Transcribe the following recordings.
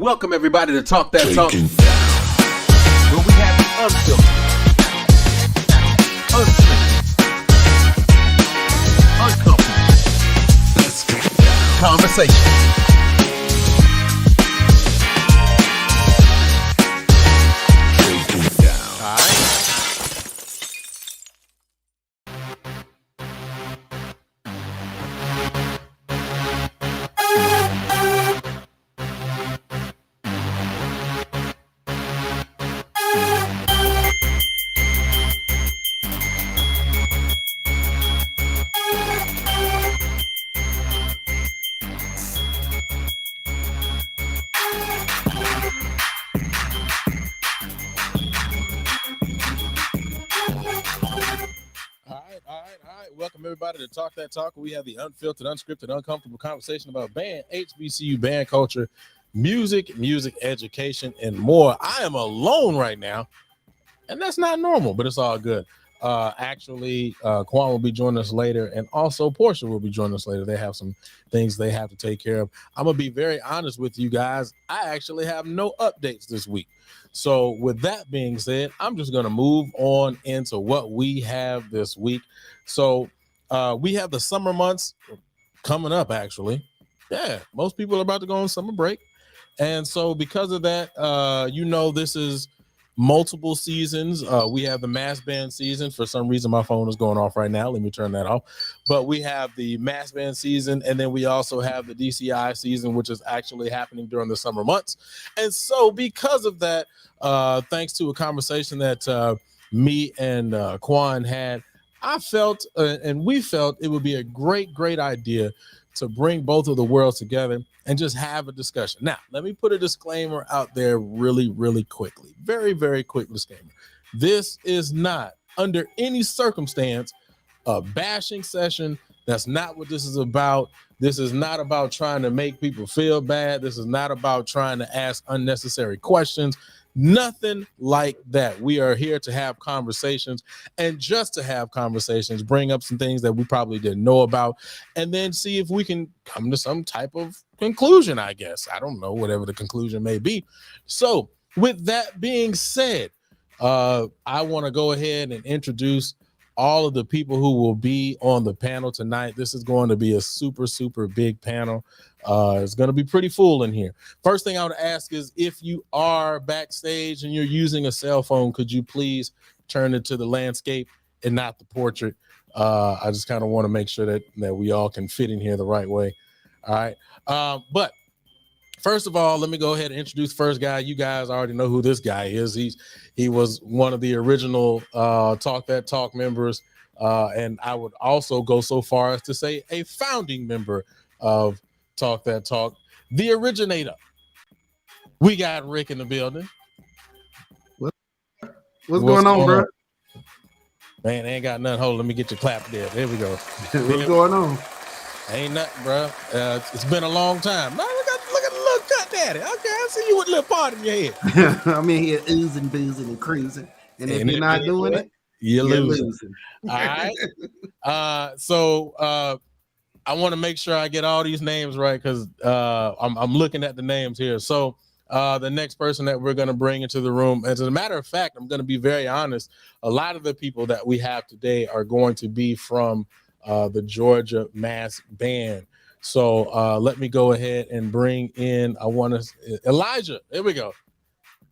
Welcome everybody to Talk That Talk, where we have the unfiltered, unscripted, uncomfortable conversation. All right. Welcome everybody to Talk That Talk. We have the unfiltered, unscripted, uncomfortable conversation about band, HBCU band culture, music education, and more. I am alone right now, and that's not normal, but it's all good. Quan will be joining us later, and also Portia will be joining us later. They have some things they have to take care of. I'm gonna be very honest with you guys. I actually have no updates this week. So with that being said, I'm just gonna move on into what we have this week. So we have the summer months coming up, actually. Yeah, most people are about to go on summer break. And so because of that, this is multiple seasons. We have the mass band season. For some reason, my phone is going off right now. Let me turn that off. But we have the mass band season, and then we also have the DCI season, which is actually happening during the summer months. And so because of that, thanks to a conversation that me and Quan had, I felt and we felt it would be a great idea to bring both of the worlds together and just have a discussion. Now, let me put a disclaimer out there really quickly. Very quick disclaimer. This is not, under any circumstance, a bashing session. That's not what this is about. This is not about trying to make people feel bad. This is not about trying to ask unnecessary questions. Nothing like that. We are here to have conversations, and just to have conversations, bring up some things that we probably didn't know about, and then see if we can come to some type of conclusion, I guess. I don't know, whatever the conclusion may be. So with that being said, I want to go ahead and introduce all of the people who will be on the panel tonight. This is going to be a super big panel. It's going to be pretty full in here. First thing I want to ask is, if you are backstage and you're using a cell phone, could you please turn it to the landscape and not the portrait? I just kind of want to make sure that we all can fit in here the right way. All right. But first of all, let me go ahead and introduce the first guy. You guys already know who this guy is. He was one of the original Talk That Talk members. And I would also go so far as to say a founding member of Talk That Talk, the originator. We got Rick in the building. What's going on, bro? Man, ain't got nothing. Hold on, let me get your clap there. There we go. What's going on? Ain't nothing, bro. It's been a long time. Man, look at the little cut daddy. Okay, I see you with a little part in your head. I'm in here oozing, boozing, and cruising. And if you're not doing it, you're losing. All right. So I want to make sure I get all these names right, because I'm looking at the names here. So the next person that we're going to bring into the room, as a matter of fact, I'm going to be very honest, a lot of the people that we have today are going to be from the Georgia Mass Band. So let me go ahead and bring in, Elijah. There we go.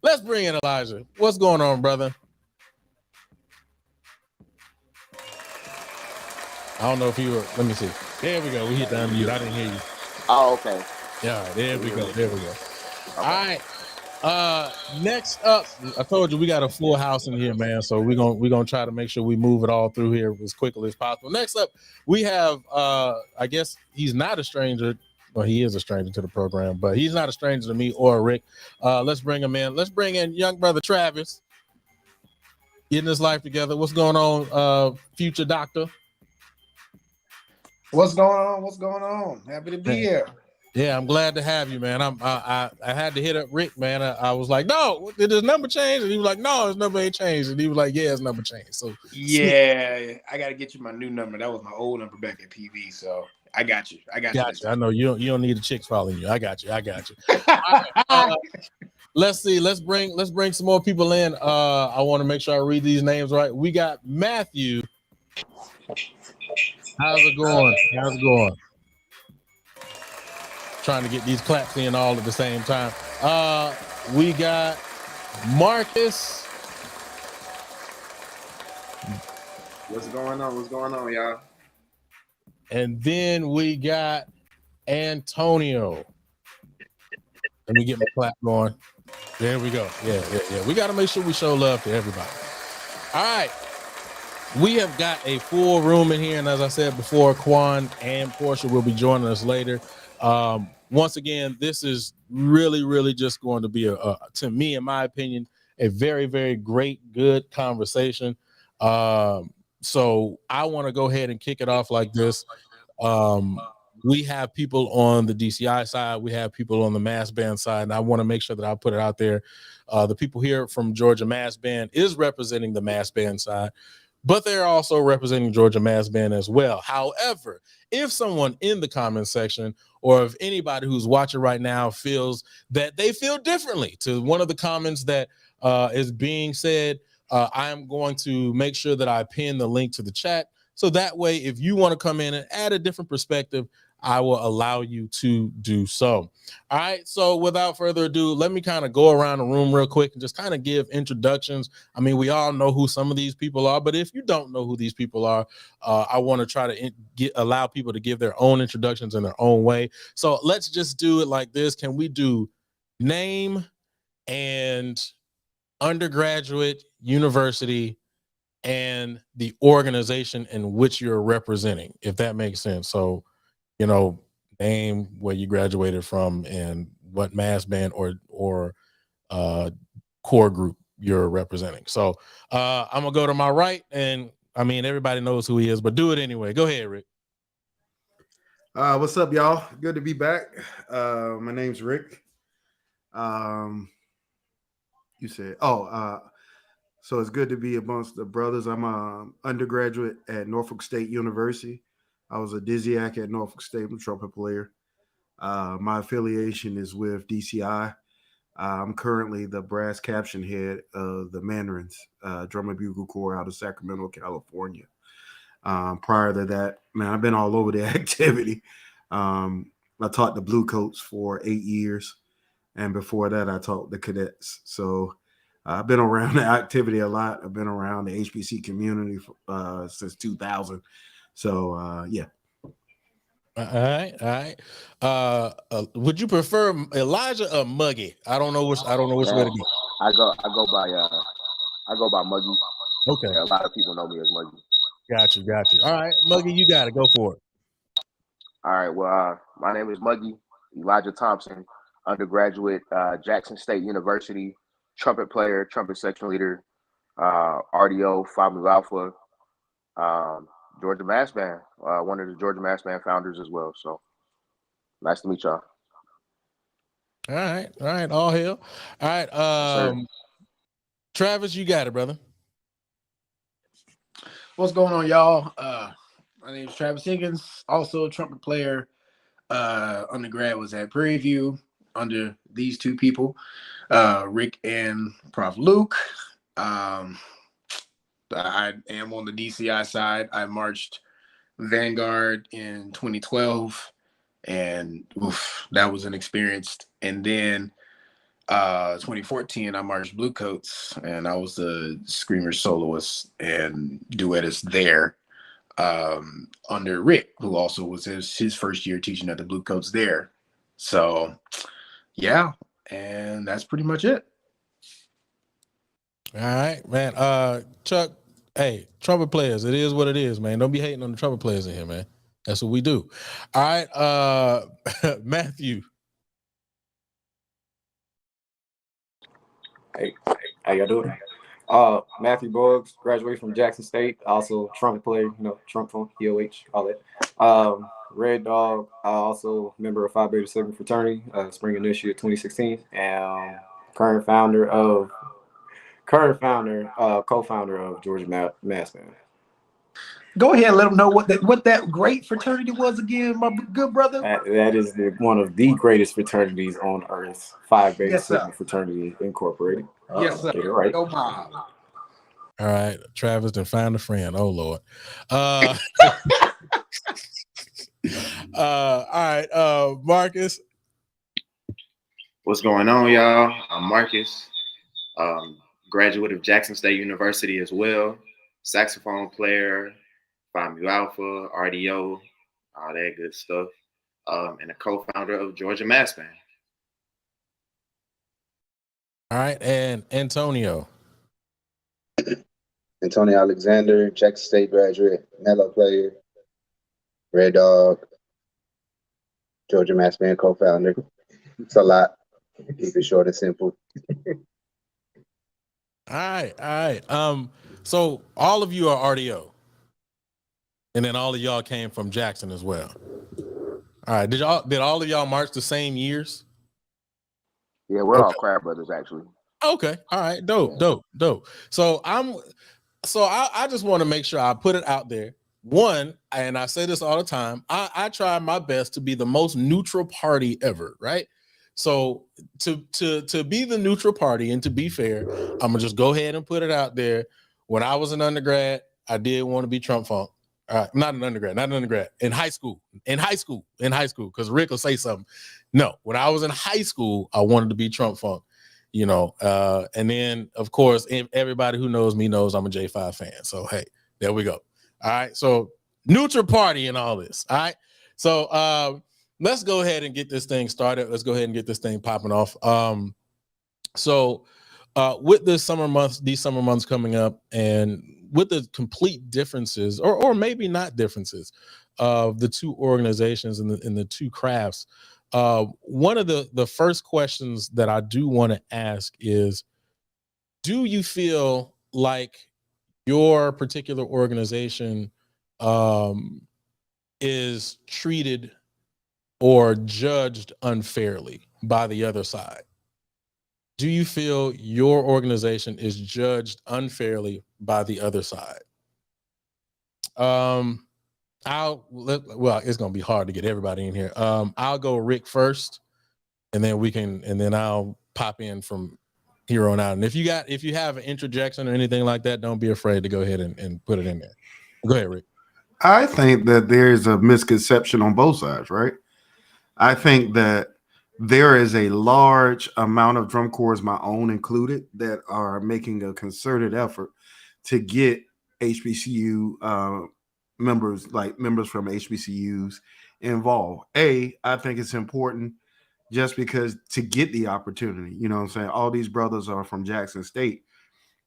Let's bring in Elijah. What's going on, brother? I don't know if you were, let me see. There we go. We hit the unmute. I didn't hear you. Oh, okay. Yeah, there we go. Okay. All right. Next up, I told you we got a full house in here, man. So we're gonna try to make sure we move it all through here as quickly as possible. Next up, we have I guess he's not a stranger. Well, he is a stranger to the program, but he's not a stranger to me or Rick. Let's bring him in. Let's bring in young brother Travis. Getting his life together. What's going on, future doctor? What's going on? Happy to be here. Yeah, I'm glad to have you, man. I had to hit up Rick, man. I was like, no, did his number change? And he was like, no, his number ain't changed. And he was like, yeah, his number changed. So yeah, I got to get you my new number. That was my old number back at PV. So I got you. I got Got you. you. I know you don't need the chicks following you. I got you. All right, let's see. Let's bring some more people in. I want to make sure I read these names right. We got Matthew. How's it going? How's it going? Trying to get these claps in all at the same time. We got Marcus. What's going on? What's going on, y'all? And then we got Antonio. Let me get my clap going. There we go. Yeah. We got to make sure we show love to everybody. All right. We have got a full room in here. And as I said before, Quan and Portia will be joining us later. Once again, this is really, really just going to be, to me, in my opinion, a very, very great, good conversation. So I want to go ahead and kick it off like this. We have people on the DCI side. We have people on the mass band side. And I want to make sure that I put it out there. The people here from Georgia Mass Band is representing the mass band side, but they're also representing Georgia Mass Band as well. However, if someone in the comment section or if anybody who's watching right now feels that they feel differently to one of the comments that is being said, I'm going to make sure that I pin the link to the chat. So that way, if you want to come in and add a different perspective, I will allow you to do so. All right. So without further ado, let me kind of go around the room real quick and just kind of give introductions. I mean, we all know who some of these people are, but if you don't know who these people are, I want to try to allow people to give their own introductions in their own way. So let's just do it like this. Can we do name and undergraduate, university, and the organization in which you're representing, if that makes sense? So, name, where you graduated from, and what mass band or core group you're representing. So I'm gonna go to my right, and I mean everybody knows who he is, but do it anyway. Go ahead, Rick. What's up, y'all? Good to be back. My name's Rick. You said, so it's good to be amongst the brothers. I'm an undergraduate at Norfolk State University. I was a dizziac at Norfolk State. I'm a trumpet player. My affiliation is with DCI. I'm currently the brass caption head of the Mandarins, drum and bugle corps out of Sacramento, California. Prior to that, man, I've been all over the activity. I taught the Bluecoats for 8 years. And before that, I taught the cadets. So I've been around the activity a lot. I've been around the HBC community since 2000. So, yeah. All right. Would you prefer Elijah or Muggy? I don't know which way to go. I go by Muggy. Okay. Yeah, a lot of people know me as Muggy. Got you. All right, Muggy, you got to go for it. All right. Well, my name is Muggy Elijah Thompson, undergraduate, Jackson State University, trumpet player, trumpet section leader, RDO, Phi Mu Alpha, Georgia Mass Band, one of the Georgia Mass Band founders as well. So nice to meet y'all. All right, all hail. All right, Travis, you got it, brother. What's going on, y'all? My name is Travis Higgins, also a trumpet player. Undergrad was at Prairie View under these two people, Rick and Prof. Luke. I am on the DCI side. I marched Vanguard in 2012, and that was an experience. And then 2014, I marched Bluecoats, and I was the screamer soloist and duettist there, under Rick, who also was his first year teaching at the Bluecoats there. So, yeah, and that's pretty much it. All right, man. Chuck, hey, trumpet players, it is what it is, man. Don't be hating on the trumpet players in here, man. That's what we do. All right, Matthew. Hey, how y'all doing? Matthew Boggs, graduated from Jackson State, also trumpet player, trump funk, EOH, all that. Red Dog, also member of Phi Beta Sigma fraternity, Spring Initiate 2016, and co-founder of Georgia Mass Band. Go ahead and let them know what that great fraternity was again, my good brother. That is one of the greatest fraternities on earth. Phi Beta Yes, Sigma sir. Fraternity Incorporated. Yes, sir. Get it right. Go mob. All right, Travis done found a friend. Oh Lord. All right, Marcus. What's going on, y'all? I'm Marcus, graduate of Jackson State University as well, saxophone player, Phi Mu Alpha, RDO, all that good stuff, and a co-founder of Georgia Mass Band. All right, and Antonio. Antonio Alexander, Jackson State graduate, mellow player, Red Dog, Georgia Mass Band co-founder. It's a lot. Keep it short and simple. All right. So all of you are RDO, and then all of y'all came from Jackson as well. All right. Did all of y'all march the same years? Yeah, we're all Crab Brothers actually. Okay. All right. Dope. So I just want to make sure I put it out there. One, and I say this all the time, I try my best to be the most neutral party ever, right? So to be the neutral party and to be fair, I'm gonna just go ahead and put it out there. When I was an undergrad, I did want to be Trump Funk. Not an undergrad. In high school, because Rick will say something. No, when I was in high school, I wanted to be Trump Funk. And then of course everybody who knows me knows I'm a J5 fan. So hey, there we go. All right, so neutral party and all this. All right, so let's go ahead and get this thing started. Let's go ahead and get this thing popping off. So with these summer months coming up, and with the complete differences or maybe not differences of the two organizations and the two crafts, one of the first questions that I do want to ask is, do you feel like your particular organization is treated or judged unfairly by the other side? Do you feel your organization is judged unfairly by the other side? Well, it's gonna be hard to get everybody in here. I'll go Rick first, and then I'll pop in from here on out. And if you have an interjection or anything like that, don't be afraid to go ahead and put it in there. Go ahead, Rick. I think that there's a misconception on both sides, right? I think that there is a large amount of drum corps, my own included, that are making a concerted effort to get HBCU members from HBCUs involved. I think it's important just because to get the opportunity, you know what I'm saying? All these brothers are from Jackson State.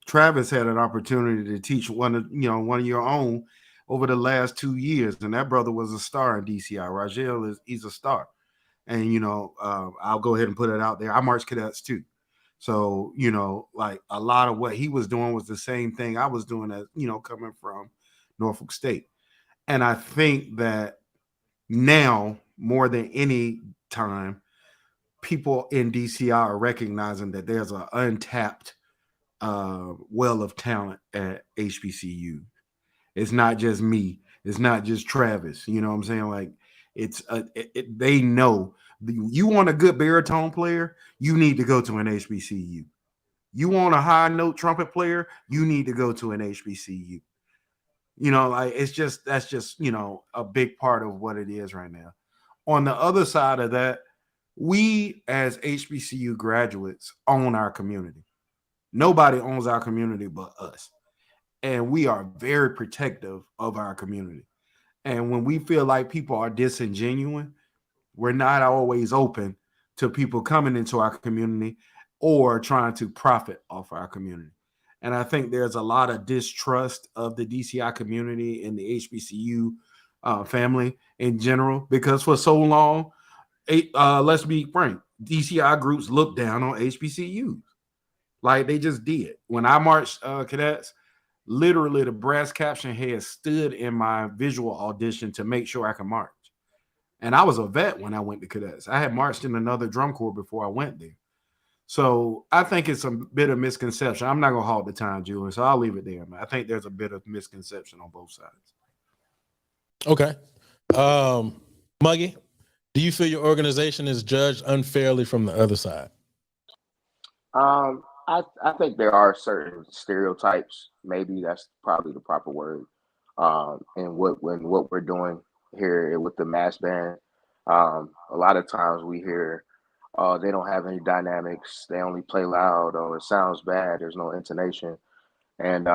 Travis had an opportunity to teach one of your own over the last 2 years, and that brother was a star in DCI. Rajel he's a star. And I'll go ahead and put it out there. I marched cadets too. So, like a lot of what he was doing was the same thing I was doing as, coming from Norfolk State. And I think that now more than any time, people in DCI are recognizing that there's an untapped well of talent at HBCU. It's not just me. It's not just Travis. You know what I'm saying? Like they know you want a good baritone player, you need to go to an HBCU. You want a high note trumpet player, you need to go to an HBCU. That's just a big part of what it is right now. On the other side of that, we as HBCU graduates own our community. Nobody owns our community but us. And we are very protective of our community. And when we feel like people are disingenuous, we're not always open to people coming into our community or trying to profit off our community. And I think there's a lot of distrust of the DCI community and the HBCU family in general, because for so long, let's be frank, DCI groups looked down on HBCUs. Like they just did. When I marched cadets, literally the brass caption head stood in my visual audition to make sure I could march. And I was a vet when I went to cadets. I had marched in another drum corps before I went there. So I think it's a bit of misconception. I'm not going to hog the time, Julian, so I'll leave it there, man. I think there's a bit of misconception on both sides. Okay. Muggy, do you feel your organization is judged unfairly from the other side? I think there are certain stereotypes. Maybe that's probably the proper word. And what we're doing here with the mass band, a lot of times we hear, "Oh, they don't have any dynamics. They only play loud. Oh, it sounds bad. There's no intonation." And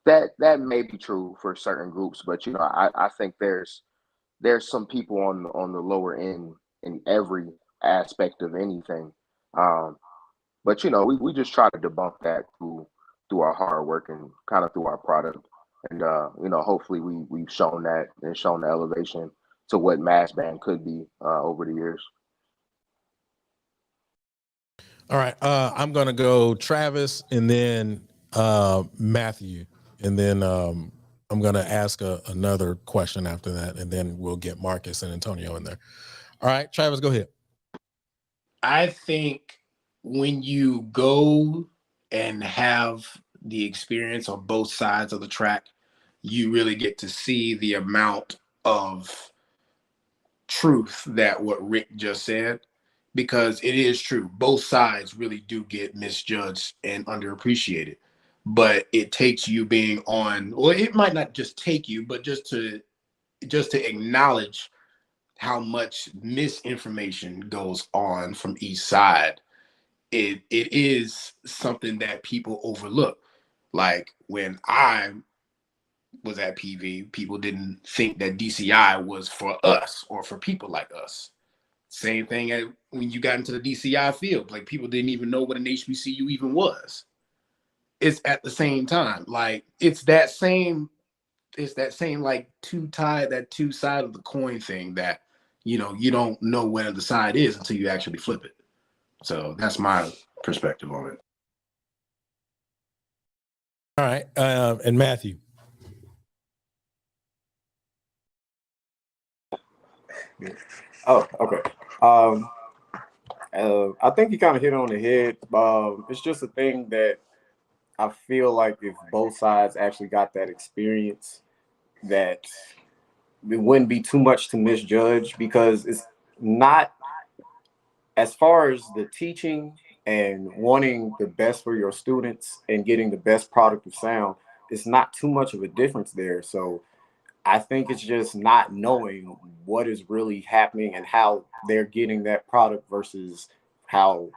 that may be true for certain groups, but I think there's some people on the lower end in every aspect of anything. Um, but we just try to debunk that through our hard work and kind of through our product. And hopefully we've shown that and shown the elevation to what mass band could be over the years. All right. I'm gonna go Travis and then Matthew, and then I'm gonna ask another question after that, and then we'll get Marcus and Antonio in there. All right, Travis, go ahead. I think when you go and have the experience on both sides of the track, you really get to see the amount of truth that what Rick just said, because it is true. Both sides really do get misjudged and underappreciated. But it takes you being on, or it might not just take you, but just to acknowledge how much misinformation goes on from each side. It is something that people overlook. Like when I was at PV, people didn't think that DCI was for us or for people like us. Same thing as when you got into the DCI field, like people didn't even know what an HBCU even was. It's at the same time, like it's that same like that two side of the coin thing that you don't know where the side is until you actually flip it. So that's my perspective on it. All right, and Matthew. Oh, okay. I think you kind of hit it on the head. It's just a thing that I feel like if both sides actually got that experience, that it wouldn't be too much to misjudge, because it's not, as far as the teaching and wanting the best for your students and getting the best product of sound, it's not too much of a difference there. So I think it's just not knowing what is really happening and how they're getting that product versus how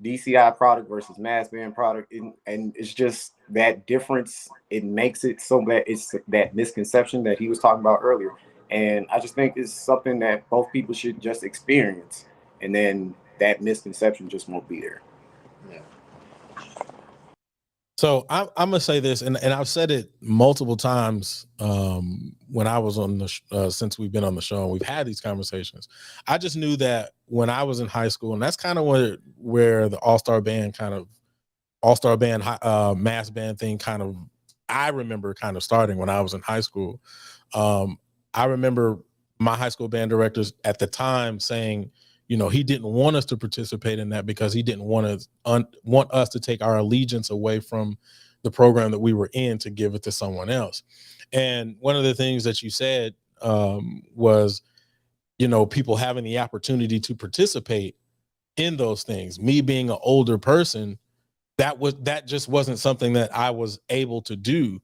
DCI product versus mass band product. And it's just that difference. It makes it so that it's that misconception that he was talking about earlier. And I just think it's something that both people should just experience. And then that misconception just won't be there. Yeah. So I'm gonna say this, and I've said it multiple times when I was on the since we've been on the show and we've had these conversations. I just knew that when I was in high school, and that's kind of where the all-star band mass band thing kind of, I remember kind of starting when I was in high school. I remember my high school band directors at the time saying, he didn't want us to participate in that because he didn't want us to take our allegiance away from the program that we were in to give it to someone else. And one of the things that you said was, people having the opportunity to participate in those things. Me being an older person, that just wasn't something that I was able to do,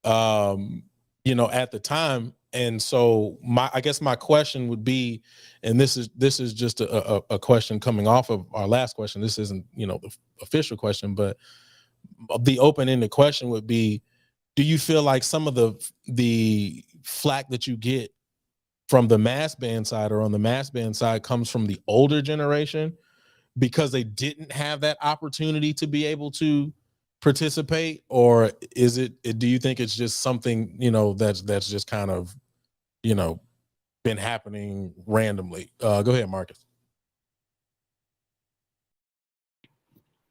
at the time. And so I guess my question would be, and this is just a question coming off of our last question. This isn't, the official question, but the open-ended question would be, do you feel like some of the flack that you get from the mass band side or on the mass band side comes from the older generation because they didn't have that opportunity to be able to participate? Or do you think it's just something, that's just kind of, been happening randomly? Go ahead, Marcus.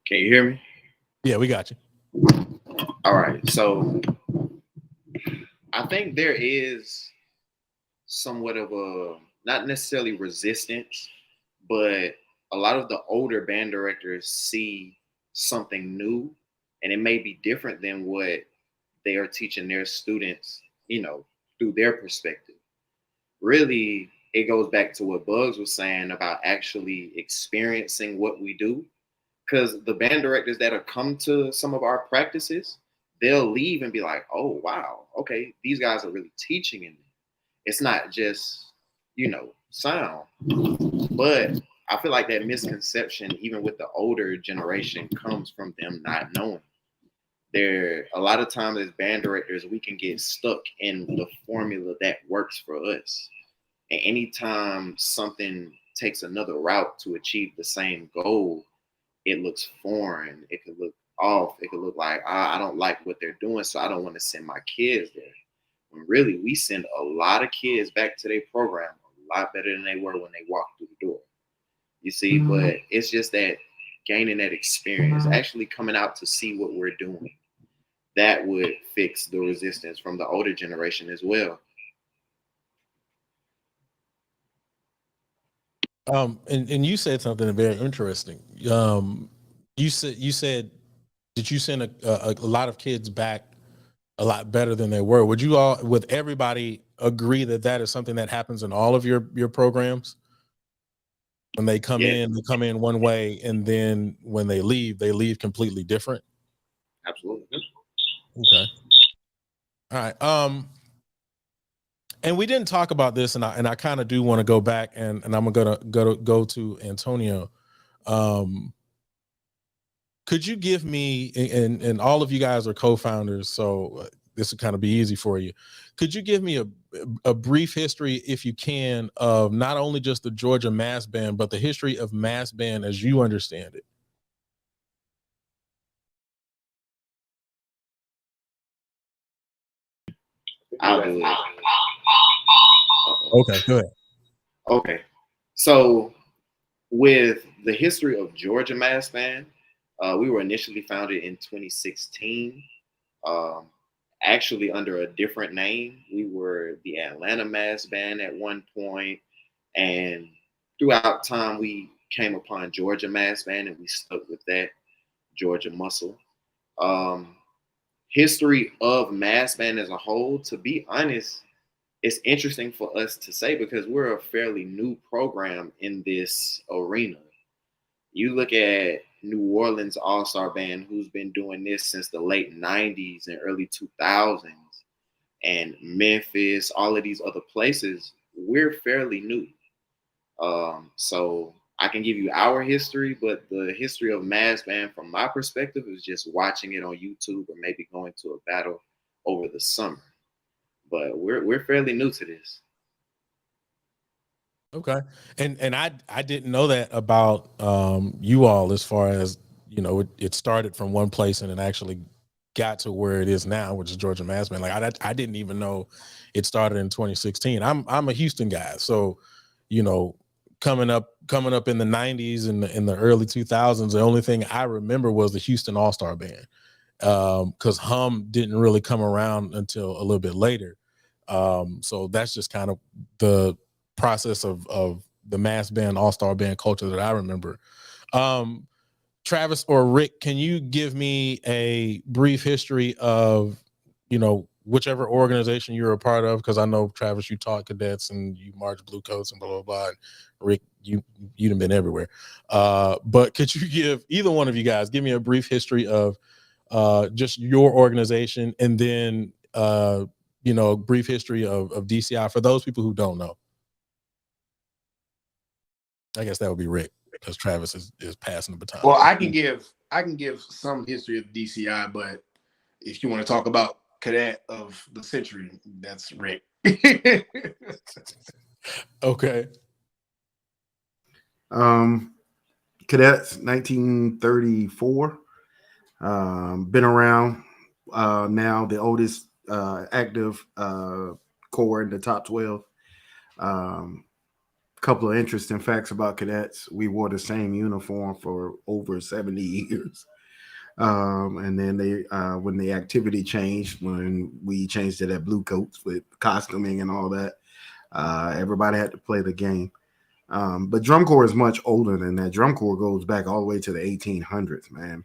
Can you hear me? Yeah, we got you. All right. So I think there is somewhat of a, not necessarily resistance, but a lot of the older band directors see something new, and it may be different than what they are teaching their students, through their perspective. Really, it goes back to what Bugs was saying about actually experiencing what we do. Because the band directors that have come to some of our practices, they'll leave and be like, oh, wow, okay, these guys are really teaching in me. It's not just, sound. But I feel like that misconception, even with the older generation, comes from them not knowing. There, a lot of times as band directors, we can get stuck in the formula that works for us. And anytime something takes another route to achieve the same goal, it looks foreign. It could look off. It could look like, I don't like what they're doing, so I don't want to send my kids there. When really, we send a lot of kids back to their program a lot better than they were when they walked through the door. You see, but it's just that gaining that experience, actually coming out to see what we're doing, that would fix the resistance from the older generation as well. And you said something very interesting. You said that you send a lot of kids back a lot better than they were. Would everybody agree that that is something that happens in all of your programs? When they come in one way, and then when they leave completely different. Absolutely. Okay. All right. And we didn't talk about this, and I kind of do want to go back, and I'm gonna go to Antonio. Could you give me, and all of you guys are co-founders, so this would kind of be easy for you. Could you give me a brief history, if you can, of not only just the Georgia Mass Band, but the history of Mass Band as you understand it? I'll do it. Okay, go ahead. Okay. So with the history of Georgia Mass Band, we were initially founded in 2016. Actually under a different name. We were the Atlanta Mass Band at one point, and throughout time we came upon Georgia Mass Band, and we stuck with that, Georgia Muscle. History of Mass Band as a whole, to be honest, it's interesting for us to say because we're a fairly new program in this arena. You look at New Orleans All-Star Band, who's been doing this since the late 90s and early 2000s, and Memphis, all of these other places, we're fairly new. So I can give you our history, but the history of Mass Band from my perspective is just watching it on YouTube or maybe going to a battle over the summer. But we're fairly new to this. Okay. And I didn't know that about you all, as far as, it started from one place and it actually got to where it is now, which is Georgia Mass Band. Like I didn't even know it started in 2016. I'm a Houston guy. So, coming up in the 90s and in the early 2000s, the only thing I remember was the Houston All-Star Band. Because Hum didn't really come around until a little bit later. So that's just kind of the process of the Mass Band, All-Star Band culture that I remember. Travis or Rick, can you give me a brief history of, whichever organization you're a part of? Because I know, Travis, you taught cadets and you marched blue coats and blah, blah, blah. And Rick, you've been everywhere. But could you give, either one of you guys, give me a brief history of just your organization, and then a brief history of DCI for those people who don't know? I guess that would be Rick, because Travis is passing the baton. Well, I can give some history of DCI, but if you want to talk about cadet of the century, that's Rick. Okay. Cadets, 1934. Been around now, the oldest active corps in the top 12. Couple of interesting facts about cadets. We wore the same uniform for over 70 years. And then they when the activity changed, when we changed to that blue coats with costuming and all that, everybody had to play the game. But drum corps is much older than that. Drum corps goes back all the way to the 1800s, man.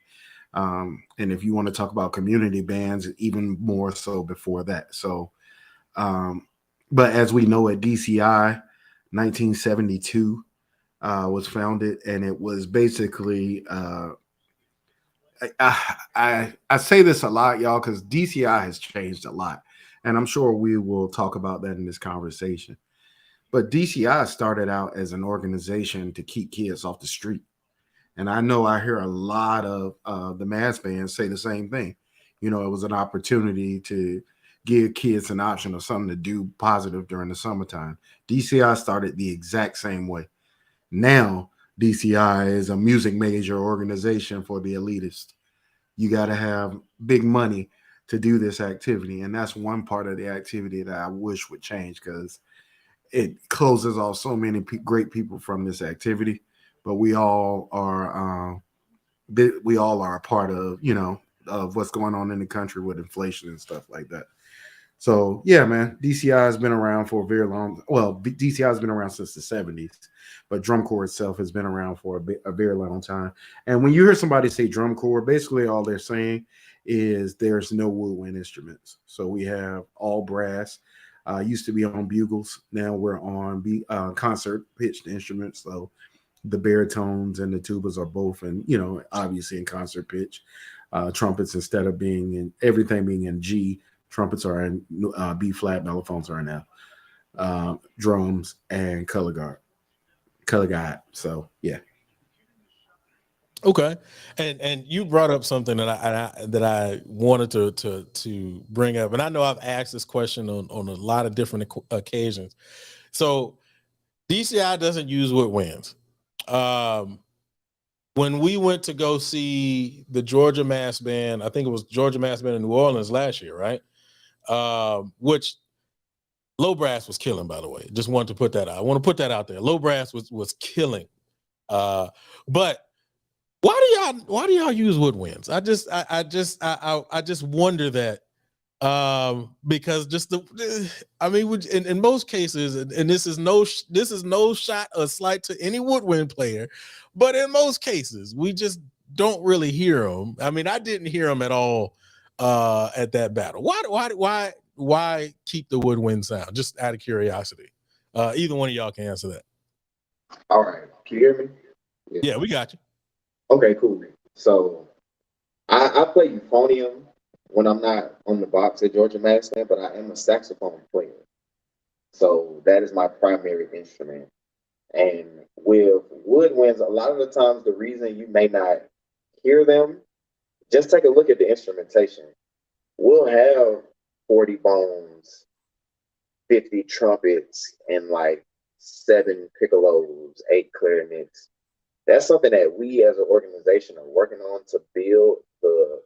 And if you want to talk about community bands, even more so before that. So But as we know, at DCI, 1972 was founded, and it was basically I say this a lot, y'all, because DCI has changed a lot, and I'm sure we will talk about that in this conversation. But DCI started out as an organization to keep kids off the street, and I know I hear a lot of the mass bands say the same thing. You know, it was an opportunity to give kids an option of something to do positive during the summertime. DCI started the exact same way. Now, DCI is a music major organization for the elitist. You got to have big money to do this activity. And that's one part of the activity that I wish would change, because it closes off so many great people from this activity. But we all are a part of, you know, of what's going on in the country with inflation and stuff like that. So yeah, man, DCI has been around for a very long. Well, DCI has been around since the 70s, but drum corps itself has been around for a very long time. And when you hear somebody say drum corps, basically all they're saying is there's no woodwind instruments. So we have all brass. Used to be on bugles. Now we're on concert pitched instruments. So the baritones and the tubas are both, and you know, obviously in concert pitch. Trumpets, instead of being in everything being in G, trumpets are in B flat, mellophones are in F, drums and color guide. So yeah. Okay, and you brought up something that I wanted to bring up, and I know I've asked this question on a lot of different occasions. So DCI doesn't use woodwinds. When we went to go see the Georgia Mass Band, I think it was Georgia Mass Band in New Orleans last year, right? Which low brass was killing, by the way. Just wanted to put that out. I want to put that out there. Low brass was killing. But why do y'all use woodwinds? I just wonder that, because just in most cases, and this is no shot or slight to any woodwind player, but in most cases we just don't really hear them. I mean, I didn't hear them at all at that battle. Why keep the woodwind sound? Just out of curiosity. Either one of y'all can answer that. All right. Can you hear me? Yeah, we got you. Okay, cool. So I play euphonium when I'm not on the box at Georgia Mass Band, but I am a saxophone player. So that is my primary instrument. And with woodwinds, a lot of the times the reason you may not hear them, just take a look at the instrumentation. We'll have 40 bones, 50 trumpets, and like 7 piccolos, 8 clarinets. That's something that we as an organization are working on to build the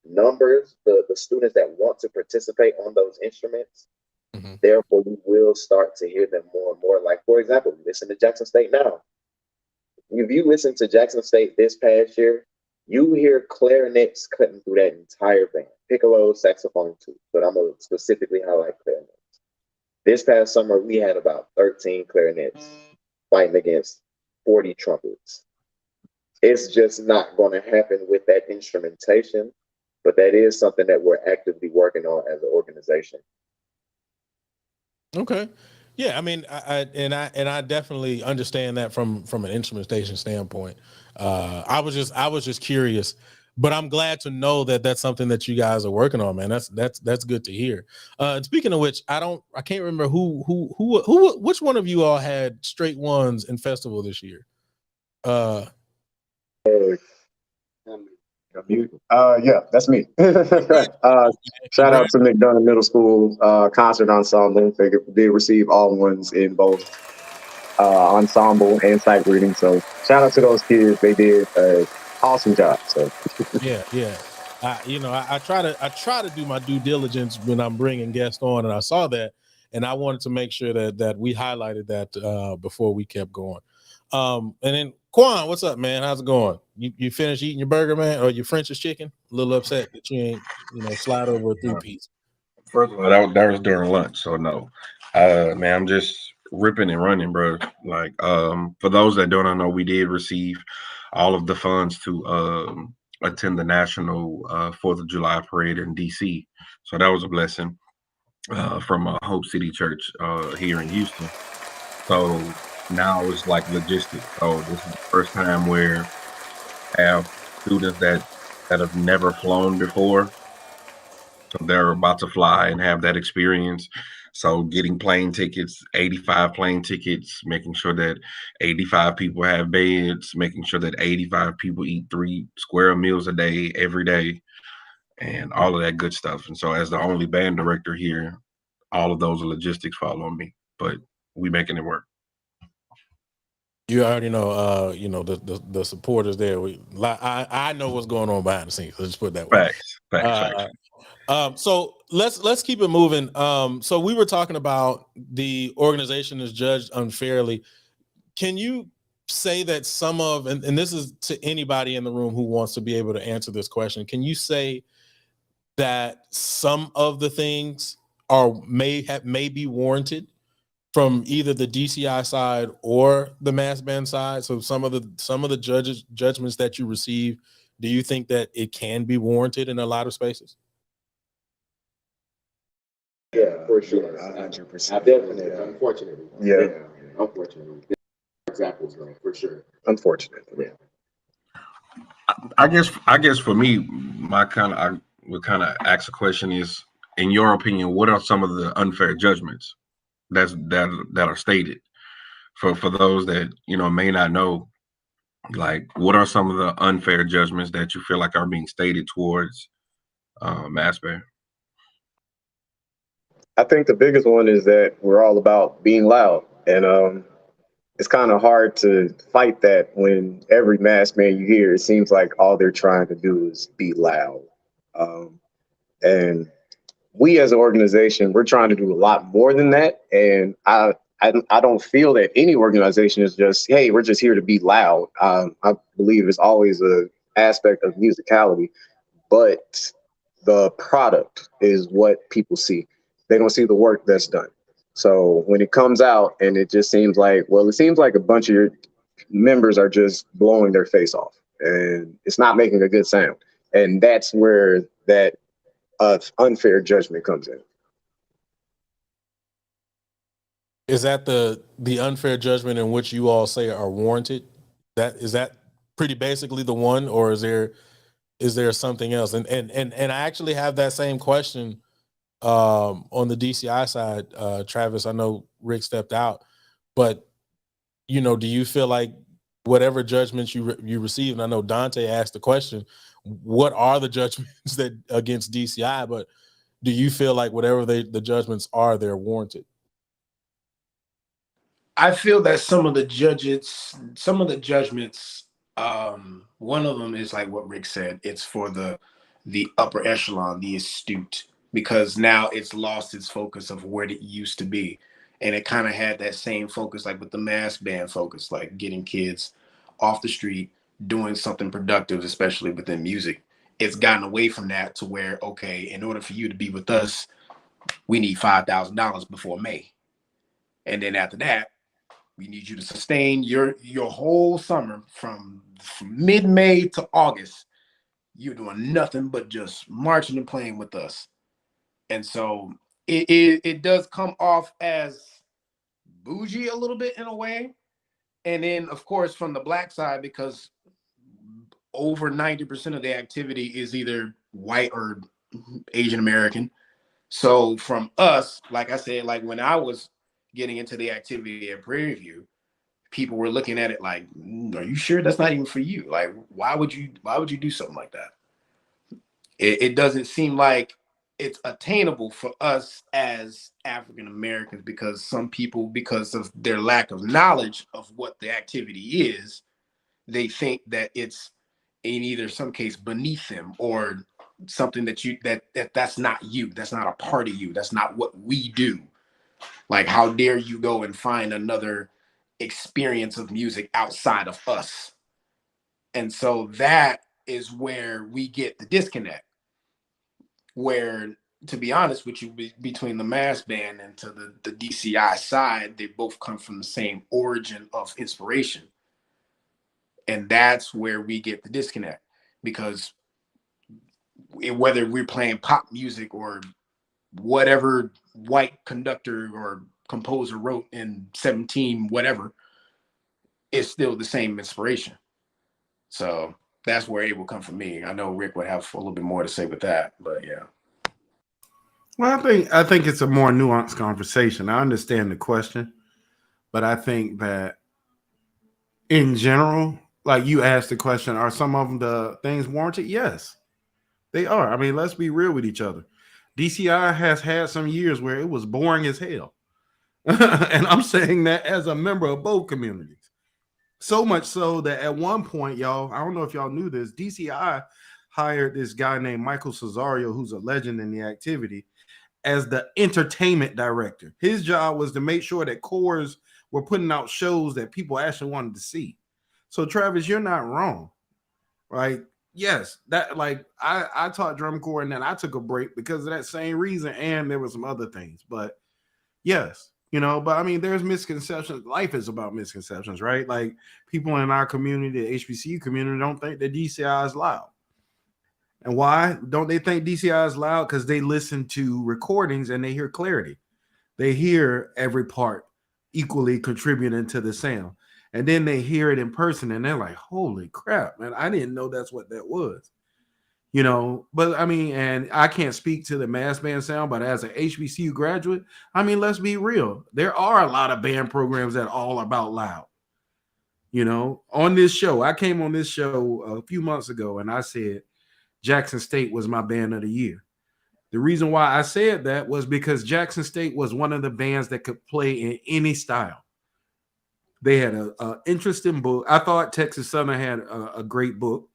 numbers, the students that want to participate on those instruments. Mm-hmm. Therefore, we will start to hear them more and more. Like, for example, listen to Jackson State now. If you listen to Jackson State this past year, you hear clarinets cutting through that entire band. Piccolo, saxophone too, but I'm going to specifically highlight clarinets. This past summer, we had about 13 clarinets fighting against 40 trumpets. It's just not going to happen with that instrumentation, but that is something that we're actively working on as an organization. Okay. Yeah, I mean, I definitely understand that from an instrumentation standpoint. I was just curious, but I'm glad to know that that's something that you guys are working on, man. That's good to hear. And speaking of which, I can't remember which one of you all had straight ones in festival this year. Yeah, that's me. Shout out to McDonough Middle School concert ensemble. They did receive all ones in both ensemble and sight reading. So shout out to those kids. They did an awesome job. So yeah. I try to do my due diligence when I'm bringing guests on, and I saw that, and I wanted to make sure that we highlighted that before we kept going. And then Quan, what's up, man? How's it going? You finished eating your burger, man, or your French's chicken? A little upset that you ain't, slide over a 3-piece. First of all, that was during lunch, so no. Man, I'm just ripping and running, bro. Like, for those that don't know, we did receive all of the funds to attend the national 4th of July parade in DC. So that was a blessing. from Hope City Church here in Houston. So now it's like logistics. So this is the first time where I have students that have never flown before. So they're about to fly and have that experience. So getting plane tickets, 85 plane tickets, making sure that 85 people have beds, making sure that 85 people eat 3 square meals a day every day, and all of that good stuff. And so as the only band director here, all of those logistics fall on me, but we making it work. You already know, the supporters there. I know what's going on behind the scenes. Let's just put it that way. Facts. So let's keep it moving. So we were talking about the organization is judged unfairly. Can you say that some of, and this is to anybody in the room who wants to be able to answer this question, can you say that some of the things may be warranted from either the DCI side or the mass band side? So some of the judgments that you receive, do you think that it can be warranted in a lot of spaces? Yeah, for sure. 100%. I definitely, unfortunately. Yeah. Unfortunately. Examples, though, for sure. Unfortunately. Yeah. I guess for me, I would kind of ask a question is, in your opinion, what are some of the unfair judgments that are stated for those that may not know? Like, what are some of the unfair judgments that you feel like are being stated towards mass band? I think the biggest one is that we're all about being loud, and it's kind of hard to fight that when every mass band you hear, it seems like all they're trying to do is be loud. And we as an organization, we're trying to do a lot more than that. And I don't feel that any organization is just, hey, we're just here to be loud. I believe it's always a aspect of musicality, but the product is what people see. They don't see the work that's done. So when it comes out and it just seems like, well, it seems like a bunch of your members are just blowing their face off and it's not making a good sound. And that's where that unfair judgment comes in. Is that the unfair judgment in which you all say are warranted? Is that pretty basically the one, or is there something else? And I actually have that same question on the DCI side. Travis, I know Rick stepped out, but do you feel like whatever judgments you receive, and I know Dante asked the question, what are the judgments that against DCI? But do you feel like whatever the judgments are, they're warranted? I feel that some of the judgments, one of them is like what Rick said. It's for the upper echelon, the astute, because now it's lost its focus of where it used to be. And it kind of had that same focus, like with the mass band focus, like getting kids off the street, doing something productive, especially within music. It's gotten away from that to where, okay, in order for you to be with us, we need $5,000 before May. And then after that, we need you to sustain your whole summer from mid-May to August. You're doing nothing but just marching and playing with us. And so it does come off as bougie a little bit in a way. And then, of course, from the black side, because over 90% of the activity is either white or Asian American. So from us, like I said, like when I was getting into the activity at Prairie View, people were looking at it like, are you sure that's not even for you? Like, why would you do something like that? It doesn't seem like it's attainable for us as African Americans, because some people, because of their lack of knowledge of what the activity is, they think that it's in either some case beneath them or something that's not you. That's not a part of you. That's not what we do. Like, how dare you go and find another experience of music outside of us? And so that is where we get the disconnect, where, to be honest with you, between the mass band and to the DCI side, they both come from the same origin of inspiration. And that's where we get the disconnect, because whether we're playing pop music or whatever white conductor or composer wrote in 17 whatever, it's still the same inspiration. So that's where it will come from me. I know Rick would have a little bit more to say with that, but yeah. Well, I think it's a more nuanced conversation. I understand the question, but I think that in general, like you asked the question, are some of the things warranted? Yes, they are. I mean, let's be real with each other. DCI has had some years where it was boring as hell. And I'm saying that as a member of both communities. So much so that at one point, y'all, I don't know if y'all knew this, DCI hired this guy named Michael Cesario, who's a legend in the activity, as the entertainment director. His job was to make sure that chorus were putting out shows that people actually wanted to see. So Travis, you're not wrong, right? Yes, that like I taught drum corps and then I took a break because of that same reason, and there were some other things. But yes, you know, but I mean, there's misconceptions. Life is about misconceptions, right? Like people in our community, the HBCU community, don't think that DCI is loud. And why don't they think DCI is loud? Because they listen to recordings and they hear clarity. They hear every part equally contributing to the sound. And then they hear it in person and they're like, holy crap, man, I didn't know that's what that was. You know, but I mean, and I can't speak to the mass band sound, but as an HBCU graduate, I mean, let's be real. There are a lot of band programs that are all about loud. You know, on this show, I came on this show a few months ago and I said Jackson State was my band of the year. The reason why I said that was because Jackson State was one of the bands that could play in any style. They had a interesting book. I thought Texas Southern had a great book,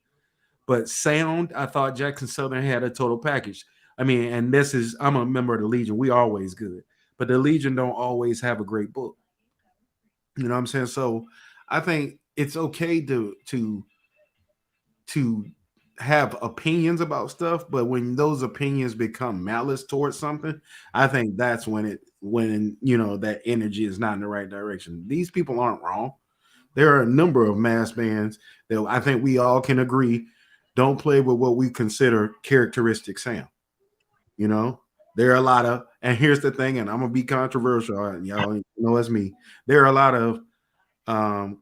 but sound, I thought Jackson Southern had a total package. I mean, and I'm a member of the Legion. We always good, but the Legion don't always have a great book. You know what I'm saying? So I think it's okay to have opinions about stuff, but when those opinions become malice towards something, I think that's when you know that energy is not in the right direction. These people aren't wrong. There are a number of mass bands that I think we all can agree don't play with what we consider characteristic sound. You know, there are a lot of, and here's the thing, and I'm gonna be controversial, y'all know it's me. There are a lot of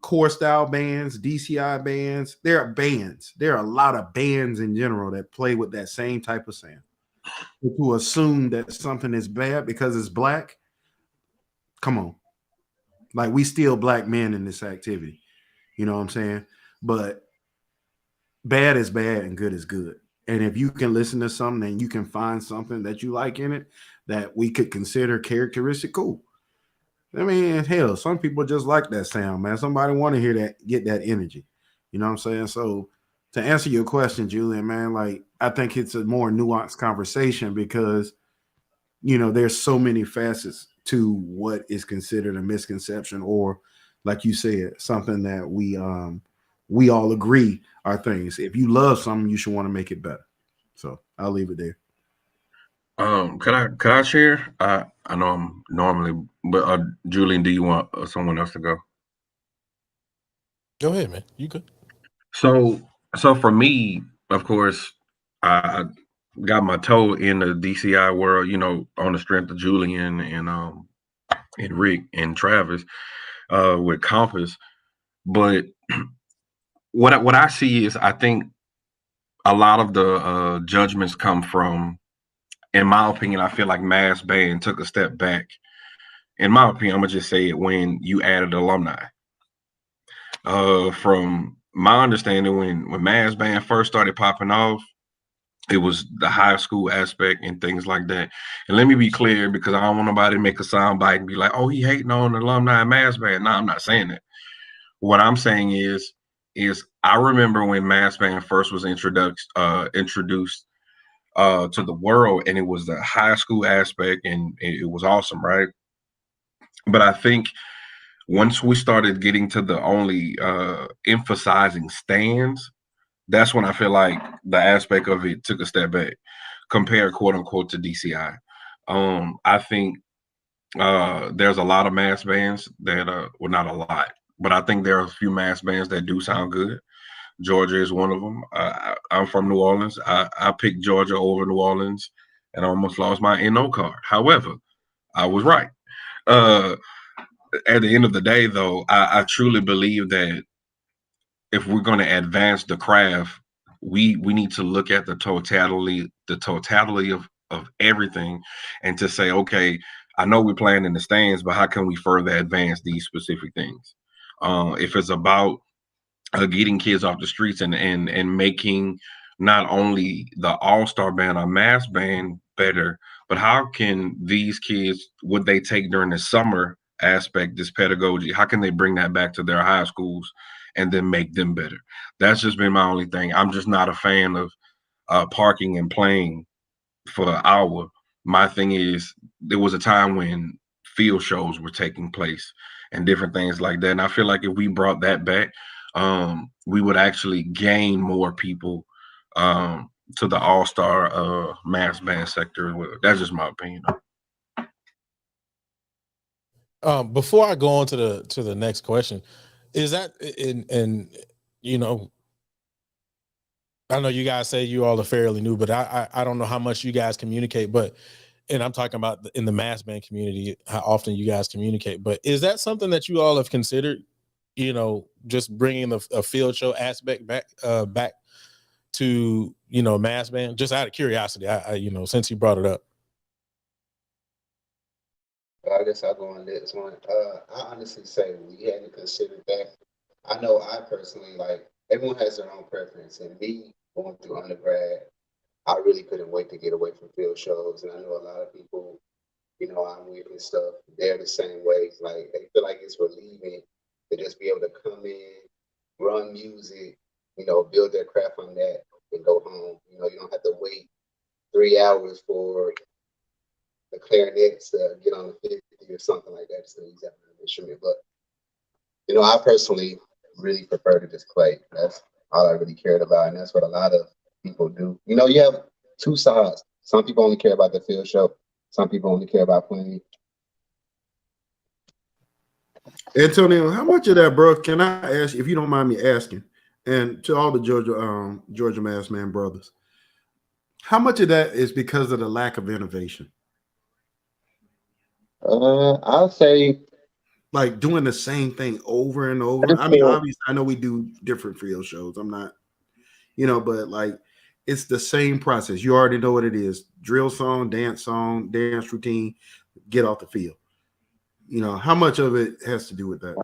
core style bands, DCI bands. There are bands. There are a lot of bands in general that play with that same type of sound. To assume that something is bad because it's black, come on. Like we still black men in this activity. You know what I'm saying? But bad is bad and good is good. And if you can listen to something and you can find something that you like in it that we could consider characteristic, cool. I mean, hell, some people just like that sound, man. Somebody want to hear that, get that energy. You know what I'm saying? So to answer your question, Julian, man, like I think it's a more nuanced conversation because, you know, there's so many facets to what is considered a misconception or, like you said, something that we all agree are things. If you love something, you should want to make it better. So I'll leave it there. Could I share? I know I'm normally, but Julian, do you want someone else to go? Go ahead, man. You could. So for me, of course, I got my toe in the DCI world, you know, on the strength of Julian and Rick and Travis with Compass. But what I see is I think a lot of the judgments come from, in my opinion, I feel like mass band took a step back. In my opinion, I'm gonna just say it when you added alumni. From my understanding, when mass band first started popping off, it was the high school aspect and things like that. And let me be clear, because I don't want nobody to make a sound bite and be like, "Oh, he hating on alumni mass band." No, I'm not saying that. What I'm saying is I remember when mass band first was introduced to the world, and it was the high school aspect, and it was awesome, right? But I think once we started getting to the only emphasizing stands, that's when I feel like the aspect of it took a step back, compared quote unquote to DCI. I think there's a lot of mass bands that well, not a lot, but I think there are a few mass bands that do sound good. Georgia is one of them. I'm from New Orleans. I picked Georgia over New Orleans and I almost lost my NO card. However, I was right. Uh, at the end of the day, though, I truly believe that if we're going to advance the craft, we need to look at the totality of everything, and to say, okay, I know we're playing in the stands, but how can we further advance these specific things? If it's about getting kids off the streets and making not only the all-star band or mass band better, but how can these kids, what they take during the summer aspect, this pedagogy, how can they bring that back to their high schools and then make them better? That's just been my only thing. I'm just not a fan of parking and playing for an hour. My thing is, there was a time when field shows were taking place and different things like that. And I feel like if we brought that back, we would actually gain more people to the all-star mass band sector as well. That's just my opinion. Before I go on to the next question, is that and you know, I know you guys say you all are fairly new, but I don't know how much you guys communicate, but and I'm talking about in the mass band community, how often you guys communicate. But is that something that you all have considered? You know, just bringing a field show aspect back to, you know, mass band. Just out of curiosity, I you know, since you brought it up. I guess I'll go on this one. I honestly say we hadn't considered that. I know I personally, like, everyone has their own preference, and me going through undergrad, I really couldn't wait to get away from field shows. And I know a lot of people, you know, I'm with and stuff, they're the same way. Like, they feel like it's relieving to just be able to come in, run music, you know, build their craft on that, and go home. You know, you don't have to wait 3 hours for the clarinets to get on the 50 or something like that. It's an easy instrument. But, you know, I personally really prefer to just play. That's all I really cared about. And that's what a lot of people do. You know, you have two sides. Some people only care about the field show. Some people only care about playing. Antonio, how much of that, bro? Can I ask, if you don't mind me asking, and to all the Georgia Mass Man brothers, how much of that is because of the lack of innovation? I'll say, like doing the same thing over and I over. just I mean, feel obviously, I know we do different field shows. I'm not, you know, but like it's the same process. You already know what it is: drill song, dance routine, get off the field. You know, how much of it has to do with that?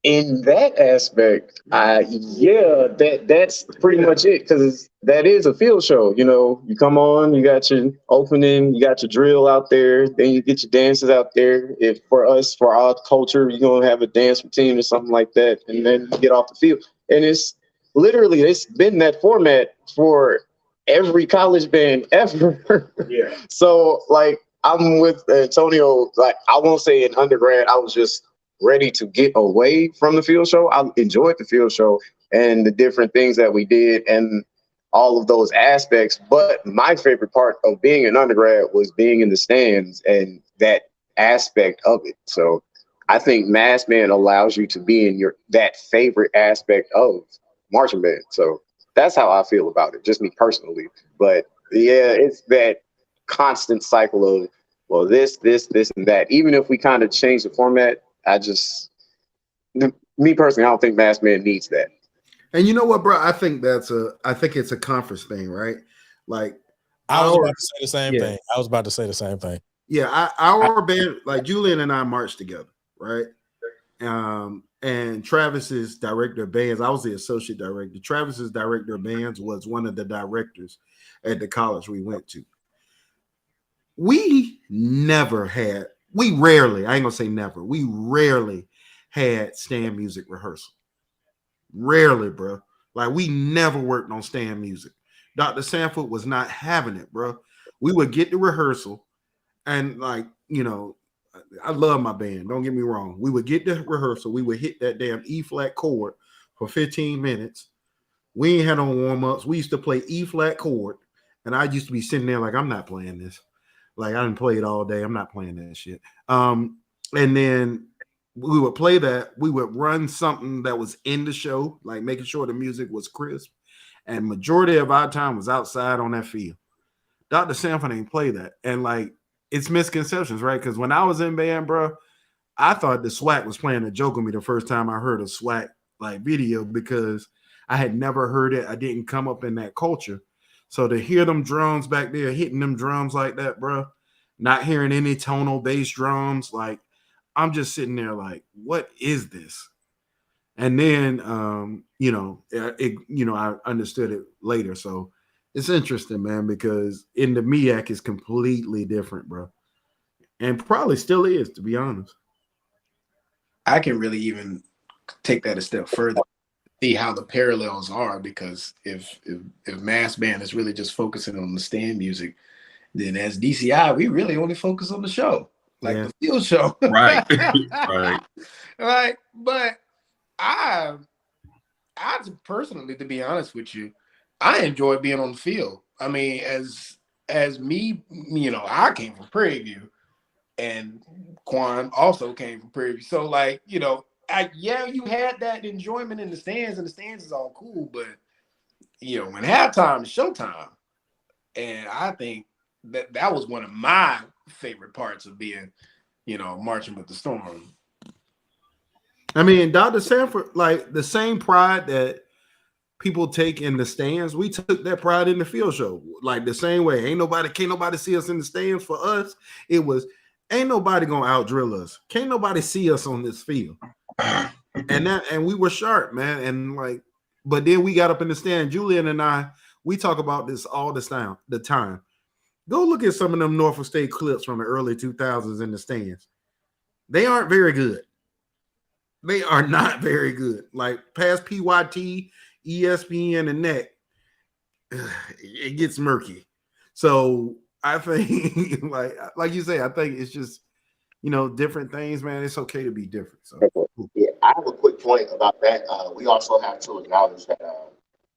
In that aspect, yeah, that's pretty much it, because that is a field show. You know, you come on, you got your opening, you got your drill out there, then you get your dances out there. If for us, for our culture, you're gonna have a dance routine or something like that, and then you get off the field. And it's literally, it's been that format for every college band ever. Yeah. So like I'm with Antonio, like I won't say in undergrad, I was just ready to get away from the field show. I enjoyed the field show and the different things that we did and all of those aspects. But my favorite part of being an undergrad was being in the stands and that aspect of it. So I think mass band allows you to be in that favorite aspect of marching band. So that's how I feel about it, just me personally. But yeah, it's that constant cycle of, well, this, and that. Even if we kind of change the format, me personally, I don't think mass band needs that. And you know what, bro? I think it's a conference thing, right? Like I was about to say the same thing. I was about to say the same thing. Yeah, our band, like Julian and I marched together, right? And Travis's director of bands, I was the associate director. Travis's director of bands was one of the directors at the college we went to. We rarely, I ain't gonna say never, we rarely had stand music rehearsal. Rarely, bro. Like we never worked on stand music. Dr. Sanford was not having it, bro. We would get the rehearsal, and like, you know, I love my band. Don't get me wrong. We would get the rehearsal. We would hit that damn E flat chord for 15 minutes. We ain't had no warm ups. We used to play E flat chord, and I used to be sitting there like, I'm not playing this. Like I didn't play it all day. I'm not playing that shit. And then we would play that. We would run something that was in the show, like making sure the music was crisp. And majority of our time was outside on that field. Dr. Sanford ain't play that. And like, it's misconceptions, right? Because when I was in band, bro, I thought the SWAC was playing a joke on me the first time I heard a SWAC like video because I had never heard it. I didn't come up in that culture. So to hear them drums back there hitting them drums like that, bro, not hearing any tonal bass drums, like I'm just sitting there like, what is this? And then I understood it later. So it's interesting, man, because in the MEAC is completely different, bro. And probably still is, to be honest. I can really even take that a step further, see how the parallels are, because if mass band is really just focusing on the stand music, then as DCI, we really only focus on the show, like the field show. Right. Right. Right. But I personally, to be honest with you, I enjoy being on the field. I mean, as me, I came from Prairie View, and Quan also came from Prairie View. So, like, you had that enjoyment in the stands, and the stands is all cool. But when halftime is showtime, and I think that was one of my favorite parts of being, marching with the Storm. I mean, Dr. Sanford, like the same pride that people take in the stands, we took that pride in the field show. Like the same way. Can't nobody see us in the stands. For us, it was ain't nobody gonna out drill us. Can't nobody see us on this field. And we were sharp, man. And like, but then we got up in the stand. Julian and I, we talk about this all the time. Go look at some of them Norfolk State clips from the early 2000s in the stands. They aren't very good. They are not very good. Like past PYT, ESPN, and NET, it gets murky. So I think, like you say, I think it's just different things, man. It's okay to be different. So yeah, I have a quick point about that. We also have to acknowledge that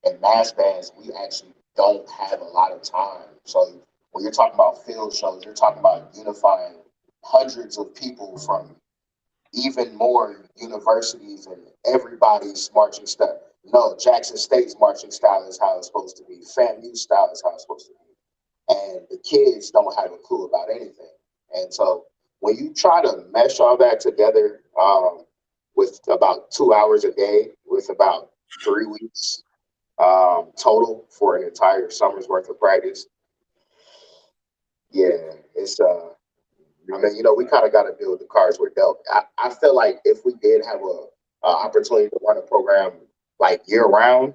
in mass bands, we actually don't have a lot of time. So when you're talking about field shows, you're talking about unifying hundreds of people from even more universities, and everybody's marching style. No, Jackson State's marching style is how it's supposed to be. FAMU style is how it's supposed to be. And the kids don't have a clue about anything. And so when you try to mesh all that together with about 2 hours a day, with about 3 weeks total for an entire summer's worth of practice, yeah, it's we kind of got to deal with the cards we're dealt. I feel like if we did have a opportunity to run a program like year round,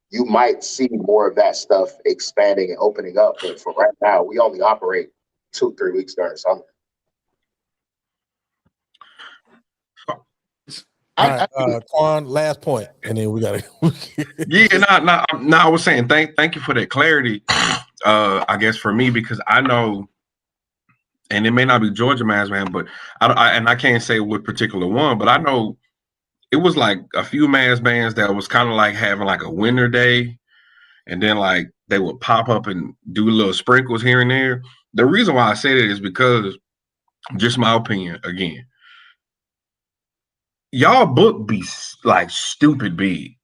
you might see more of that stuff expanding and opening up. But for right now, we only operate 2-3 weeks during summer. Quan, last point, and then we gotta. I was saying thank you for that clarity. I guess for me, because I know. And it may not be Georgia Mass Man, but I can't say what particular one, but I know it was like a few mass bands that was kind of like having like a winter day, and then like they would pop up and do little sprinkles here and there. The reason why I say that is because, just my opinion again, y'all book be like stupid big.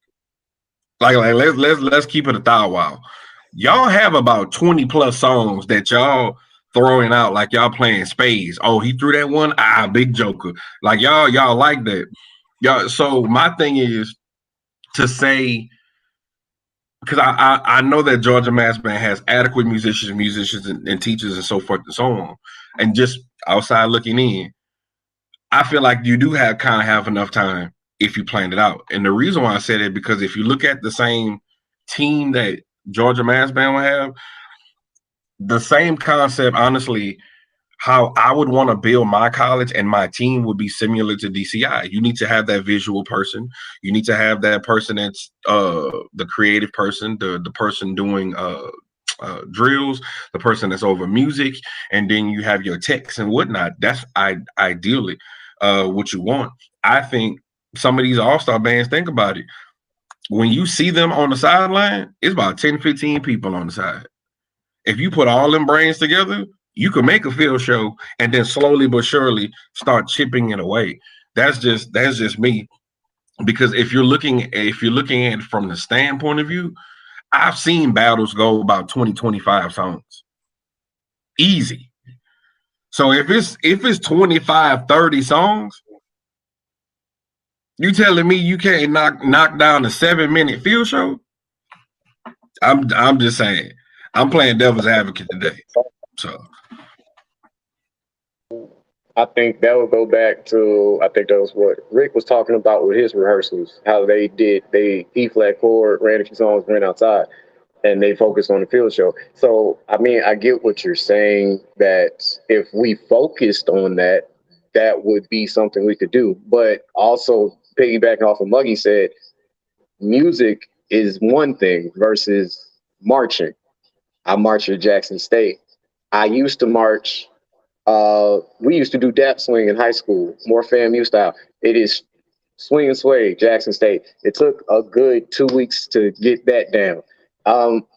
Like let's keep it 1,000. Y'all have about 20 plus songs that y'all throwing out like y'all playing spades. Oh, he threw that one. Big joker. Like y'all like that. Y'all. So my thing is to say, because I know that Georgia Mass Band has adequate musicians and teachers and so forth and so on. And just outside looking in, I feel like you do have enough time if you planned it out. And the reason why I said it, because if you look at the same team that Georgia Mass Band will have, the same concept, honestly, how I would want to build my college and my team would be similar to DCI. You need to have that visual person. You need to have that person that's the creative person, the person doing drills, the person that's over music, and then you have your techs and whatnot. That's ideally what you want. I think some of these all-star bands, think about it. When you see them on the sideline, it's about 10, 15 people on the side. If you put all them brains together, you can make a field show and then slowly but surely start chipping it away. That's just me. Because if you're looking at it from the standpoint of view, I've seen battles go about 20, 25 songs. easy. So if it's 25, 30 songs, you telling me you can't knock down a 7-minute field show? I'm just saying. I'm playing devil's advocate today. So I think that would go back to, I think that was what Rick was talking about with his rehearsals, how they E flat chord, ran a few songs, ran outside, and they focused on the field show. So, I mean, I get what you're saying, that if we focused on that, that would be something we could do. But also, piggybacking off of Muggy said, music is one thing versus marching. I marched at Jackson State. I used to march. We used to do dap swing in high school, more FAMU style. It is swing and sway, Jackson State. It took a good 2 weeks to get that down.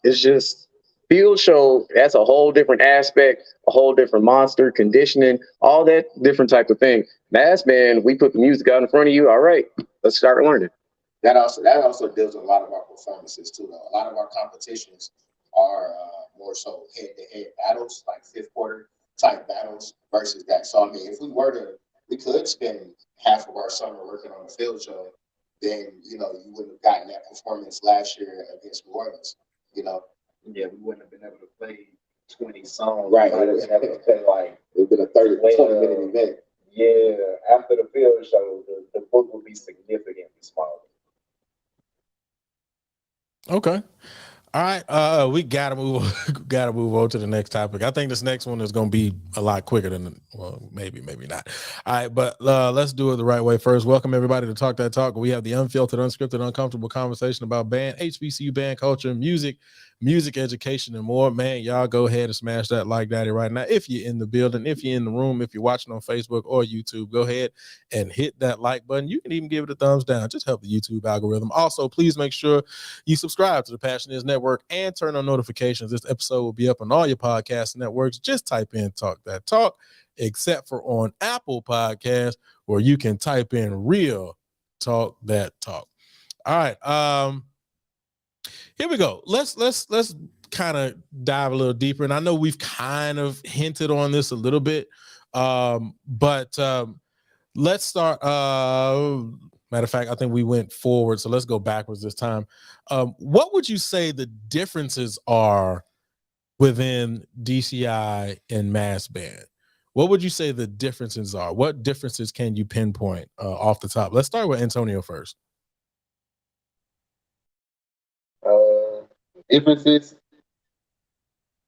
It's just field show. That's a whole different aspect, a whole different monster conditioning, all that different type of thing. Mass band, we put the music out in front of you. All right, let's start learning. That also deals with a lot of our performances too. Though a lot of our competitions are more so head-to-head battles, like fifth quarter type battles versus that. So I mean, if we could spend half of our summer working on the field show, then you wouldn't have gotten that performance last year against New Orleans. Yeah, we wouldn't have been able to play 20 songs. Right. We would have been able to play like It would have been a 20-minute event. Yeah, after the field show, the book would be significantly smaller. Okay. All right. We gotta move on to the next topic. I think this next one is gonna be a lot quicker than, well, maybe not. All right, but let's do it the right way first. Welcome everybody to Talk That Talk. We have the unfiltered, unscripted, uncomfortable conversation about band, HBCU band culture, music education, and more. Man, y'all go ahead and smash that like daddy right now. If you're in the building, if you're in the room, if you're watching on Facebook or YouTube, go ahead and hit that like button. You can even give it a thumbs down. Just help the YouTube algorithm. Also, please make sure you subscribe to the Passion Is Network and turn on notifications. This episode will be up on all your podcast networks. Just type in Talk That Talk, except for on Apple Podcasts, where you can type in Real Talk That Talk. All right. Here we go. Let's kind of dive a little deeper. And I know we've kind of hinted on this a little bit. But let's start. Matter of fact, I think we went forward, so let's go backwards this time. What would you say the differences are within DCI and mass band? What would you say the differences are? What differences can you pinpoint off the top? Let's start with Antonio first. Differences,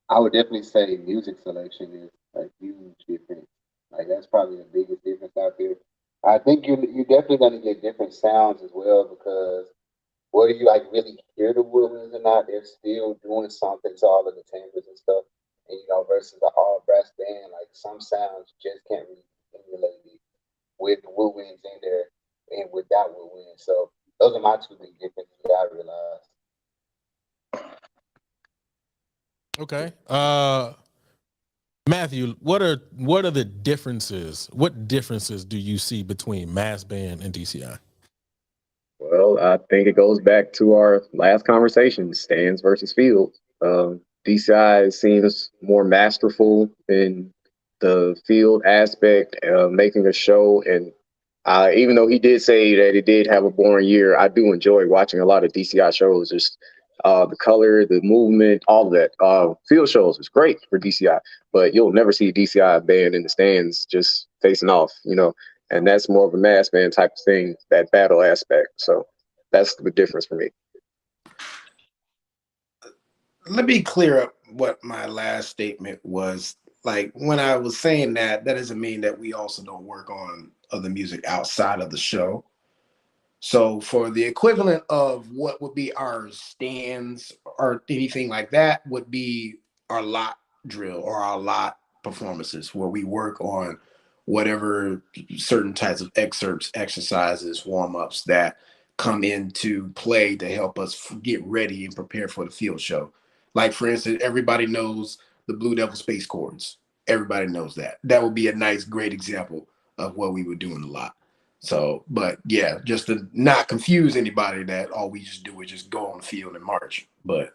I would definitely say music selection is a huge difference. Like that's probably the biggest difference out there. I think you're definitely going to get different sounds as well, because whether you like really hear the woodwinds or not, they're still doing something to all of the timbres and stuff. And versus the all brass band, like some sounds just can't really emulate it with the woodwinds in there and without woodwinds. So those are my two big differences that I realized. Okay. Matthew, what are the differences? What differences do you see between mass band and DCI? Well, I think it goes back to our last conversation, stands versus field. DCI seems more masterful in the field aspect, making a show. And even though he did say that it did have a boring year, I do enjoy watching a lot of DCI shows. Just the color, the movement, all of that. Field shows is great for DCI, but you'll never see a DCI band in the stands just facing off, and that's more of a mass band type of thing, that battle aspect. So that's the difference for me. Let me clear up what my last statement was. Like, when I was saying that doesn't mean that we also don't work on other music outside of the show. So for the equivalent of what would be our stands or anything like that would be our lot drill or our lot performances, where we work on whatever certain types of excerpts, exercises, warm-ups that come into play to help us get ready and prepare for the field show. Like, for instance, everybody knows the Blue Devil space chords. Everybody knows that. That would be a nice, great example of what we were doing a lot. So, but yeah, just to not confuse anybody that all we just do is just go on the field and march. But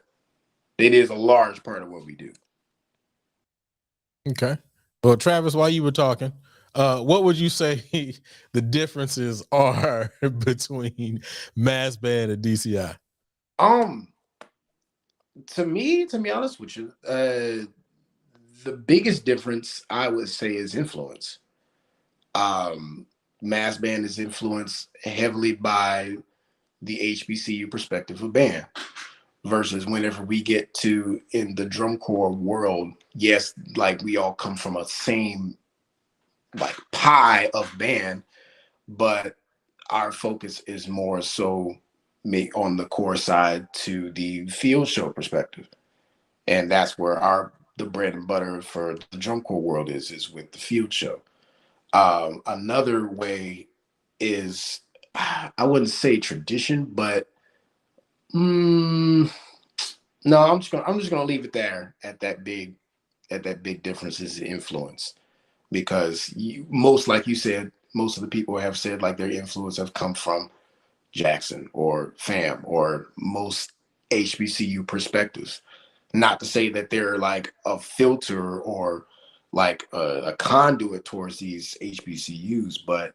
it is a large part of what we do. Okay. Well, Travis, while you were talking, what would you say the differences are between mass band and DCI? To me, to be honest with you, the biggest difference I would say is influence. Um, Mass band is influenced heavily by the HBCU perspective of band versus whenever we get to in the drum corps world, yes, like we all come from a same like pie of band, but our focus is more so on the core side to the field show perspective. And that's where the bread and butter for the drum corps world is with the field show. Another way is I wouldn't say tradition, but no, I'm just gonna leave it there at that big difference is the influence because most like you said, most of the people have said like their influence have come from Jackson or FAM or most HBCU perspectives. Not to say that they're like a filter or like a conduit towards these HBCUs, but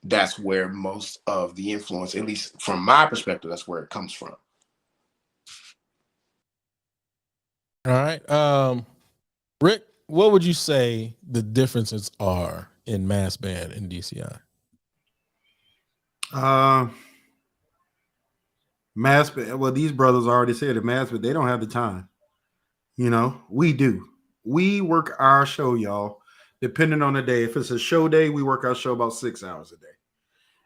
that's where most of the influence, at least from my perspective, that's where it comes from. All right. Rick, what would you say the differences are in mass band and DCI? Mass band. Well, these brothers already said it. Mass band. They don't have the time. You know, we do. We work our show, y'all. Depending on the day. If it's a show day, we work our show about 6 hours a day.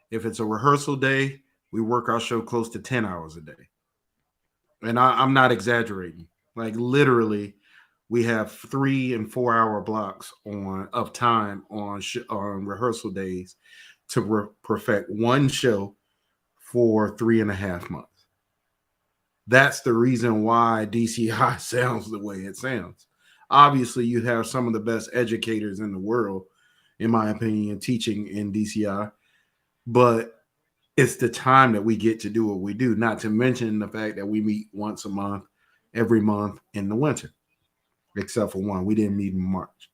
If it's a rehearsal day, we work our show close to 10 hours a day. And I'm not exaggerating. Like literally, we have 3 and 4 hour blocks of time on rehearsal days to perfect one show for 3.5 months. That's the reason why DCI sounds the way it sounds. Obviously, you have some of the best educators in the world, in my opinion, teaching in DCI, but it's the time that we get to do what we do, not to mention the fact that we meet once a month, every month in the winter, except for one. We didn't meet in March.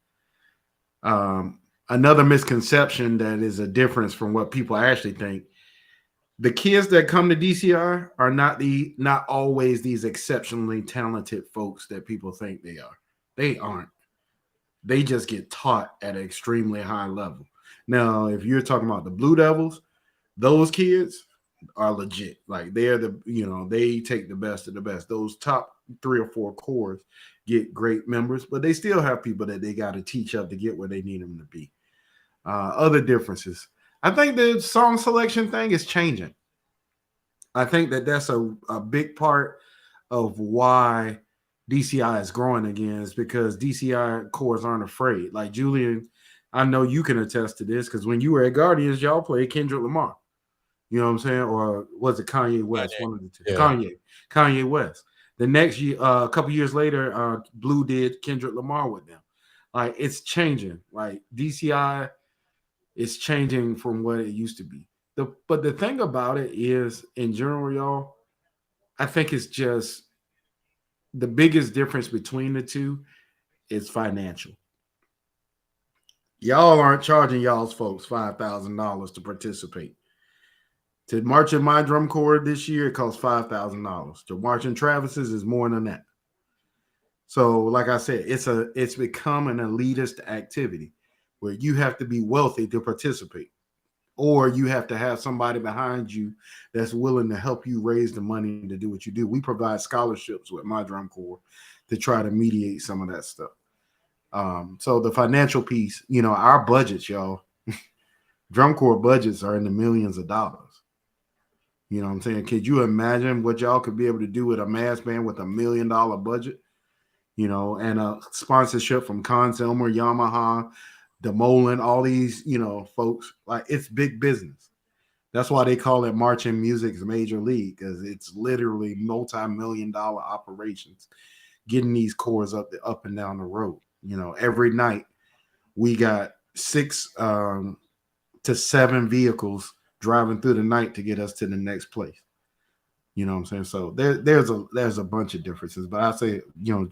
Another misconception that is a difference from what people actually think. The kids that come to DCI are not always these exceptionally talented folks that people think they are. They aren't. They just get taught at an extremely high level. Now, if you're talking about the Blue Devils, those kids are legit. Like they're they take the best of the best. Those top 3 or 4 cores get great members, but they still have people that they got to teach up to get where they need them to be. Other differences. I think the song selection thing is changing. I think that's a big part of why DCI is growing again is because DCI cores aren't afraid. Like Julian, I know you can attest to this because when you were at Guardians, y'all played Kendrick Lamar. You know what I'm saying? Or was it Kanye West? One of the two. Yeah. Kanye West. The next year, a couple years later, Blue did Kendrick Lamar with them. Like it's changing. Like DCI is changing from what it used to be. But the thing about it is, in general, y'all, I think it's just the biggest difference between the two is financial. Y'all aren't charging y'all's folks $5,000 to participate. To march in my drum corps this year, it costs $5,000. To march in Travis's is more than that. So, like I said, it's become an elitist activity where you have to be wealthy to participate, or you have to have somebody behind you that's willing to help you raise the money to do what you do. We provide scholarships with my drum corps to try to mediate some of that stuff. So the financial piece, our budgets, y'all, drum corps budgets are in the millions of dollars. You know what I'm saying? Could you imagine what y'all could be able to do with a mass band with $1 million budget? And a sponsorship from Conselmer, Yamaha, DeMolin, all these, folks. Like it's big business. That's why they call it marching music's major league, because it's literally multi-million-dollar operations getting these cores up and down the road. Every night we got 6 to 7 vehicles driving through the night to get us to the next place. You know what I'm saying? So there's a bunch of differences, but I say,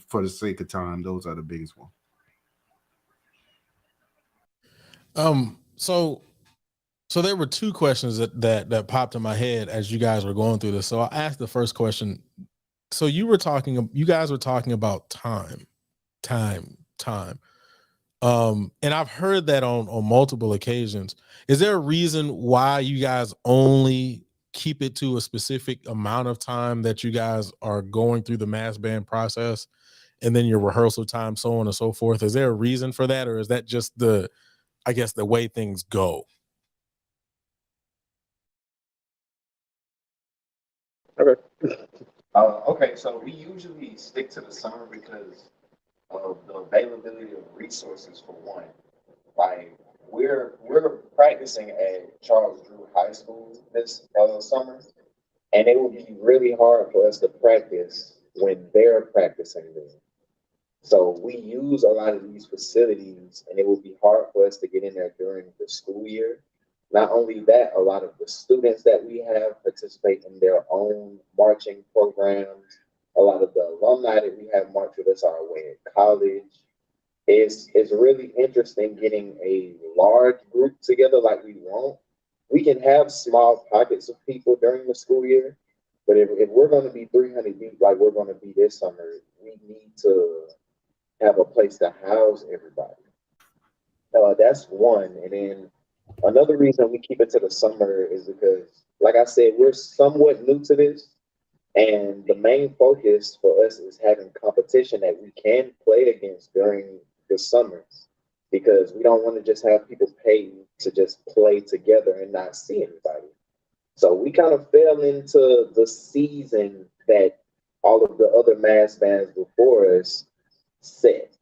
for the sake of time, those are the biggest ones. So there were two questions that popped in my head as you guys were going through this. So I asked the first question. So you guys were talking about time. And I've heard that on multiple occasions. Is there a reason why you guys only keep it to a specific amount of time that you guys are going through the mass band process, and then your rehearsal time, so on and so forth? Is there a reason for that, or is that just the way things go? Okay. Okay, so we usually stick to the summer because of the availability of resources for one. Like we're practicing at Charles Drew High School this summer, and it would be really hard for us to practice when they're practicing there. So we use a lot of these facilities, and it would be hard for us to get in there during the school year. Not only that, a lot of the students that we have participate in their own marching programs. A lot of the alumni that we have march with us are away at college. It's really interesting getting a large group together like we want. We can have small pockets of people during the school year, but if we're going to be 300 deep like we're going to be this summer, we need to have a place to house everybody. That's one. And then another reason we keep it to the summer is because, like I said, we're somewhat new to this. And the main focus for us is having competition that we can play against during the summer because we don't want to just have people pay to just play together and not see anybody. So we kind of fell into the season that all of the other mass bands before us set,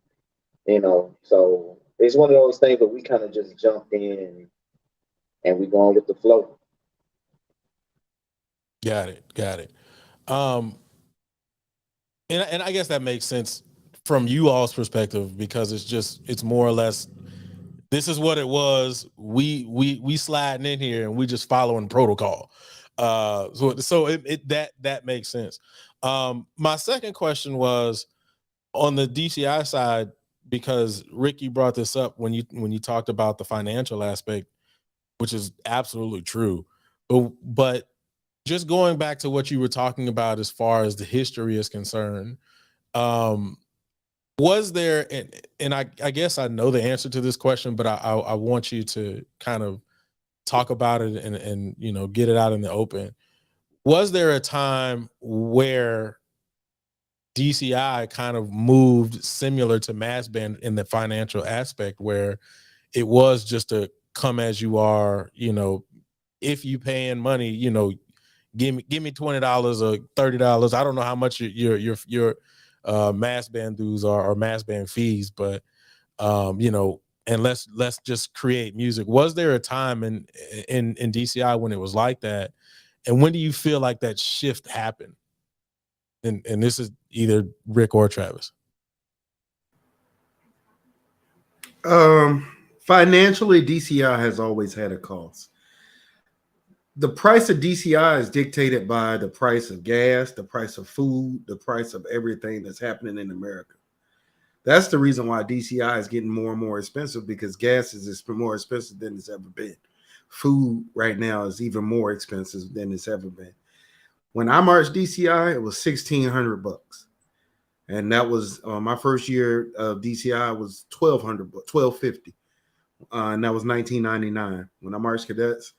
So it's one of those things that we kind of just jumped in and we going with the flow. Got it. Um, and I guess that makes sense from you all's perspective because it's more or less this is what it was. We sliding in here and we just following protocol. So that makes sense. My second question was on the DCI side, because Ricky brought this up when you talked about the financial aspect, which is absolutely true. But just going back to what you were talking about as far as the history is concerned, was there, and I guess I know the answer to this question, but I want you to kind of talk about it and get it out in the open. Was there a time where DCI kind of moved similar to mass band in the financial aspect, where it was just a come as you are, if you paying money, give me $20 or $30. I don't know how much your mass band dues are or mass band fees, but and let's just create music. Was there a time in DCI when it was like that? And when do you feel like that shift happened? And this is either Rick or Travis. Financially, DCI has always had a cost. The price of DCI is dictated by the price of gas, the price of food, the price of everything that's happening in America. That's the reason why DCI is getting more and more expensive, because gas is more expensive than it's ever been. Food right now is even more expensive than it's ever been. When I marched DCI, it was $1,600, and that was my first year of DCI was $1,250, and that was 1999. When I marched cadets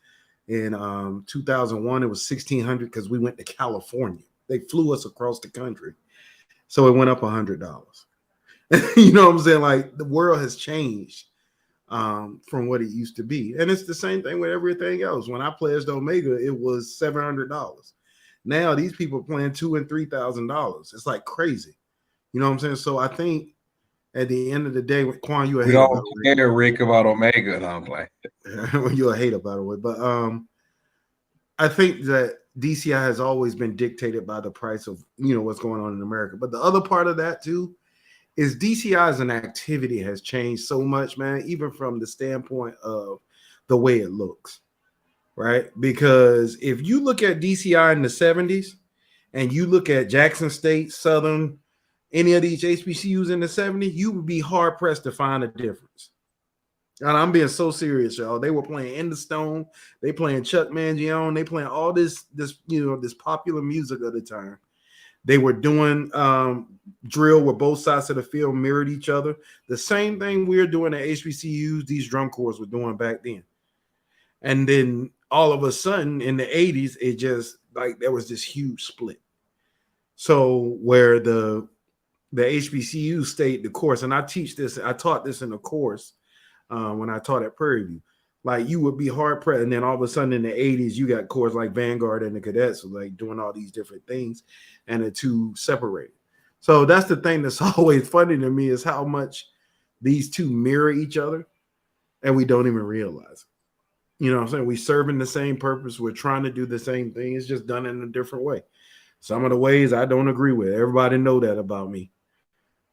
in 2001, it was $1,600 because we went to California. They flew us across the country, so it went up $100. You know what I'm saying? Like, the world has changed from what it used to be, and it's the same thing with everything else. When I pledged Omega, it was $700. Now these people are playing $2,000 and $3,000. It's like crazy. You know what I'm saying? So I think at the end of the day, Quan, you a hater, don't care, Rick, about Omega. No, I'm playing. You're a hater, by the way. But I think that DCI has always been dictated by the price of what's going on in America. But the other part of that too is DCI as an activity has changed so much, man. Even from the standpoint of the way it looks. Right? Because if you look at DCI in the 70s and you look at Jackson State, Southern, any of these HBCUs in the 70s, you would be hard pressed to find a difference. And I'm being so serious, y'all. They were playing In the Stone, they playing Chuck Mangione, they playing all this this popular music of the time. They were doing drill where both sides of the field mirrored each other. The same thing we were doing at HBCUs, these drum corps were doing back then. And then all of a sudden in the 80s, it just like there was this huge split. So where the HBCU stayed the course, and I taught this in a course when I taught at Prairie View. Like you would be hard pressed, and then all of a sudden in the 80s, you got corps like Vanguard and the Cadets like doing all these different things, and the two separated. So that's the thing that's always funny to me is how much these two mirror each other, and we don't even realize it. You know what I'm saying? We serving the same purpose. We're trying to do the same thing. It's just done in a different way. Some of the ways I don't agree with. Everybody know that about me.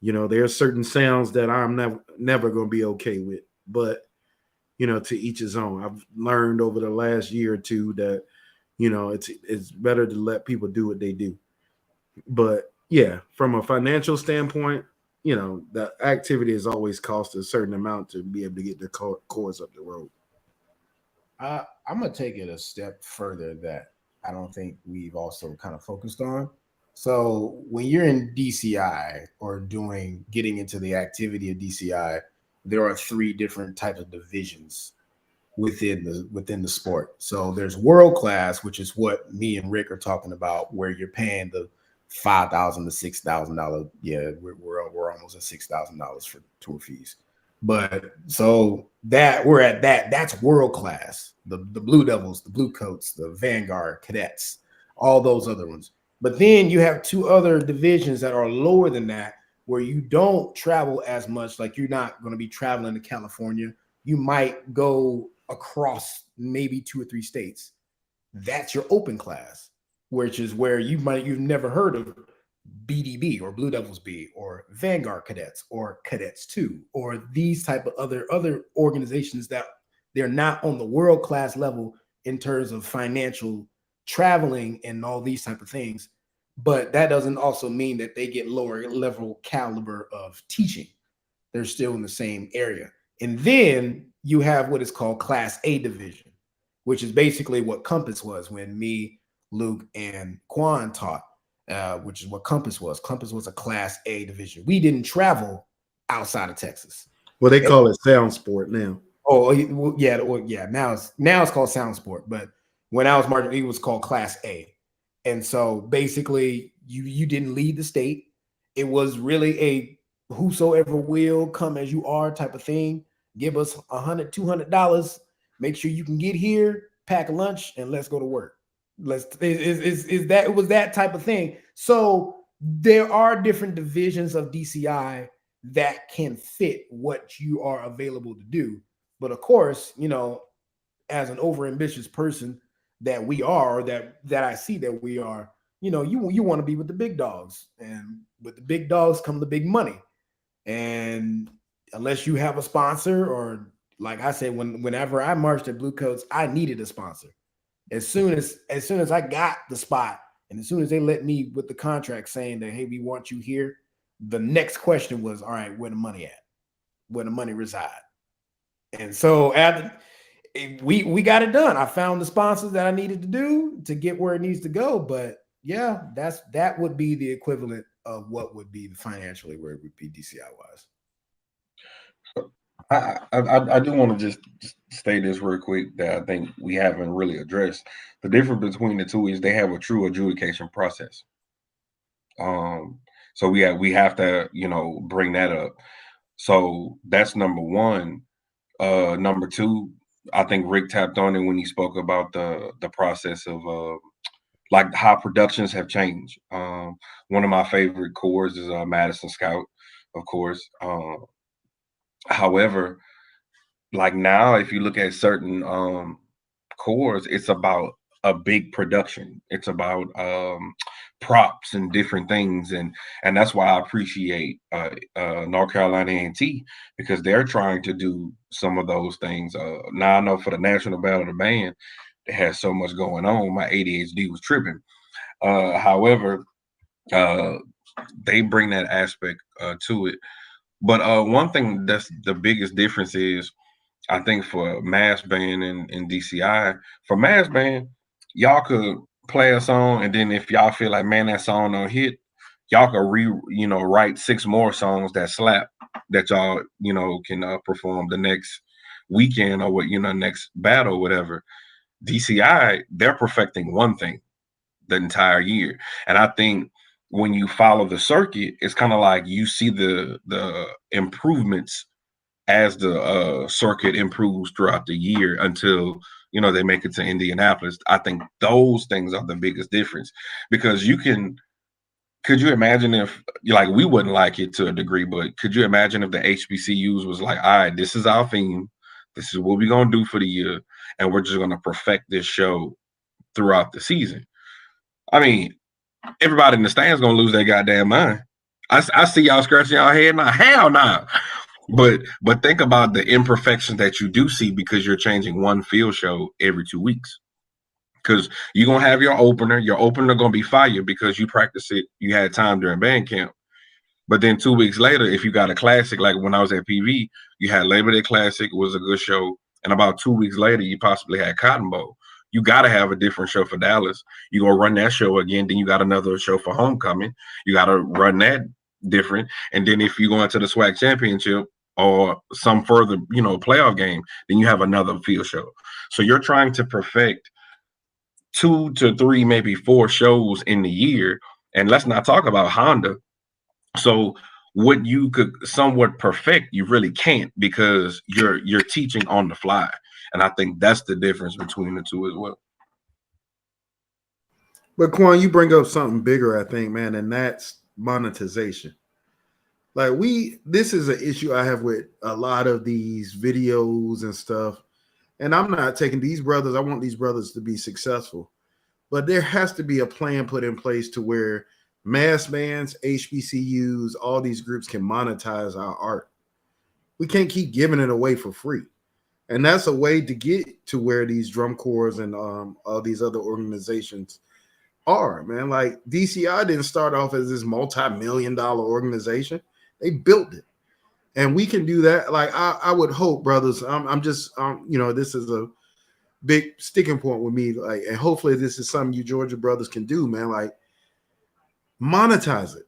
You know, there are certain sounds that I'm never going to be okay with. But, you know, to each his own. I've learned over the last year or two that, you know, it's better to let people do what they do. But yeah, from a financial standpoint, you know, the activity has always cost a certain amount to be able to get the cores up the road. I'm gonna take it a step further that I don't think we've also kind of focused on. So when you're in DCI or getting into the activity of DCI, there are three different types of divisions within the sport. So there's world class, which is what me and Rick are talking about, where you're paying the $5,000 to $6,000. Yeah, we're almost at $6,000 for tour fees. But so that we're at that's world class. The Blue Devils, the Blue Coats, the Vanguard Cadets, all those other ones. But then you have two other divisions that are lower than that, where you don't travel as much. Like you're not going to be traveling to California. You might go across maybe 2 or 3 states. That's your open class, which is where you've never heard of BDB or Blue Devils B or Vanguard Cadets or Cadets 2 or these type of other organizations that they're not on the world class level in terms of financial traveling and all these type of things. But that doesn't also mean that they get lower level caliber of teaching. They're still in the same area. And then you have what is called Class A division, which is basically what Compass was when me, Luke, and Quan taught, which is what Compass was. Compass was a Class A division. We didn't travel outside of Texas. Well, they call it Sound Sport now. Oh, yeah. Now it's called Sound Sport. But when I was marching, it was called Class A. And so basically, you didn't lead the state. It was really a whosoever will come as you are type of thing. Give us $100, $200. Make sure you can get here, pack a lunch, and let's go to work. It was that type of thing. So there are different divisions of DCI that can fit what you are available to do. But of course, you know, as an overambitious person that we are, or that I see that we are, you know, you want to be with the big dogs, and with the big dogs come the big money. And unless you have a sponsor, or like I said, whenever I marched at Blue Coats, I needed a sponsor. As soon as I got the spot, and as soon as they let me with the contract saying that, hey, we want you here, the next question was, all right, where the money at? Where the money reside? And so after we got it done, I found the sponsors that I needed to do to get where it needs to go. But yeah, that would be the equivalent of what would be financially where it would be DCI wise. I do want to just say this real quick that I think we haven't really addressed. The difference between the two is they have a true adjudication process. So we have to, you know, bring that up. So that's number one. Number two, I think Rick tapped on it when he spoke about the process of like how productions have changed. One of my favorite corps is Madison Scout, of course. However, like now, if you look at certain corps, it's about a big production. It's about props and different things, and that's why I appreciate North Carolina A&T, because they're trying to do some of those things. Now I know for the National Battle of the Band, they had so much going on. My ADHD was tripping. However, they bring that aspect to it. But one thing that's the biggest difference is I think for mass band and DCI, for mass band, y'all could play a song, and then if y'all feel like, man, that song don't hit, y'all could write 6 more songs that slap that y'all can perform the next weekend or next battle, whatever. DCI, they're perfecting one thing the entire year, and I think when you follow the circuit, it's kind of like you see the improvements as the circuit improves throughout the year until they make it to Indianapolis. I think those things are the biggest difference, because could you imagine if, like, we wouldn't like it to a degree, but could you imagine if the HBCUs was like, all right, this is our theme, this is what we're gonna do for the year, and we're just gonna perfect this show throughout the season? I mean, everybody in the stands gonna lose their goddamn mind. I see y'all scratching y'all head now. Hell no. But think about the imperfections that you do see because you're changing one field show every 2 weeks. Because you're gonna have your opener. Your opener gonna be fire because you practice it. You had time during band camp. But then 2 weeks later, if you got a classic, like when I was at PV, you had Labor Day Classic, was a good show, and about 2 weeks later, you possibly had Cotton Bowl. You got to have a different show for Dallas. You're gonna run that show again. Then you got another show for Homecoming. You got to run that different. And then if you go into the SWAC Championship or some further, playoff game, then you have another field show. So you're trying to perfect 2 to 3, maybe 4 shows in the year. And let's not talk about Honda. So what you could somewhat perfect, you really can't, because you're teaching on the fly. And I think that's the difference between the two as well. But Quan, you bring up something bigger, I think, man, and that's monetization. Like this is an issue I have with a lot of these videos and stuff. And I'm not taking these brothers, I want these brothers to be successful. But there has to be a plan put in place to where mass bands, HBCUs, all these groups can monetize our art. We can't keep giving it away for free. And that's a way to get to where these drum corps and all these other organizations are, man. Like DCI didn't start off as this multi-million-dollar organization. They built it. And we can do that. Like I would hope, brothers, I'm just this is a big sticking point with me. Like, and hopefully this is something you Georgia brothers can do, man. Like, monetize it.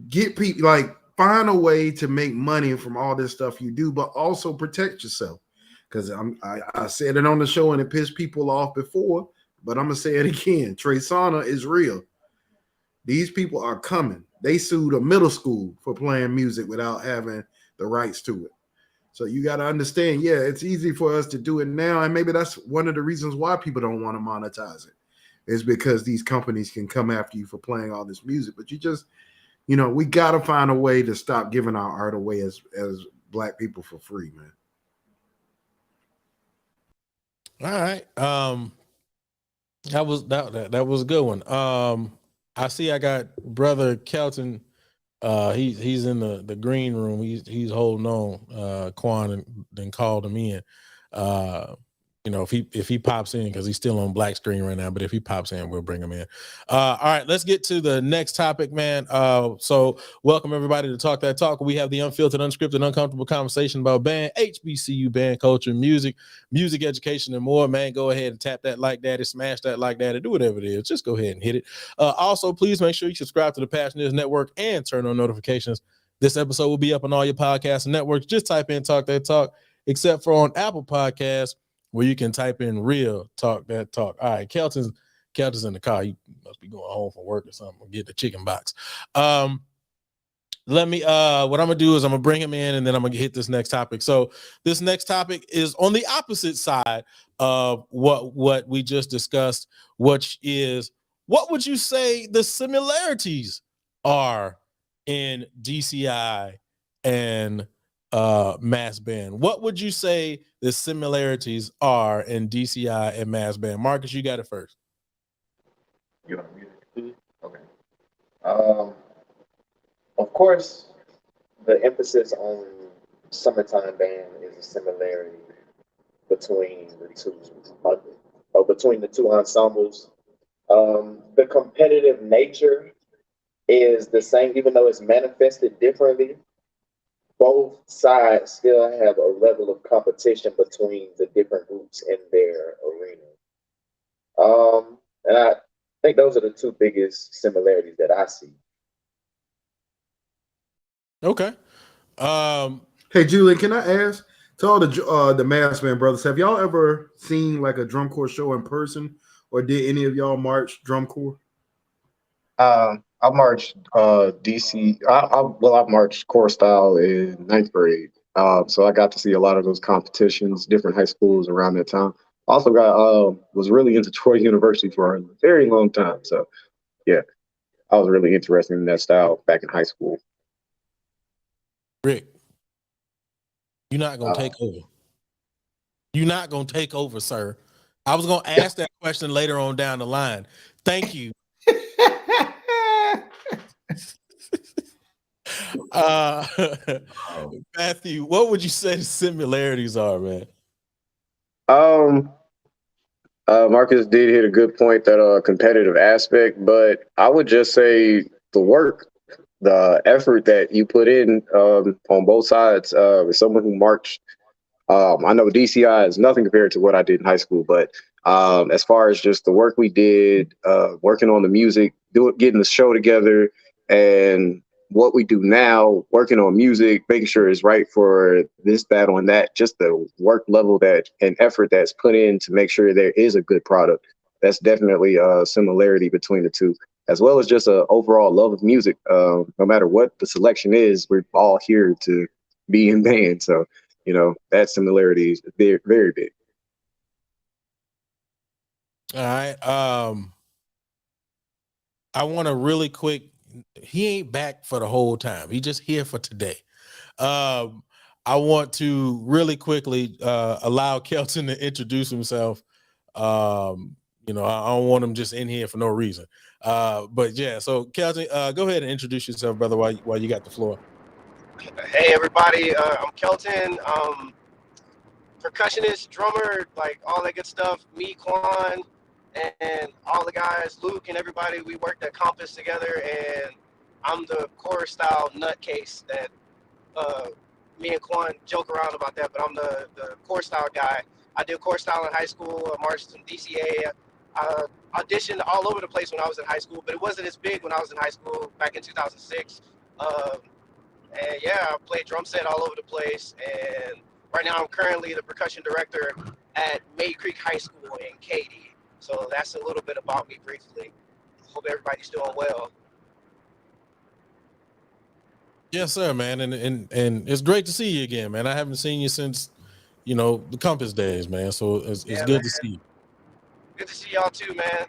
Get people, like, find a way to make money from all this stuff you do, but also protect yourself. Because I said it on the show and it pissed people off before, but I'm gonna say it again. Trey Sana is real. These people are coming. They sued a middle school for playing music without having the rights to it. So you got to understand, yeah, it's easy for us to do it now. And maybe that's one of the reasons why people don't want to monetize it, is because these companies can come after you for playing all this music. But you just, we got to find a way to stop giving our art away as Black people for free, man. All right. That was a good one. I see I got Brother Kelton. He's in the green room. He's holding on. Quan and then called him in. If he pops in, because he's still on black screen right now, but if he pops in, we'll bring him in. All right, let's get to the next topic, man. So welcome everybody to Talk That Talk. We have the unfiltered, unscripted, uncomfortable conversation about band, HBCU band culture, music education, and more. Man, go ahead and tap that like daddy, smash that like daddy, do whatever it is. Just go ahead and hit it. Also, please make sure you subscribe to the Passionate Network and turn on notifications. This episode will be up on all your podcasts and networks. Just type in Talk That Talk, except for on Apple Podcasts, where you can type in real Talk That Talk. All right, Kelton's in the car. He must be going home from work or something. Get the chicken box. What I'm gonna do is I'm gonna bring him in, and then I'm gonna hit this next topic. So this next topic is on the opposite side of what we just discussed, which is, what would you say the similarities are in DCI and mass band? What would you say the similarities are in DCI and mass band? Marcus, you got it first. You want me? Okay. Of course, the emphasis on summertime band is a similarity between the two ensembles. The competitive nature is the same, even though it's manifested differently. both sides still have a level of competition between the different groups in their arena. And I think those are the two biggest similarities that I see. Okay. Hey, Julian, can I ask to all the Mass Man brothers, have y'all ever seen like a drum corps show in person, or did any of y'all march drum corps? I marched DC. I've marched core style in ninth grade. So I got to see a lot of those competitions, different high schools around that time. Also got was really into Troy University for a very long time. So yeah, I was really interested in that style back in high school. Rick, you're not gonna take over. You're not gonna take over, sir. I was gonna ask that question later on down the line. Thank you. Matthew, what would you say the similarities are, man? Marcus did hit a good point, that competitive aspect, but I would just say the work, the effort that you put in on both sides. As someone who marched, I know DCI is nothing compared to what I did in high school, but as far as just the work we did, working on the music, getting the show together, and what we do now, working on music, making sure it's right for this battle and that, just the work level that and effort that's put in to make sure there is a good product. That's definitely a similarity between the two, as well as just a overall love of music. No matter what the selection is, we're all here to be in band. So, that similarity is very, very big. All right. I want to really quick. He ain't back for the whole time. He just here for today. I want to really quickly allow Kelton to introduce himself. I don't want him just in here for no reason. But yeah, so Kelton, go ahead and introduce yourself, brother, while you got the floor. Hey everybody, I'm Kelton. Percussionist, drummer, like all that good stuff. Me, Quan, and all the guys, Luke and everybody, we worked at Compass together, and I'm the chorus style nutcase that me and Quan joke around about that, but I'm the chorus style guy. I did chorus style in high school. I marched in DCA. I auditioned all over the place when I was in high school, but it wasn't as big when I was in high school back in 2006. And yeah, I played drum set all over the place. And right now I'm currently the percussion director at May Creek High School in Katy. So that's a little bit about me briefly. Hope everybody's doing well. Yes, sir, man. And it's great to see you again, man. I haven't seen you since, the Compass days, man. So it's good to see you. Good to see y'all too, man.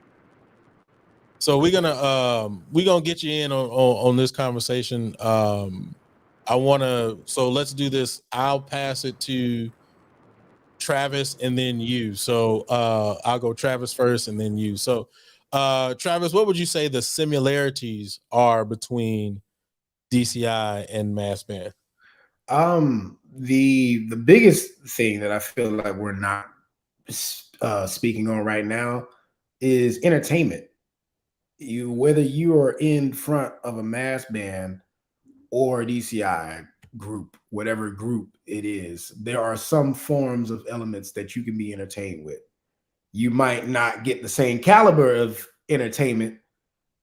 So we're gonna get you in on this conversation. So let's do this. I'll pass it to Travis and then you. So I'll go Travis first and then you. So Travis, what would you say the similarities are between DCI and Mass Band? The biggest thing that I feel like we're not speaking on right now is entertainment. Whether you are in front of a mass band or a DCI group, whatever group it is, there are some forms of elements that you can be entertained with. You might not get the same caliber of entertainment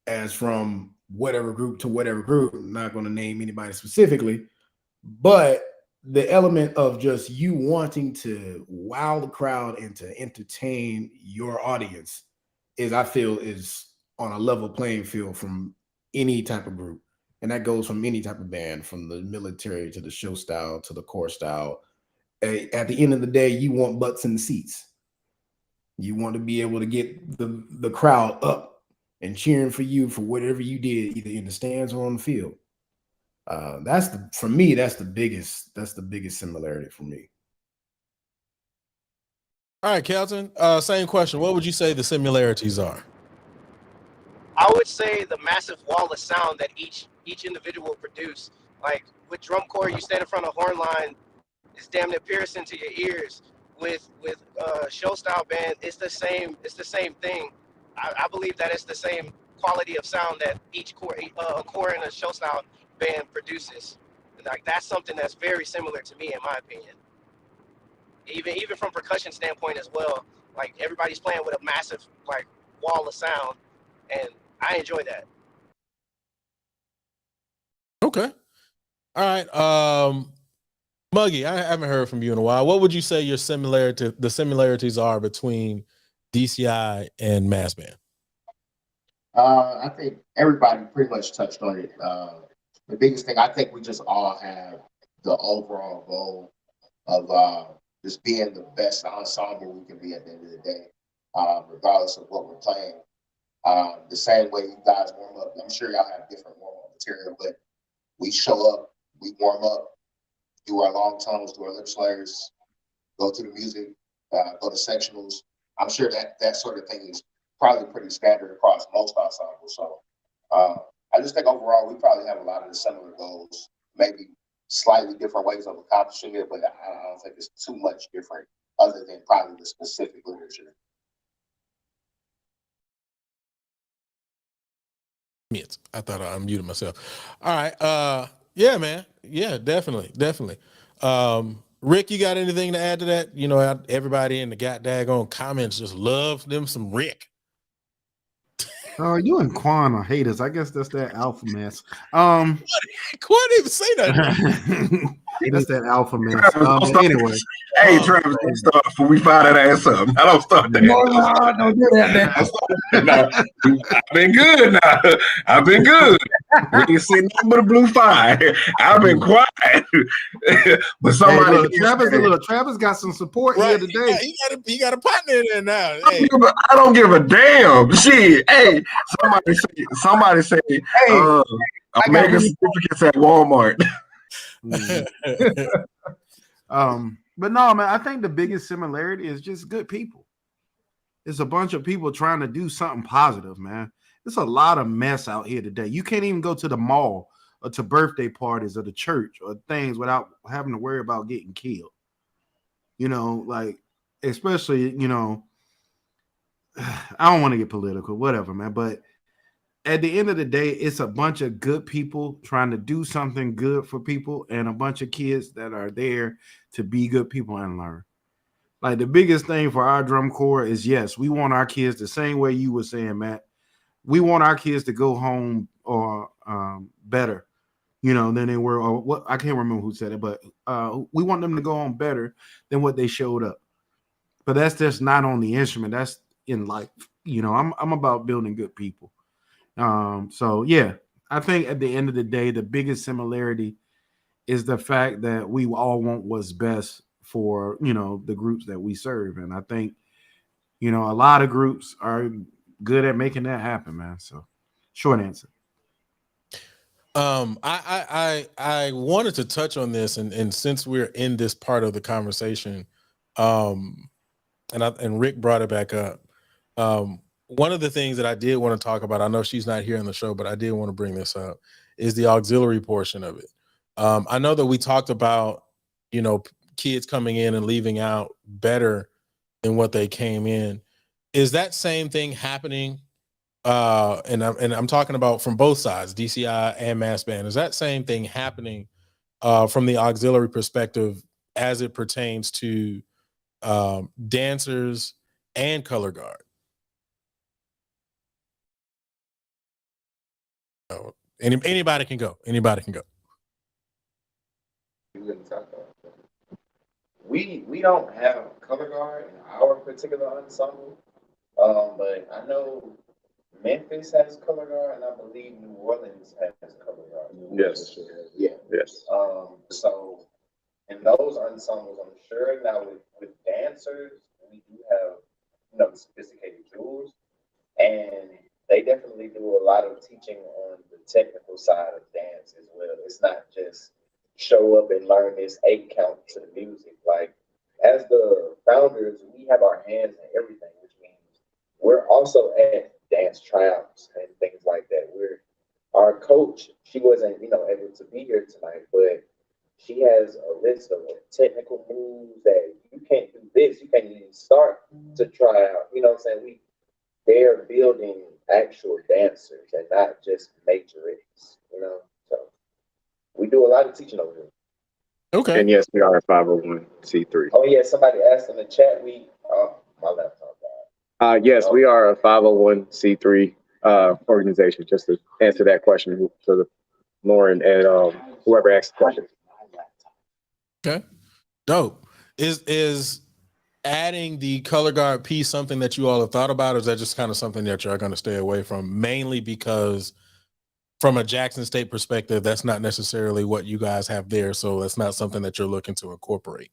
as from whatever group to whatever group. I'm not going to name anybody specifically, but the element of just you wanting to wow the crowd and to entertain your audience I feel is on a level playing field from any type of group. And that goes from any type of band, from the military to the show style to the core style. At the end of the day, you want butts in the seats. You want to be able to get the crowd up and cheering for you for whatever you did, either in the stands or on the field. For me, that's the biggest similarity for me. All right, Kelton, same question. What would you say the similarities are? I would say the massive wall of sound that each individual produce. Like with drum corps, you stand in front of a horn line, it's damn near piercing to your ears. With show style band, it's the same thing. I believe that it's the same quality of sound that each core and a show style band produces. Like that's something that's very similar to me, in my opinion. Even from percussion standpoint as well. Like everybody's playing with a massive like wall of sound, and I enjoy that. Okay. All right. Muggy, I haven't heard from you in a while. What would you say the similarities are between DCI and Mass Band? I think everybody pretty much touched on it. The biggest thing, I think we just all have the overall goal of just being the best ensemble we can be at the end of the day, regardless of what we're playing. The same way you guys warm up, I'm sure y'all have different warm-up material, but we show up, we warm up, do our long tones, do our lip slurs, go to the music, go to sectionals. I'm sure that sort of thing is probably pretty standard across most ensembles. So I just think overall we probably have a lot of the similar goals, maybe slightly different ways of accomplishing it, but I don't think it's too much different other than probably the specific literature. I thought I unmuted myself. All right. Yeah, man. Yeah, definitely. Rick, you got anything to add to that? You know, everybody in the daggone comments just love them some Rick. You and Quan are haters. I guess that's that alpha mess. Quan didn't even say that. That's that alpha mess. Travis, anyway. Hey, Travis, don't start before we fire that ass up. I don't start that. Don't do that, man. I've been good now. I've been good. We ain't seen nothing but a blue fire. I've been quiet. But somebody, Travis got some support here today. He got a partner in there now. Hey. I don't give a damn. Shit. Hey, somebody say, Omega certificates at Walmart. But no, man, I think the biggest similarity is just good people. It's a bunch of people trying to do something positive, man. There's a lot of mess out here today. You can't even go to the mall or to birthday parties or the church or things without having to worry about getting killed. You know, like, especially, you know, I don't want to get political, whatever, man. But at the end of the day, it's a bunch of good people trying to do something good for people and a bunch of kids that are there to be good people and learn. Like the biggest thing for our drum corps is, yes, we want our kids the same way you were saying, Matt. We want our kids to go home or better, you know, than they were. Or what, I can't remember who said it, but we want them to go home better than what they showed up. But that's just not on the instrument. That's in life. You know, I'm about building good people. So yeah, I think at the end of the day, the biggest similarity is the fact that we all want what's best for, you know, the groups that we serve. And I think, you know, a lot of groups are good at making that happen, man. So short answer. I wanted to touch on this, and since we're in this part of the conversation, and Rick brought it back up. One of the things that I did want to talk about, I know she's not here on the show, but I did want to bring this up, is the auxiliary portion of it. I know that we talked about, you know, kids coming in and leaving out better than what they came in. Is that same thing happening? And I'm talking about from both sides, DCI and Mass Band. Is that same thing happening from the auxiliary perspective as it pertains to dancers and color guard? Anybody can go. Anybody can go. We don't have color guard in our particular ensemble, but I know Memphis has color guard, and I believe New Orleans has color guard. Yes. Yeah. Yes. So in those ensembles, I'm sure now with dancers, we do have, you know, sophisticated tools, and they definitely do a lot of teaching on the technical side of dance as well. It's not just show up and learn this 8 count to the music. Like, as the founders, we have our hands in everything, which means we're also at dance tryouts and things like that. Our coach, she wasn't, you know, able to be here tonight, but she has a list of technical moves that you can't do this, you can't even start to try out. You know what I'm saying? They're building actual dancers and not just majorists, you know. So We do a lot of teaching over here. Okay. And yes, we are a 501c3. Oh yeah, somebody asked in the chat. My laptop died. Yes, we are a 501c3 organization. Just to answer that question to the Lauren and whoever asked the question. Okay. Dope. Is adding the color guard piece something that you all have thought about, or is that just kind of something that you're going to stay away from, mainly because from a Jackson State perspective, that's not necessarily what you guys have there, so that's not something that you're looking to incorporate?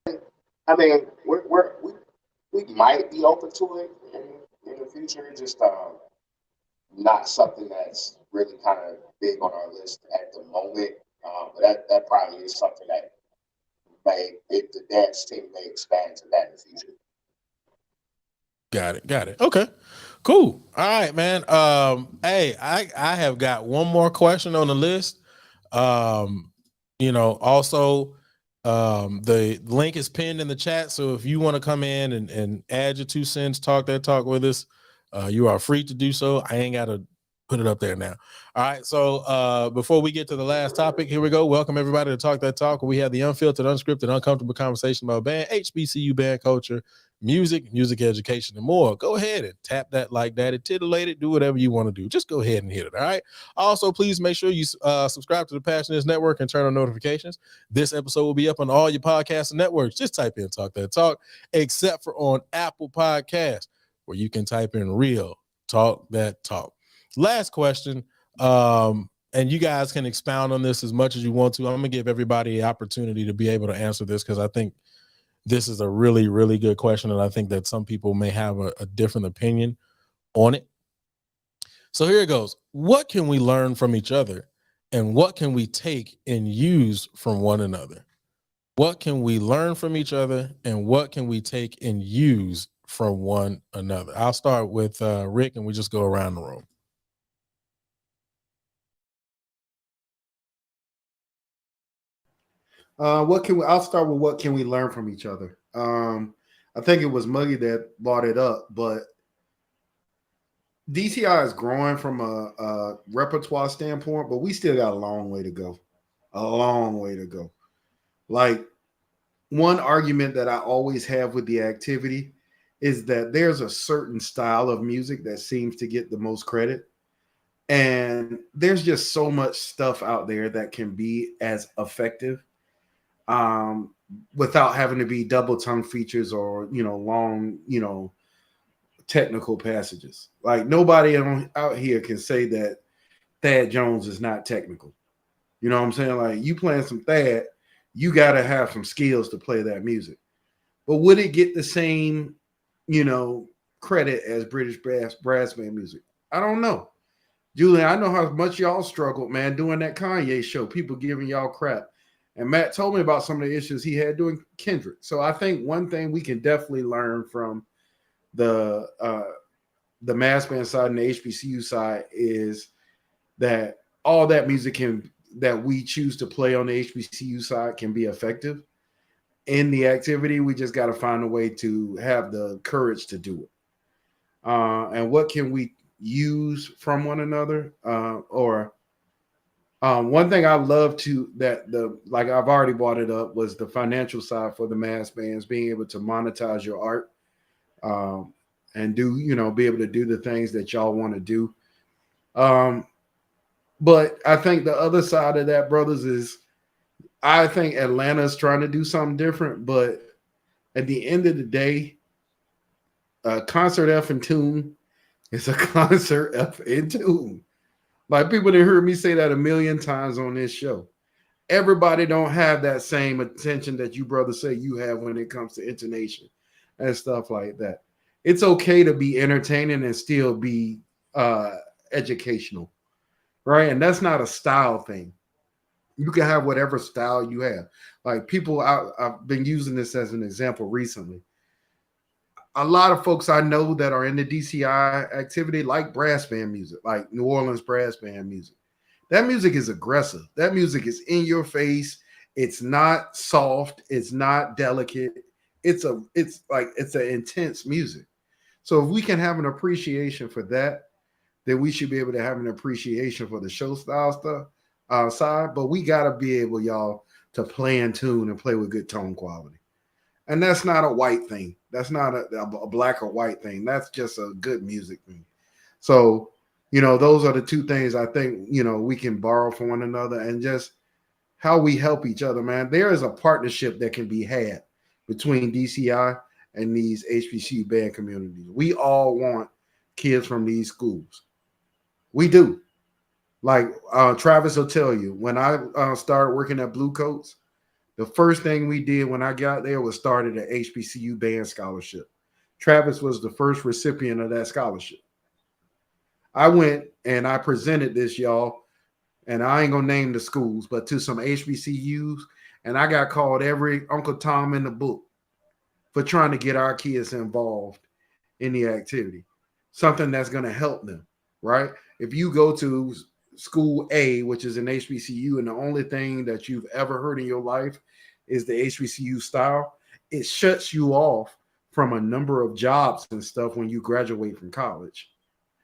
I mean, we might be open to it in the future. Just not something that's really kind of big on our list at the moment. But that probably is something that the dance team may expand to that in the future. Got it. Okay, cool. All right, man. Hey, I have got one more question on the list. Also, the link is pinned in the chat, so if you want to come in and add your 2 cents, talk that talk with us, you are free to do so. I ain't got to put it up there now. All right, so before we get to the last topic, here we go. Welcome everybody to Talk That Talk. We have the unfiltered, unscripted, uncomfortable conversation about band, HBCU band culture, music education, and more. Go ahead and tap that like that, and titillate it, do whatever you want to do. Just go ahead and hit it. All right. Also, please make sure you subscribe to the Passionist Network and turn on notifications. This episode will be up on all your podcast networks. Just type in Talk That Talk, except for on Apple Podcasts, where you can type in Real Talk That Talk. Last question. And you guys can expound on this as much as you want to. I'm gonna give everybody an opportunity to be able to answer this, because I think this is a really, really good question, and I think that some people may have a different opinion on it. So here it goes. What can we learn from each other, and what can we take and use from one another? What can we learn from each other, and what can we take and use from one another? I'll start with Rick, and we just go around the room. I'll start with what can we learn from each other. I think it was Muggy that brought it up, but DTI is growing from a repertoire standpoint, but we still got a long way to go. A long way to go. Like, one argument that I always have with the activity is that there's a certain style of music that seems to get the most credit. And there's just so much stuff out there that can be as effective without having to be double tongue features or, long, technical passages. Like, nobody out here can say that Thad Jones is not technical. You know what I'm saying? Like, you playing some Thad, you got to have some skills to play that music. But would it get the same, credit as British brass band music? I don't know. Julian, I know how much y'all struggled, man, doing that Kanye show. People giving y'all crap. And Matt told me about some of the issues he had doing Kendrick. So I think one thing we can definitely learn from the mass band side and the HBCU side is that all that music that we choose to play on the HBCU side can be effective in the activity. We just got to find a way to have the courage to do it. And what can we use from one another? One thing I love like I've already brought it up, was the financial side for the mass bands, being able to monetize your art and be able to do the things that y'all want to do. But I think the other side of that, brothers, is I think Atlanta's trying to do something different, but at the end of the day, a concert F in tune is a concert F in tune. Like, people didn't hear me say that a million times on this show. Everybody don't have that same attention that you brothers say you have when it comes to intonation and stuff like that. It's okay to be entertaining and still be educational, right? And that's not a style thing. You can have whatever style you have. Like, people, I've been using this as an example recently. A lot of folks I know that are in the DCI activity like brass band music, like New Orleans brass band music. That music is aggressive. That music is in your face. It's not soft. It's not delicate. It's an intense music. So if we can have an appreciation for that, then we should be able to have an appreciation for the show style stuff outside. But we got to be able, y'all, to play in tune and play with good tone quality. And that's not a white thing. That's not a black or white thing. That's just a good music thing. So, those are the two things I think, we can borrow from one another, and just how we help each other, man. There is a partnership that can be had between DCI and these HBCU band communities. We all want kids from these schools. We do. Like Travis will tell you, when I started working at Blue Coats, the first thing we did when I got there was started an HBCU band scholarship. Travis was the first recipient of that scholarship. I went and I presented this, y'all, and I ain't gonna name the schools, but to some HBCUs, and I got called every Uncle Tom in the book for trying to get our kids involved in the activity, something that's gonna help them, right? If you go to school A, which is an HBCU, and the only thing that you've ever heard in your life is the HBCU style, it shuts you off from a number of jobs and stuff when you graduate from college.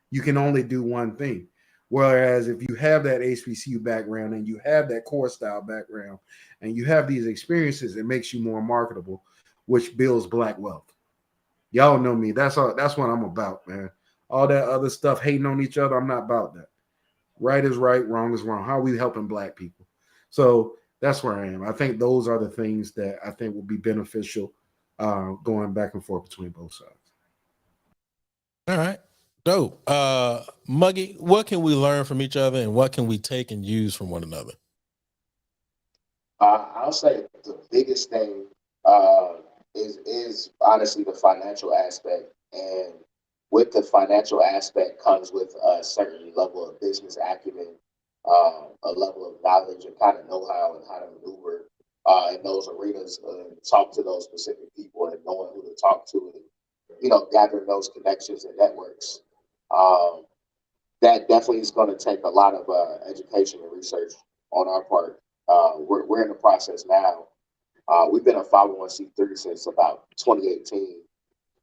You can only do one thing. Whereas if you have that HBCU background and you have that core style background and you have these experiences, it makes you more marketable, which builds black wealth. Y'all know me. That's what I'm about, man. All that other stuff, hating on each other, I'm not about that. Right is right, wrong is wrong. How are we helping black people? So that's where I am. I think those are the things that I think will be beneficial going back and forth between both sides. All right. Dope. Muggy, what can we learn from each other, and what can we take and use from one another? I'll say the biggest thing is honestly the financial aspect, and with the financial aspect comes with a certain level of business acumen, a level of knowledge and kind of know-how and how to maneuver in those arenas, talk to those specific people, and knowing who to talk to, and gathering those connections and networks. That definitely is going to take a lot of education and research on our part. We're in the process now. We've been a 501c3 since about 2018.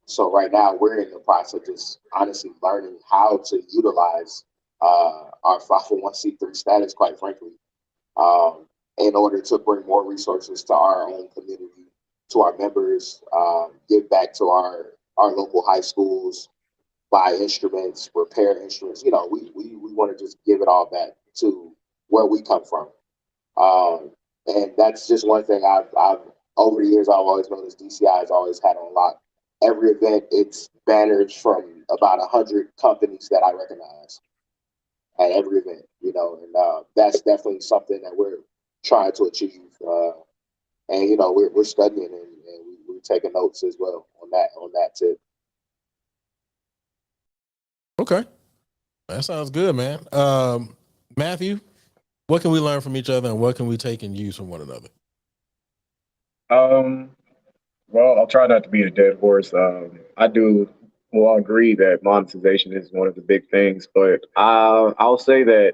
So right now we're in the process of just honestly learning how to utilize our 501c3 status, quite frankly, in order to bring more resources to our own community, to our members, give back to our local high schools, buy instruments, repair instruments. We want to just give it all back to where we come from. And that's just one thing I've over the years, I've always noticed DCI has always had on lock. Every event, it's banners from about 100 companies that I recognize at every event, and that's definitely something that we're trying to achieve. And we're studying and we're taking notes as well on that tip. Okay. That sounds good, man. Matthew, what can we learn from each other, and what can we take and use from one another? Well, I'll try not to beat a dead horse. I do will agree that monetization is one of the big things, but I'll say that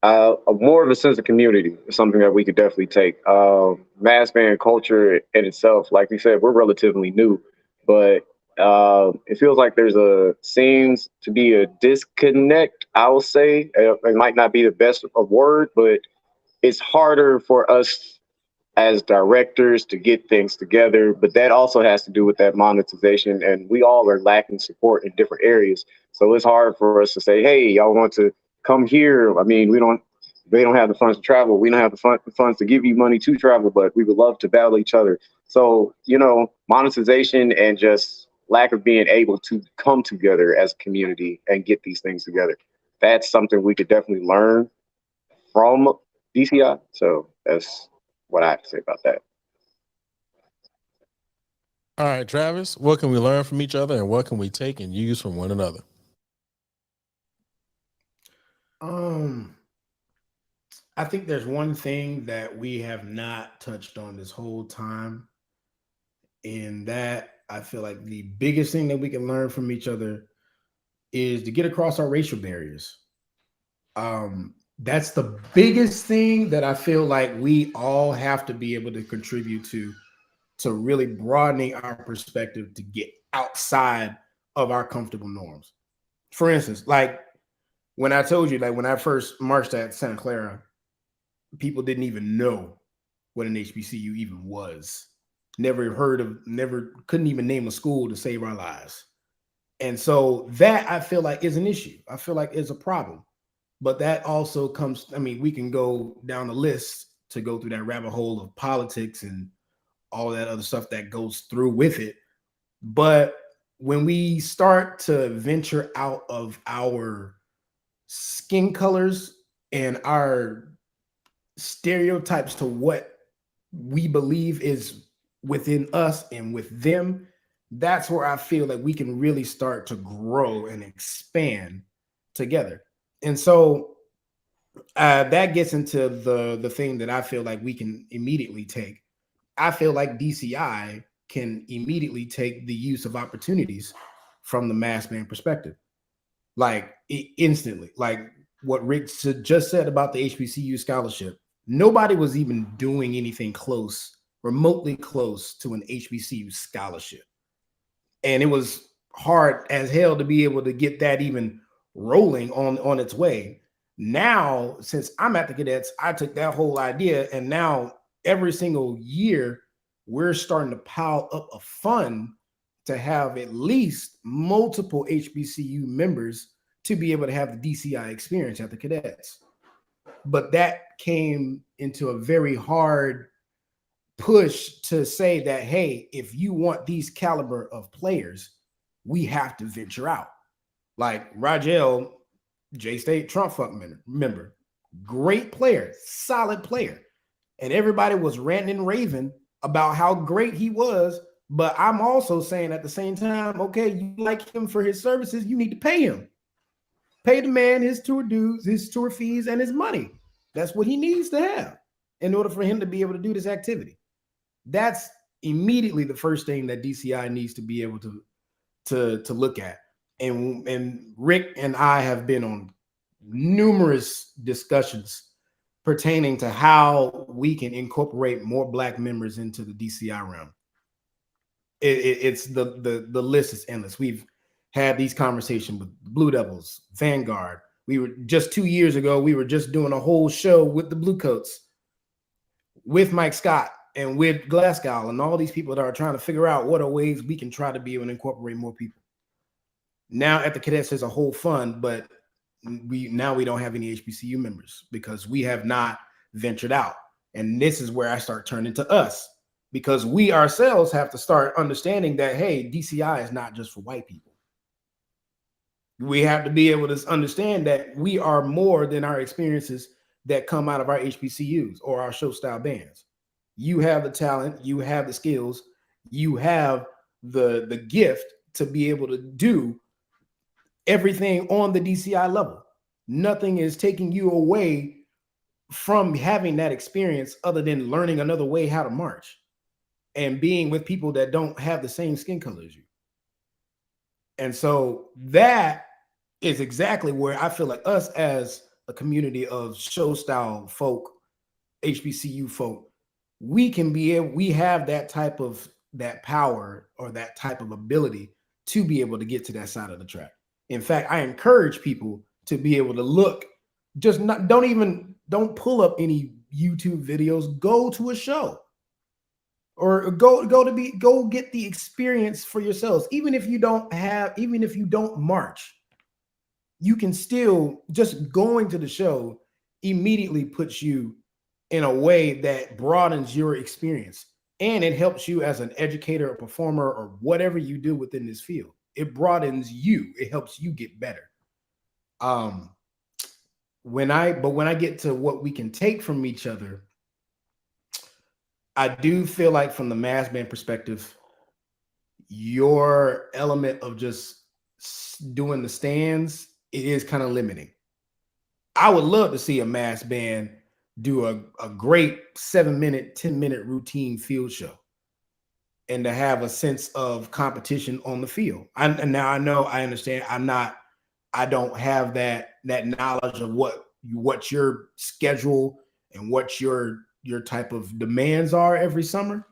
more of a sense of community is something that we could definitely take. Mass band culture in itself, like we said, we're relatively new, but it feels like seems to be a disconnect. I will say it might not be the best of word, but it's harder for us as directors to get things together, but that also has to do with that monetization, and we all are lacking support in different areas. So it's hard for us to say, hey, y'all want to come here. I mean, they don't have the funds to travel. We don't have the funds to give you money to travel, but we would love to battle each other. So, monetization and just lack of being able to come together as a community and get these things together. That's something we could definitely learn from DCI. So that's what I have to say about that. All right, Travis, what can we learn from each other, and what can we take and use from one another? I think there's one thing that we have not touched on this whole time, and that I feel like the biggest thing that we can learn from each other is to get across our racial barriers. That's the biggest thing that I feel like we all have to be able to contribute to really broadening our perspective to get outside of our comfortable norms. For instance, like when I told you, like when I first marched at Santa Clara, people didn't even know what an HBCU even was. Never heard of, never couldn't even name a school to save our lives. And so that I feel like is an issue. I feel like is a problem. But that also comes, I mean, we can go down the list to go through that rabbit hole of politics and all that other stuff that goes through with it. But when we start to venture out of our skin colors and our stereotypes to what we believe is within us and with them, that's where I feel like we can really start to grow and expand together. And so that gets into the thing that I feel like we can immediately take. I feel like DCI can immediately take the use of opportunities from the mass band perspective, like instantly. Like what Rick just said about the HBCU scholarship, nobody was even doing anything close, remotely close to an HBCU scholarship, and it was hard as hell to be able to get that even rolling on its way. Now, since I'm at the cadets, I took that whole idea, and now every single year we're starting to pile up a fund to have at least multiple HBCU members to be able to have the DCI experience at the cadets. But that came into a very hard push to say that, hey, if you want these caliber of players, we have to venture out. Like Rogel, J-State Trump Funk member, great player, solid player. And everybody was ranting and raving about how great he was. But I'm also saying at the same time, okay, you like him for his services, you need to pay him. Pay the man his tour dues, his tour fees, and his money. That's what he needs to have in order for him to be able to do this activity. That's immediately the first thing that DCI needs to be able to look at. And Rick and I have been on numerous discussions pertaining to how we can incorporate more Black members into the DCI realm. It's the list is endless. We've had these conversations with Blue Devils, Vanguard. We were just 2 years ago, we were just doing a whole show with the Bluecoats, with Mike Scott and with Glasgow and all these people that are trying to figure out what are ways we can try to be able to incorporate more people. Now at the cadets there's a whole fund, but we don't have any HBCU members because we have not ventured out. And this is where I start turning to us, because we ourselves have to start understanding that, hey, DCI is not just for white people. We have to be able to understand that we are more than our experiences that come out of our HBCUs or our show style bands. You have the talent, you have the skills, you have the gift to be able to do everything on the DCI level. Nothing is taking you away from having that experience other than learning another way how to march and being with people that don't have the same skin color as you. And so that is exactly where I feel like us as a community of show style folk, HBCU folk, we have that type of that power or that type of ability to be able to get to that side of the track. In fact, I encourage people to be able to look, don't pull up any YouTube videos, go to a show or go get the experience for yourselves. Even if you don't march, you can still, just going to the show immediately puts you in a way that broadens your experience, and it helps you as an educator, a performer, or whatever you do within this field. It broadens you. It helps you get better. When I get to what we can take from each other, I do feel like from the mass band perspective, your element of just doing the stands, it is kind of limiting. I would love to see a mass band do a great 7-minute, 10-minute routine field show and to have a sense of competition on the field. And now I know, I understand, I don't have that knowledge of what your schedule and what your type of demands are every summer,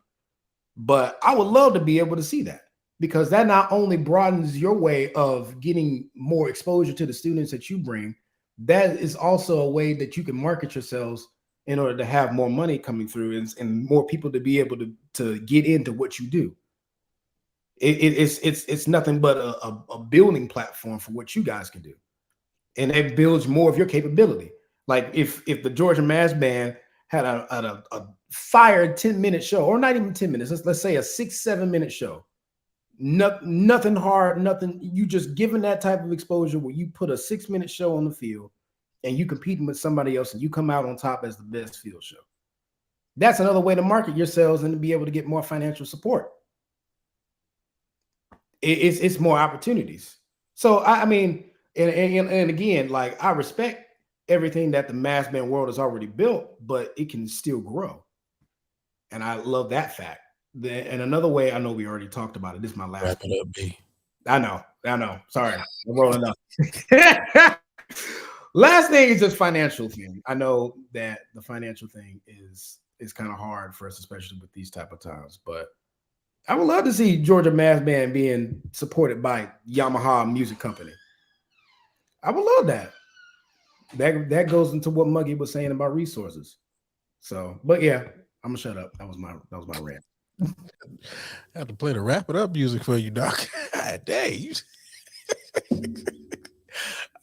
but I would love to be able to see that. because that not only broadens your way of getting more exposure to the students that you bring, that is also a way that you can market yourselves in order to have more money coming through and more people to be able to get into what you do. It's nothing but a building platform for what you guys can do, and it builds more of your capability. Like if the Georgia Mass Band had a fire 10-minute show, or not even 10 minutes, let's say a 6-7 minute show, nothing hard, nothing, you just given that type of exposure where you put a 6-minute show on the field and you competing with somebody else and you come out on top as the best field show. That's another way to market yourselves and to be able to get more financial support. It's more opportunities. So I mean, and again, like, I respect everything that the mass band world has already built, but it can still grow. And I love that fact. And another way, I know we already talked about it. This is my last. Wrap it up, B. I know. Sorry, I'm rolling up. Last thing is just financial thing. I know that the financial thing is kind of hard for us, especially with these type of times. But I would love to see Georgia Mass Band being supported by Yamaha Music Company. I would love that. That goes into what Muggy was saying about resources. So, but yeah, I'm gonna shut up. That was my rant. I have to play the wrap it up music for you, Doc. Dang.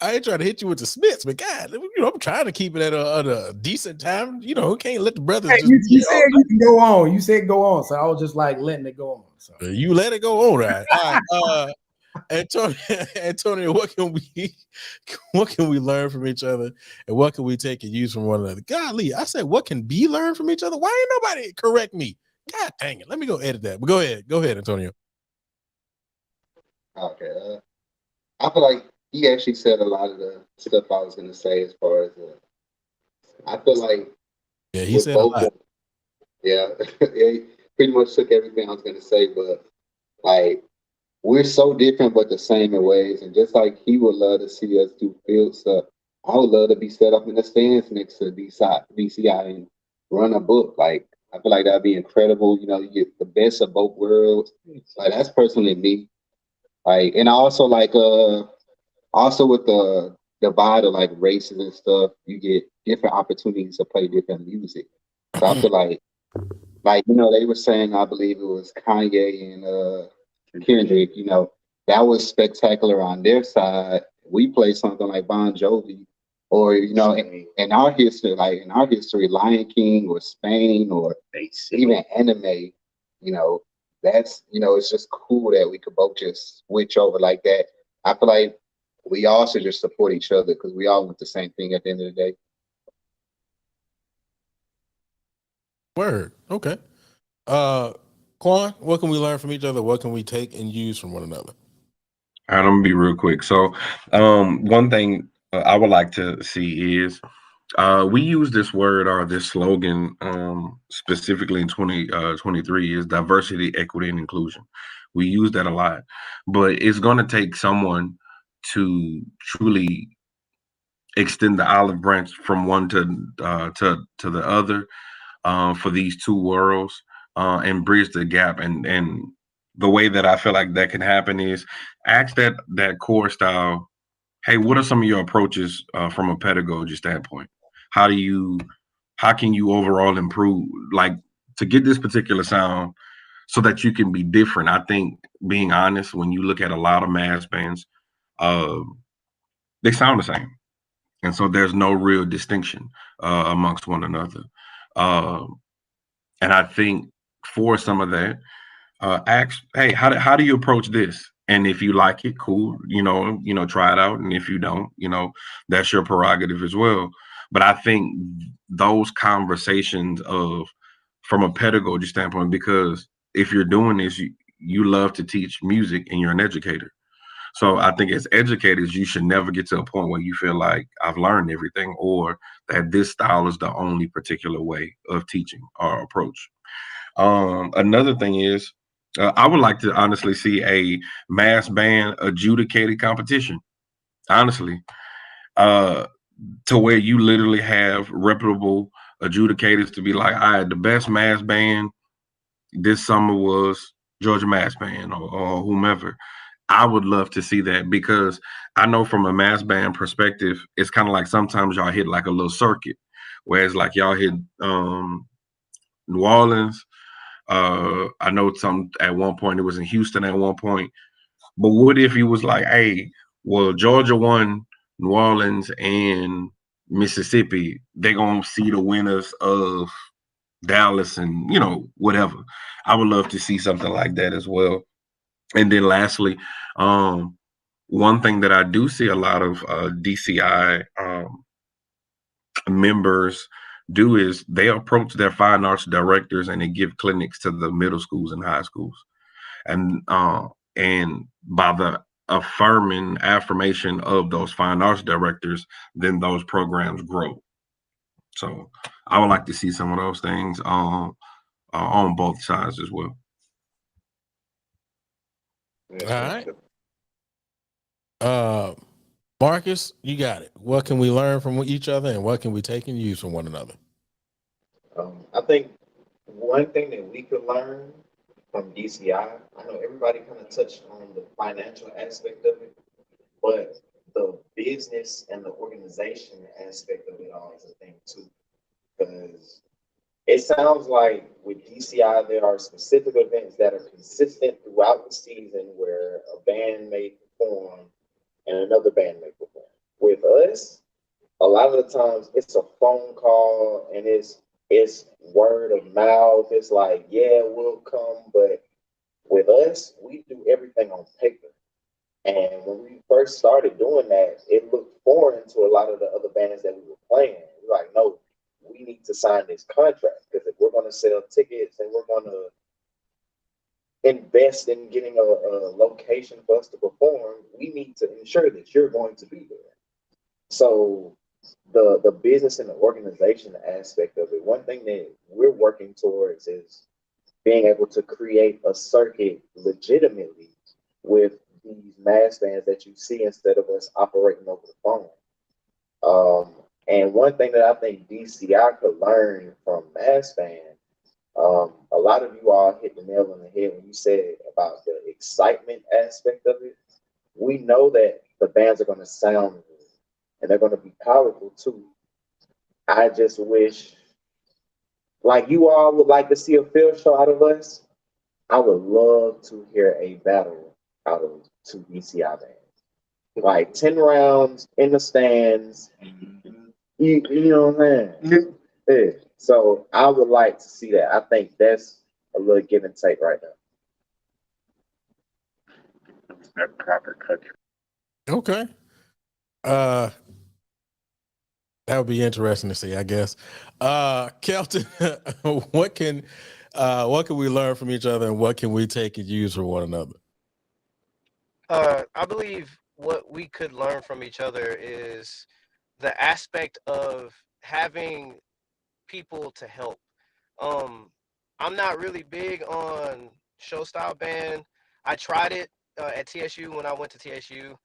I ain't trying to hit you with the Smiths, but God, I'm trying to keep it at a decent time. Can't let the brothers. Hey, you said you can go on. You said go on, so I was just like letting it go on. So you let it go on, right? All right. Antonio, what can we learn from each other, and what can we take and use from one another? Golly, I said, what can be learned from each other? Why ain't nobody correct me? God dang it! Let me go edit that. But go ahead, Antonio. Okay, I feel like he actually said a lot of the stuff I was going to say as far as I feel like he said a lot. Yeah, he pretty much took everything I was going to say, but like, we're so different but the same in ways, and just like he would love to see us do field stuff, I would love to be set up in the stands next to DCI and run a book. Like, I feel like that'd be incredible. You get the best of both worlds. Like, that's personally me. Like, and I also like also with the divide of like races and stuff, you get different opportunities to play different music. So I feel like they were saying, I believe it was Kanye and Kendrick, that was spectacular on their side. We play something like Bon Jovi, or in our history, Lion King or Spain or even anime, that's it's just cool that we could both just switch over like that. I feel like we all should just support each other because we all want the same thing at the end of the day. Word. Okay. Quan, what can we learn from each other? What can we take and use from one another? All right, I'm gonna be real quick. So, one thing I would like to see is we use this word or this slogan specifically in 2023 is diversity, equity, and inclusion. We use that a lot, but it's going to take someone to truly extend the olive branch from one to the other for these two worlds and bridge the gap. And the way that I feel like that can happen is ask that core style, hey, what are some of your approaches from a pedagogy standpoint? How can you overall improve, like, to get this particular sound so that you can be different? I think, being honest, when you look at a lot of mass bands, they sound the same. And so there's no real distinction amongst one another. And I think for some of that, ask, hey, how do you approach this? And if you like it, cool, try it out. And if you don't, that's your prerogative as well. But I think those conversations from a pedagogy standpoint, because if you're doing this, you love to teach music and you're an educator. So I think as educators, you should never get to a point where you feel like I've learned everything or that this style is the only particular way of teaching or approach. Another thing is, I would like to honestly see a mass band adjudicated competition, honestly, to where you literally have reputable adjudicators to be like, all right, the best mass band this summer was Georgia Mass Band or whomever. I would love to see that because I know from a mass band perspective, it's kind of like sometimes y'all hit like a little circuit, whereas like y'all hit New Orleans. I know some at one point it was in Houston at one point. But what if he was like, hey, well, Georgia won New Orleans and Mississippi. They're gonna see the winners of Dallas and whatever. I would love to see something like that as well. And then lastly, one thing that I do see a lot of DCI members do is they approach their fine arts directors and they give clinics to the middle schools and high schools. And by the affirmation of those fine arts directors, then those programs grow. So I would like to see some of those things on both sides as well. All right. Marcus, you got it. What can we learn from each other and what can we take and use from one another? I think one thing that we could learn from DCI, I know everybody kind of touched on the financial aspect of it, but the business and the organization aspect of it all is a thing too. Because it sounds like with DCI, there are specific events that are consistent throughout the season where a band may perform and another band may perform. With us, a lot of the times it's a phone call and it's word of mouth. It's like, yeah, we'll come, but with us, we do everything on paper. And when we first started doing that, it looked foreign to a lot of the other bands that we were playing. We're like, no, we need to sign this contract because if we're going to sell tickets and we're going to invest in getting a location for us to perform, we need to ensure that you're going to be there. So the business and the organization aspect of it, one thing that we're working towards is being able to create a circuit legitimately with these mass bands that you see instead of us operating over the phone. And one thing that I think DCI could learn from mass band, a lot of you all hit the nail on the head when you said about the excitement aspect of it. We know that the bands are going to sound good and they're going to be powerful too. I just wish, like you all would like to see a field show out of us, I would love to hear a battle out of two DCI bands. Like 10 rounds in the stands. You know what I'm saying? Yeah. So I would like to see that. I think that's a little give and take right now. That proper country. Okay. That would be interesting to see, I guess. Kelton, what can we learn from each other and what can we take and use for one another? I believe what we could learn from each other is the aspect of having people to help. I'm not really big on show style band. I tried it at TSU when I went to TSU,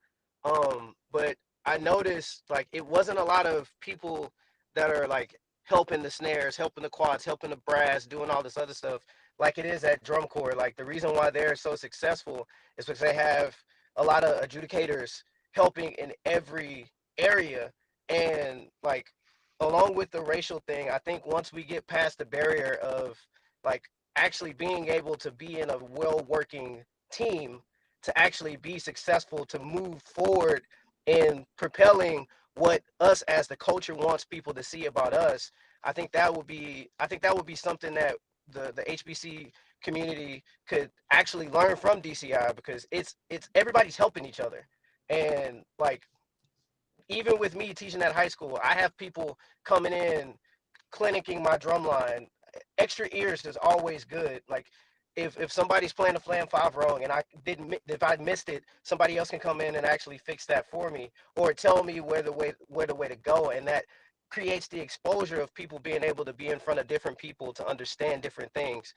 but I noticed like it wasn't a lot of people that are like helping the snares, helping the quads, helping the brass, doing all this other stuff like it is at drum corps. Like the reason why they're so successful is because they have a lot of adjudicators helping in every area. And like along with the racial thing, I think once we get past the barrier of like actually being able to be in a well working team to actually be successful to move forward in propelling what us as the culture wants people to see about us, I think that would be something that the HBC community could actually learn from DCI because it's everybody's helping each other. And like even with me teaching at high school, I have people coming in, clinicking my drum line. Extra ears is always good. Like if somebody's playing a flam 5 wrong and if I missed it, somebody else can come in and actually fix that for me or tell me where the way to go. And that creates the exposure of people being able to be in front of different people to understand different things.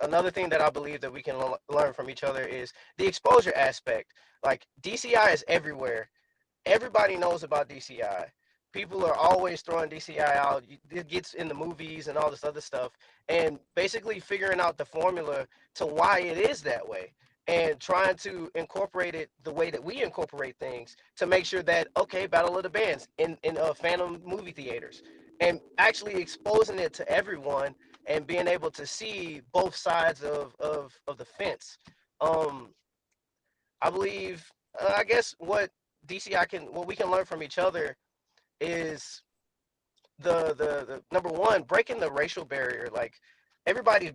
Another thing that I believe that we can learn from each other is the exposure aspect. Like DCI is everywhere. Everybody knows about DCI. people are always throwing DCI out. It gets in the movies and all this other stuff, and basically figuring out the formula to why it is that way, and trying to incorporate it the way that we incorporate things to make sure that, okay, Battle of the Bands in Phantom movie theaters, and actually exposing it to everyone and being able to see both sides of the fence. Um, I believe, I guess what we can learn from each other is the number one, breaking the racial barrier. Like everybody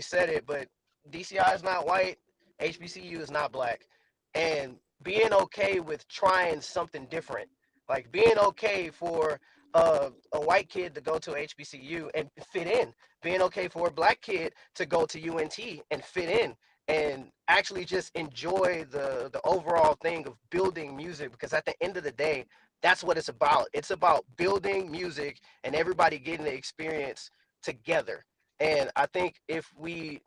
said it, but DCI is not white, HBCU is not black, and being okay with trying something different, like being okay for a white kid to go to HBCU and fit in, being okay for a black kid to go to UNT and fit in, and actually just enjoy the overall thing of building music, because at the end of the day, that's what it's about. It's about building music and everybody getting the experience together. And I think if we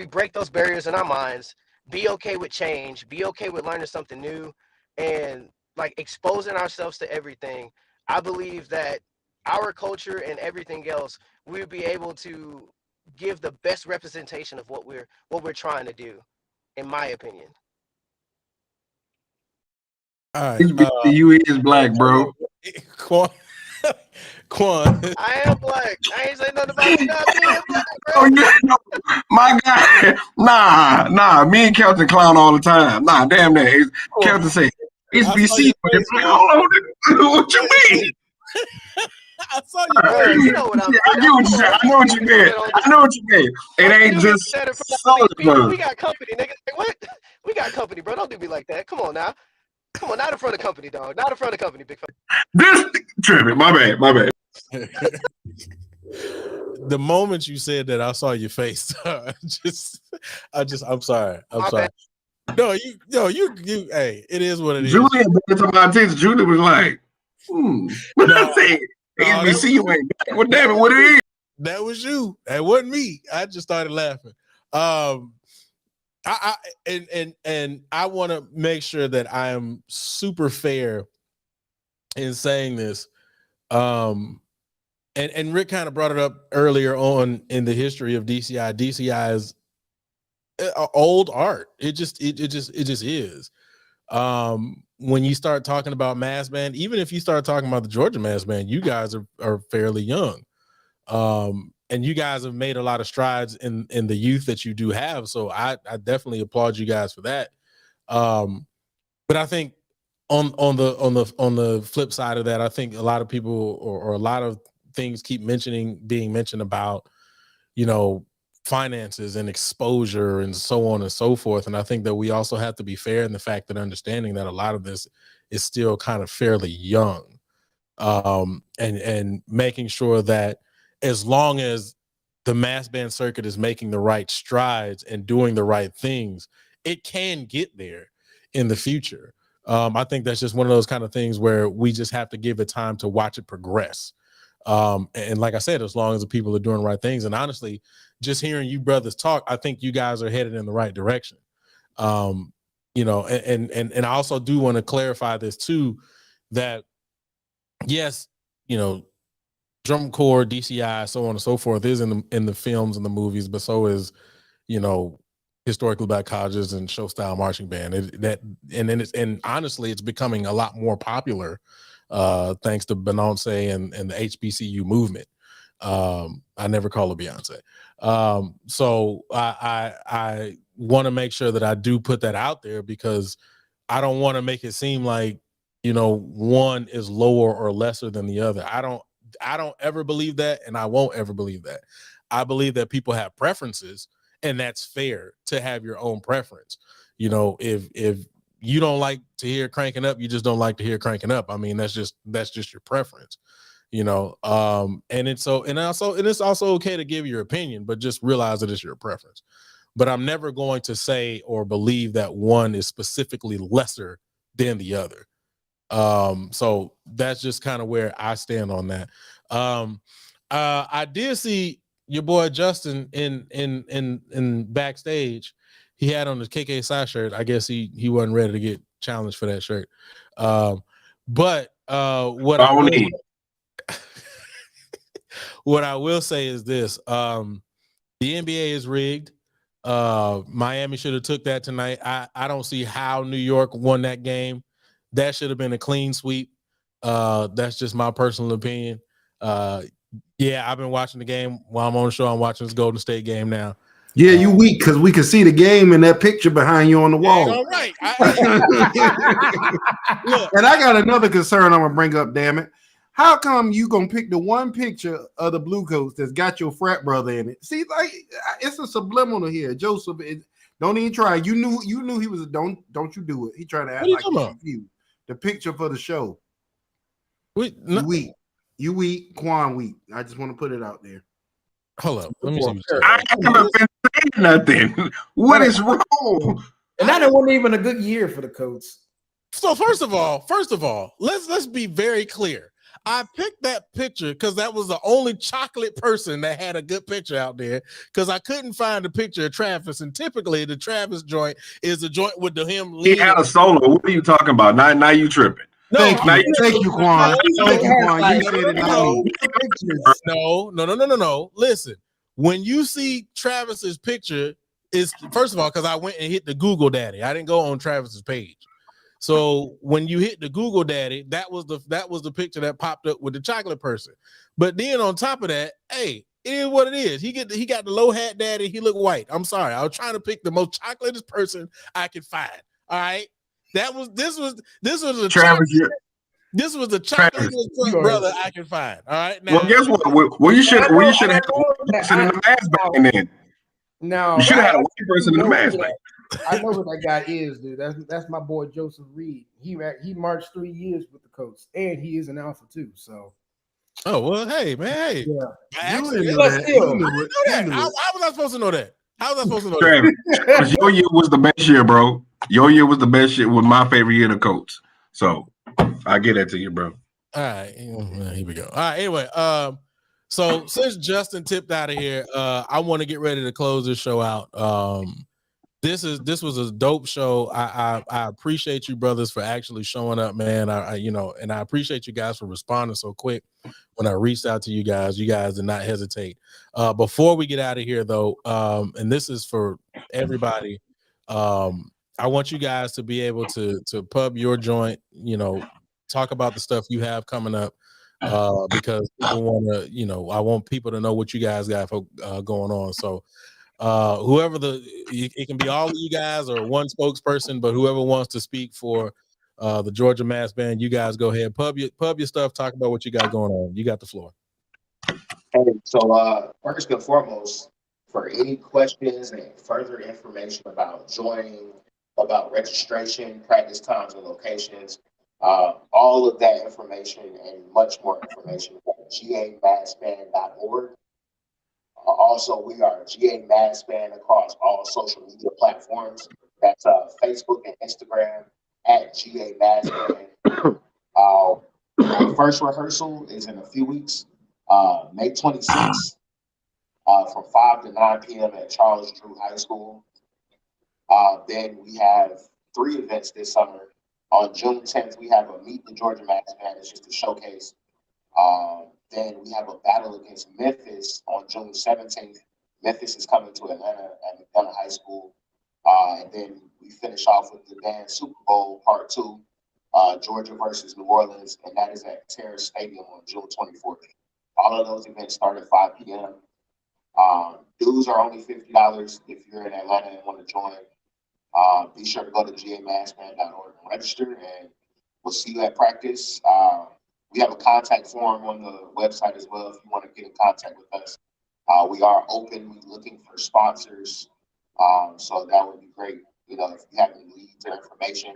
break those barriers in our minds, be okay with change, be okay with learning something new, and like exposing ourselves to everything, I believe that our culture and everything else, we'll be able to give the best representation of what we're trying to do, in my opinion. All right. HBCU is black, bro. Quan, Quan. I am black. I ain't say nothing about me not being black, Oh bro. yeah, no, my guy. Nah. Me and Kelton clown all the time. Nah, damn that. Kelton say HBCU. What you mean? I saw you. Bro, you know what I mean. I get what you said. I know what you meant. I know what you meant. It ain't just people. We got company, nigga. Like, what? We got company, bro. Don't do me like that. Come on now. Come on, not in front of company, dog. Not in front of company, big fella. This tripping. My bad. The moment you said that, I saw your face. I'm sorry. I'm sorry. Bad. No, you. Hey, it is what it is. Julia to my attention. Julia was like, But I said, HBCU ain't back. Well, damn it, what it is? That was you. That wasn't me. I just started laughing. And I want to make sure that I am super fair in saying this. And Rick kind of brought it up earlier on in the history of DCI. DCI is old art. It just is. When you start talking about mass band, even if you start talking about the Georgia mass band, you guys are fairly young. And you guys have made a lot of strides in the youth that you do have. So I definitely applaud you guys for that. But I think on the flip side of that, I think a lot of people or a lot of things keep being mentioned about, finances and exposure and so on and so forth. And I think that we also have to be fair in the fact that understanding that a lot of this is still kind of fairly young. And making sure that as long as the mass band circuit is making the right strides and doing the right things, it can get there in the future. I think that's just one of those kind of things where we just have to give it time to watch it progress. And like I said, as long as the people are doing the right things, and honestly, just hearing you brothers talk, I think you guys are headed in the right direction. And I also do want to clarify this too, that yes, drum corps, DCI, so on and so forth is in the films and the movies, but so is, historically black colleges and show style marching band. And honestly, it's becoming a lot more popular thanks to Beyonce and the HBCU movement. I never call her Beyonce. So I want to make sure that I do put that out there, because I don't want to make it seem like, one is lower or lesser than the other. I don't ever believe that, and I won't ever believe that. I believe that people have preferences, and that's fair to have your own preference. If you don't like to hear Cranking Up, you just don't like to hear Cranking Up. I mean, that's just your preference, and it's also okay to give your opinion, but just realize that it's your preference. But I'm never going to say or believe that one is specifically lesser than the other. So that's just kind of where I stand on that. I did see your boy Justin in backstage. He had on his KK side shirt. I guess he wasn't ready to get challenged for that shirt. But what I will say is this: the NBA is rigged. Miami should have took that tonight. I don't see how New York won that game. That should have been a clean sweep. That's just my personal opinion. Yeah, I've been watching the game while I'm on the show. I'm watching this Golden State game now. Yeah, you weak because we can see the game in that picture behind you on the wall. All right. Look, and I got another concern I'm gonna bring up. Damn it! How come you gonna pick the one picture of the Blue Coats that's got your frat brother in it? See, like it's a subliminal here. Joseph, don't even try. You knew he was. Don't you do it? He trying to act like he's confused. The picture for the show. You weak. Quan weak. I just want to put it out there. Hold up. Let me see. I haven't been saying nothing. What is wrong? And that wasn't even a good year for the Colts. So first of all, let's be very clear. I picked that picture because that was the only chocolate person that had a good picture out there, because I couldn't find a picture of Travis. And typically the Travis joint is a joint with him leaning. He had a solo. What are you talking about? Now you tripping. No, thank you, Quan. Thank you, Quan. You said it, not me. No. Listen, when you see Travis's picture, is first of all, because I went and hit the Google Daddy. I didn't go on Travis's page. So when you hit the Google Daddy, that was the picture that popped up with the chocolate person. But then on top of that, hey, it is what it is. He got the low hat daddy. He looked white. I'm sorry. I was trying to pick the most chocolatest person I could find. All right. This was a Travis. This was the chocolatest brother I could find. All right. Now, well, guess what? Well, you should have had a white person in the mask bag then. No, you should have had a white person in the mask bag. I know what that guy is, dude. That's my boy Joseph Reed. He marched 3 years with the Colts, and he is an alpha too. So, oh well, hey man, hey, yeah, how was I supposed to know that? How was I supposed to know that? Your year was the best year, bro. Your year was the best year. Was my favorite year of the Colts. So I get that to you, bro. All right, here we go. All right, anyway, so since Justin tipped out of here, I want to get ready to close this show out. This was a dope show. I appreciate you brothers for actually showing up, man. And I appreciate you guys for responding so quick when I reached out to you guys. You guys did not hesitate. Before we get out of here though, and this is for everybody, I want you guys to be able to pub your joint, talk about the stuff you have coming up, because people want to, I want people to know what you guys got going on. So whoever it can be all of you guys or one spokesperson, but whoever wants to speak for the Georgia Mass Band, you guys go ahead, pub your stuff, talk about what you got going on. You got the floor. So first and foremost, for any questions and further information about joining, about registration, practice times and locations, all of that information and much more information at gamassband.org. Also, we are GA Mass Band across all social media platforms. That's Facebook and Instagram at GA Mass Band. Our first rehearsal is in a few weeks, May 26th, from 5 to 9 p.m. at Charles Drew High School. Then we have 3 events this summer. On June 10th, we have a Meet the Georgia Mass Band. It's just a showcase. Then we have a battle against Memphis on June 17th. Memphis is coming to Atlanta at McDonough High School. And then we finish off with the band Super Bowl Part 2, Georgia versus New Orleans, and that is at Terrace Stadium on June 24th. All of those events start at 5 p.m. Dues are only $50 if you're in Atlanta and want to join. Be sure to go to gamassband.org and register, and we'll see you at practice. We have a contact form on the website as well if you want to get in contact with us. We are open, looking for sponsors, so that would be great. If you have any leads or information,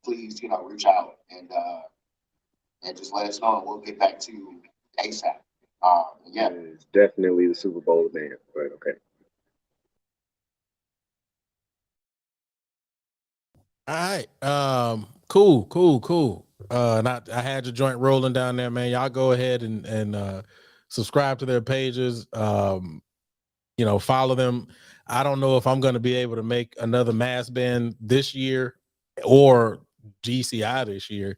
please, reach out and just let us know, and we'll get back to you ASAP. Yeah, it's definitely the Super Bowl band, but okay. All right. Cool. And I had your joint rolling down there, man. Y'all go ahead and subscribe to their pages. Follow them. I don't know if I'm going to be able to make another Mass Band this year or GCI this year.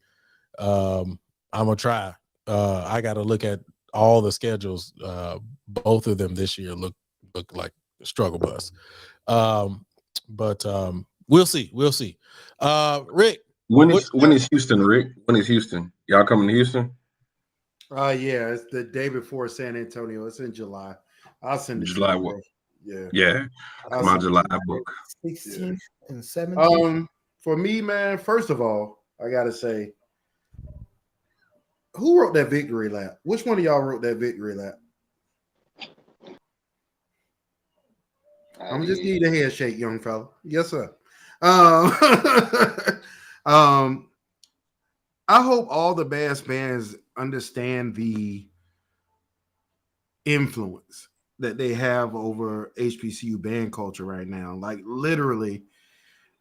I'm gonna try. I got to look at all the schedules. Both of them this year look like struggle bus. But we'll see. We'll see. Rick, when is Houston, Rick? When is Houston? Y'all coming to Houston? Yeah, it's the day before San Antonio. It's in July. I'll send it July to you, what? bro. Yeah. Yeah. I'll My send it July to you. book. 16th and 17th. For me, man, first of all, I gotta say, who wrote that victory lap? Which one of y'all wrote that victory lap? I'm just need a handshake, young fella. Yes, sir. I hope all the bass bands understand the influence that they have over HBCU band culture right now. Like literally,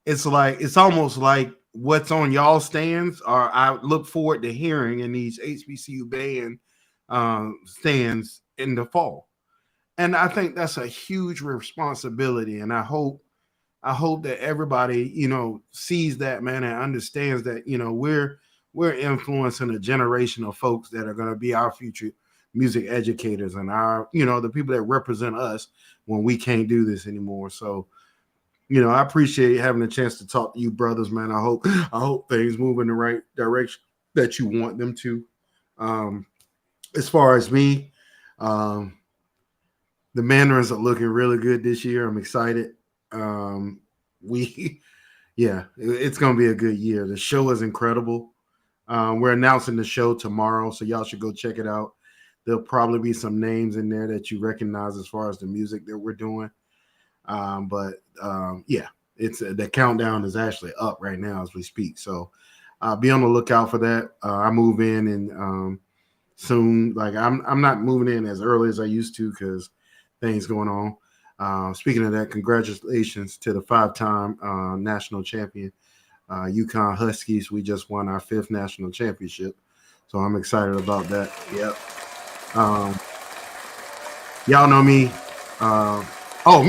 it's almost like what's on y'all stands, or I look forward to hearing in these HBCU band stands in the fall. And I think that's a huge responsibility. And I hope that everybody, sees that, man, and understands that, we're influencing a generation of folks that are going to be our future music educators and our, the people that represent us when we can't do this anymore. So, I appreciate having a chance to talk to you brothers, man. I hope things move in the right direction that you want them to. As far as me, the Mandarins are looking really good this year. I'm excited. It's going to be a good year. The show is incredible. We're announcing the show tomorrow, so y'all should go check it out. There'll probably be some names in there that you recognize as far as the music that we're doing. It's the countdown is actually up right now as we speak. So be on the lookout for that. I move in and soon. Like I'm not moving in as early as I used to because things going on. Speaking of that, congratulations to the 5-time national champion, UConn Huskies. We just won our 5th national championship, so I'm excited about that. Yep. Y'all know me.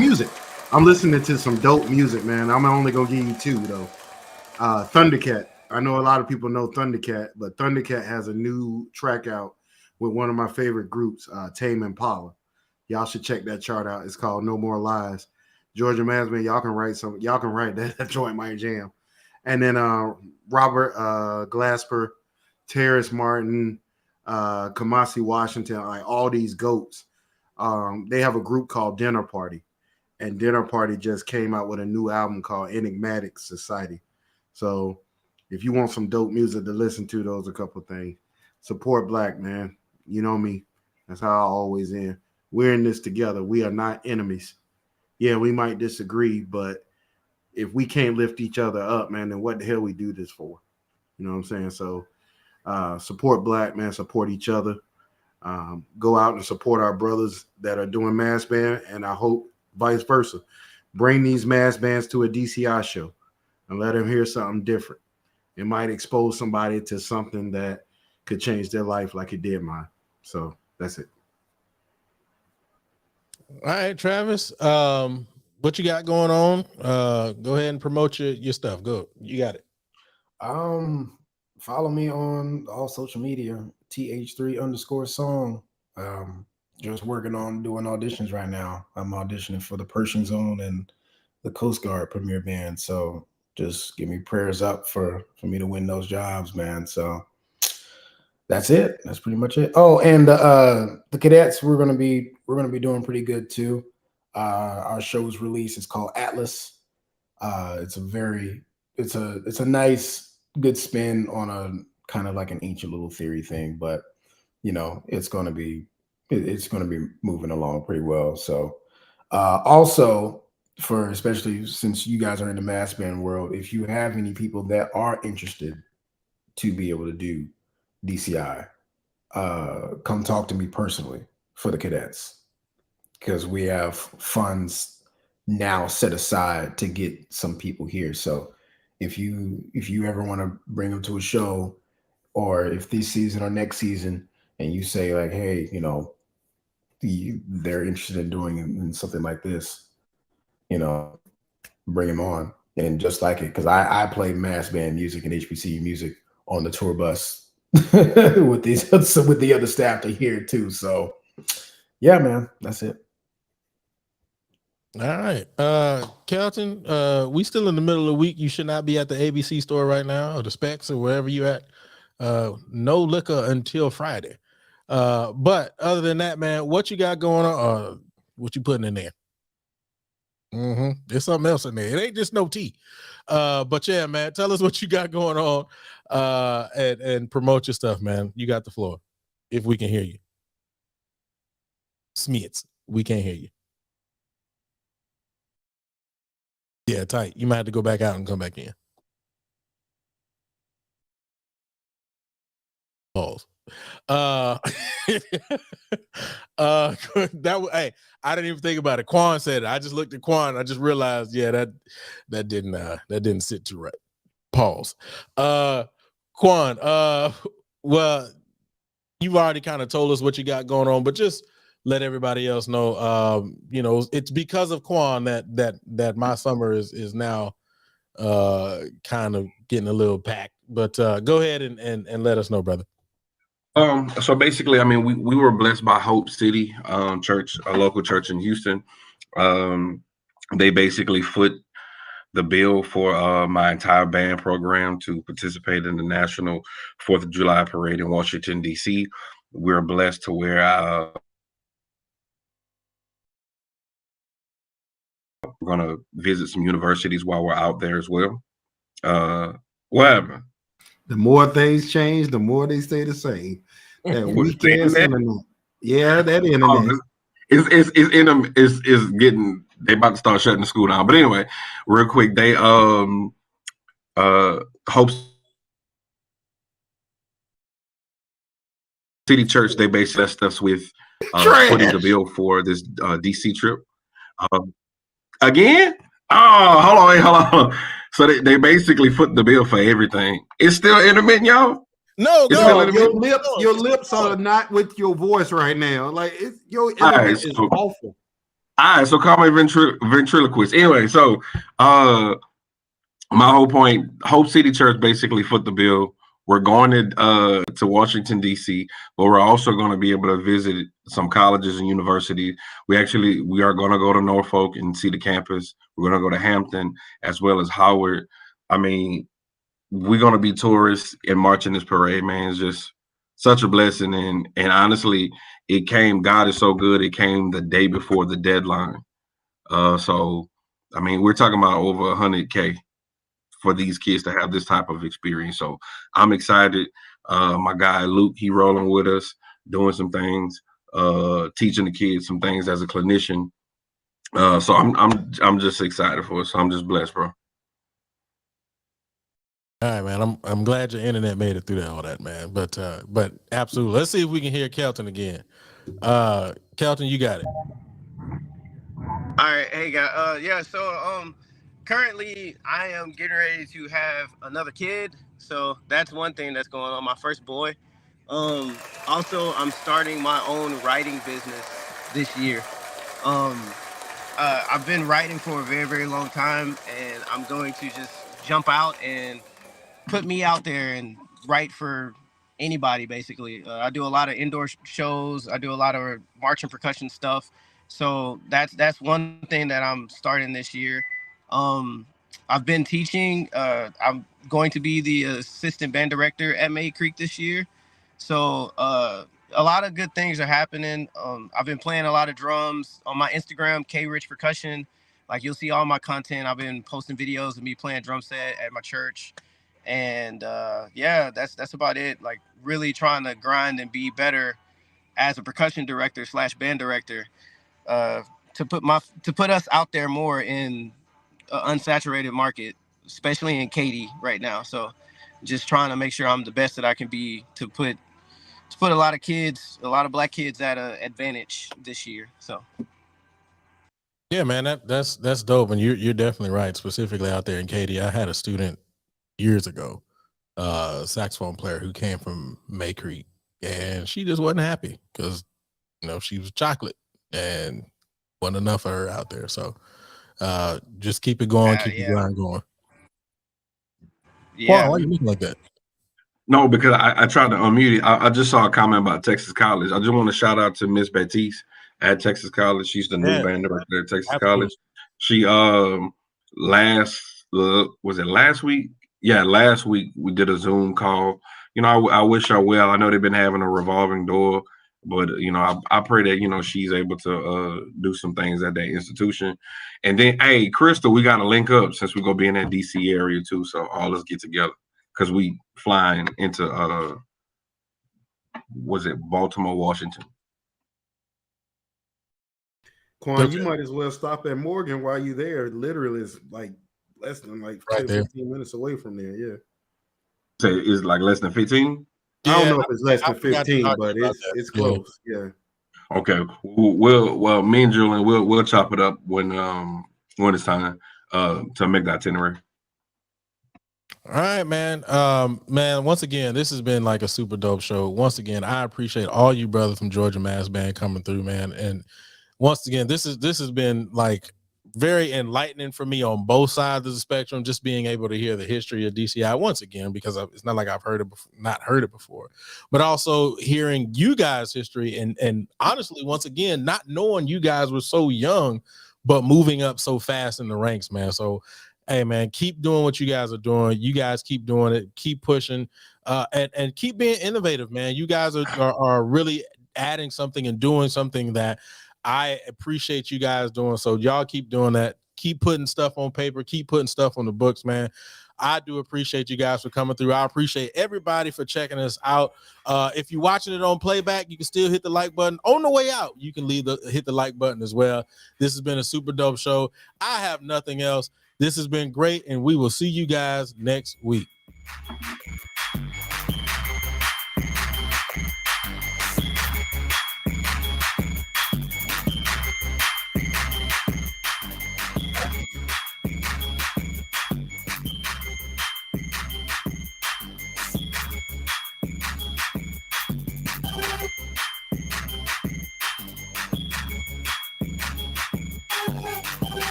Music. I'm listening to some dope music, man. I'm only gonna give you 2 though. Thundercat. I know a lot of people know Thundercat, but Thundercat has a new track out with one of my favorite groups, Tame Impala. Y'all should check that chart out. It's called No More Lies. Georgia Masman, y'all can write that. That joint might jam. And then Robert Glasper, Terrace Martin, Kamasi Washington, like all these goats. They have a group called Dinner Party. And Dinner Party just came out with a new album called Enigmatic Society. So if you want some dope music to listen to, those are a couple things. Support Black, man. You know me. That's how I always end. We're in this together. We are not enemies. Yeah, we might disagree, but if we can't lift each other up, man, then what the hell we do this for? You know what I'm saying? So support Black, man. Support each other. Go out and support our brothers that are doing mass band, and I hope vice versa. Bring these mass bands to a DCI show and let them hear something different. It might expose somebody to something that could change their life like it did mine. So that's it. All right, Travis. What you got going on? Go ahead and promote your stuff. Go. You got it. Follow me on all social media, th3_song. Just working on doing auditions right now. I'm auditioning for the Pershing Zone and the Coast Guard Premier Band. So just give me prayers up for me to win those jobs, man. So that's it. That's pretty much it. Oh, and the cadets, we're gonna be doing pretty good too. Our show's release is called Atlas. It's a nice, good spin on a kind of like an ancient little theory thing, but it's gonna be moving along pretty well. So also, for especially since you guys are in the mass band world, if you have any people that are interested to be able to do DCI, come talk to me personally for the cadets, because we have funds now set aside to get some people here. So if you ever want to bring them to a show, or if this season or next season, and you say like, hey, they're interested in doing something like this, bring them on. And just like it, because I play mass band music and HBCU music on the tour bus with the other staff to hear it too. So yeah, man, that's it. All right. Kelton, we still in the middle of the week. You should not be at the ABC store right now or the Specs or wherever you at. No liquor until Friday. But other than that, man, what you got going on? What you putting in there? There's something else in there. It ain't just no tea. But yeah, man, tell us what you got going on and promote your stuff, man. You got the floor. If we can hear you. Smits, we can't hear you. Yeah, tight. You might have to go back out and come back in. Pause. That hey, I didn't even think about it. Quan said it. I just looked at Quan. I just realized, yeah, that didn't sit too right. Pause. Quan, well, you've already kind of told us what you got going on, but just let everybody else know. It's because of Quan that my summer is now kind of getting a little packed. But go ahead and let us know, brother. So basically, I mean, we were blessed by Hope City Church, a local church in Houston. They basically foot the bill for my entire band program to participate in the National 4th of July Parade in Washington, D.C. We're blessed to where we're going to visit some universities while we're out there as well. Whatever. The more things change, the more they stay the same. That weak ass internet. Yeah, that internet. It's getting, they about to start shutting the school down. But anyway, real quick, they Hope City Church, they basically blessed us with footing the bill for this DC trip. Again? Oh, hold on. So they basically foot the bill for everything. It's still intermittent, y'all? No, your lips are not with your voice right now. Like your internet is awful. All right, so call me ventriloquist. Anyway, so my whole point, Hope City Church basically foot the bill. We're going to Washington, D.C., but we're also going to be able to visit some colleges and universities. We are going to go to Norfolk and see the campus. We're going to go to Hampton as well as Howard. I mean, we're going to be tourists and march in this parade, man. It's just such a blessing. And honestly, God is so good. It came the day before the deadline. So, I mean, we're talking about over 100K for these kids to have this type of experience. So I'm excited. My guy Luke, he rolling with us, doing some things, teaching the kids some things as a clinician. So I'm just excited for it. So I'm just blessed, bro. All right, man. I'm glad your internet made it through all that, man. But absolutely. Let's see if we can hear Kelton again. Kelton, you got it. All right, hey guys. Yeah, so currently I am getting ready to have another kid. So that's one thing that's going on, my first boy. Also I'm starting my own writing business this year. I've been writing for a very, very long time, and I'm going to just jump out and put me out there and write for anybody, basically. I do a lot of indoor shows. I do a lot of march and percussion stuff. So that's one thing that I'm starting this year. I've been teaching. I'm going to be the assistant band director at May Creek this year. So a lot of good things are happening. I've been playing a lot of drums on my Instagram, K Rich Percussion. Like you'll see all my content. I've been posting videos of me playing drum set at my church. And yeah, that's about it. Like really trying to grind and be better as a percussion director / band director, to put us out there more in an unsaturated market, especially in Katy right now. So just trying to make sure I'm the best that I can be to put a lot of black kids at an advantage this year. So yeah, man, that's dope, and you're definitely right. Specifically out there in Katy, I had a student years ago, saxophone player who came from May Creek, and she just wasn't happy because she was chocolate and wasn't enough for her out there. So just keep it going, keep the grind going. Yeah, why are you looking like that? No, because I tried to unmute it. I just saw a comment about Texas College. I just want to shout out to Miss Baptiste at Texas College. She's the new Yeah, band director at Texas absolutely. College. She was it last week? Yeah, last week we did a Zoom call. You know, I wish her well. I know they've been having a revolving door, but you know, I pray that she's able to do some things at that institution. And then, hey, Crystal, we got to link up since we're gonna be in that DC area too. So all us get together because we flying into was it Baltimore, Washington? Quan, you might as well stop at Morgan while you're there. Literally, it's like less than like Right 10, there. 15 minutes away from there. Yeah. Say it's like less than 15. I don't Yeah, know if it's less I than forgot to 15, talk to but you about it's that. Yeah. close. Yeah. Okay. Well, me and Julian, we'll chop it up when it's time to make the itinerary. All right, man. Man, once again, this has been like a super dope show. Once again, I appreciate all you brothers from Georgia Mass Band coming through, man. And once again, this has been like very enlightening for me on both sides of the spectrum. Just being able to hear the history of DCI once again, because it's not like I've not heard it before, but also hearing you guys' history and honestly, once again, not knowing you guys were so young, but moving up so fast in the ranks, man. So, hey, man, keep doing what you guys are doing. You guys keep doing it. Keep pushing, and keep being innovative, man. You guys are really adding something and doing something that I appreciate you guys doing. So y'all keep doing that. Keep putting stuff on paper. Keep putting stuff on the books, man. I do appreciate you guys for coming through. I appreciate everybody for checking us out. If you're watching it on playback, you can still hit the like button. On the way out, you can hit the like button as well. This has been a super dope show. I have nothing else. This has been great, and we will see you guys next week.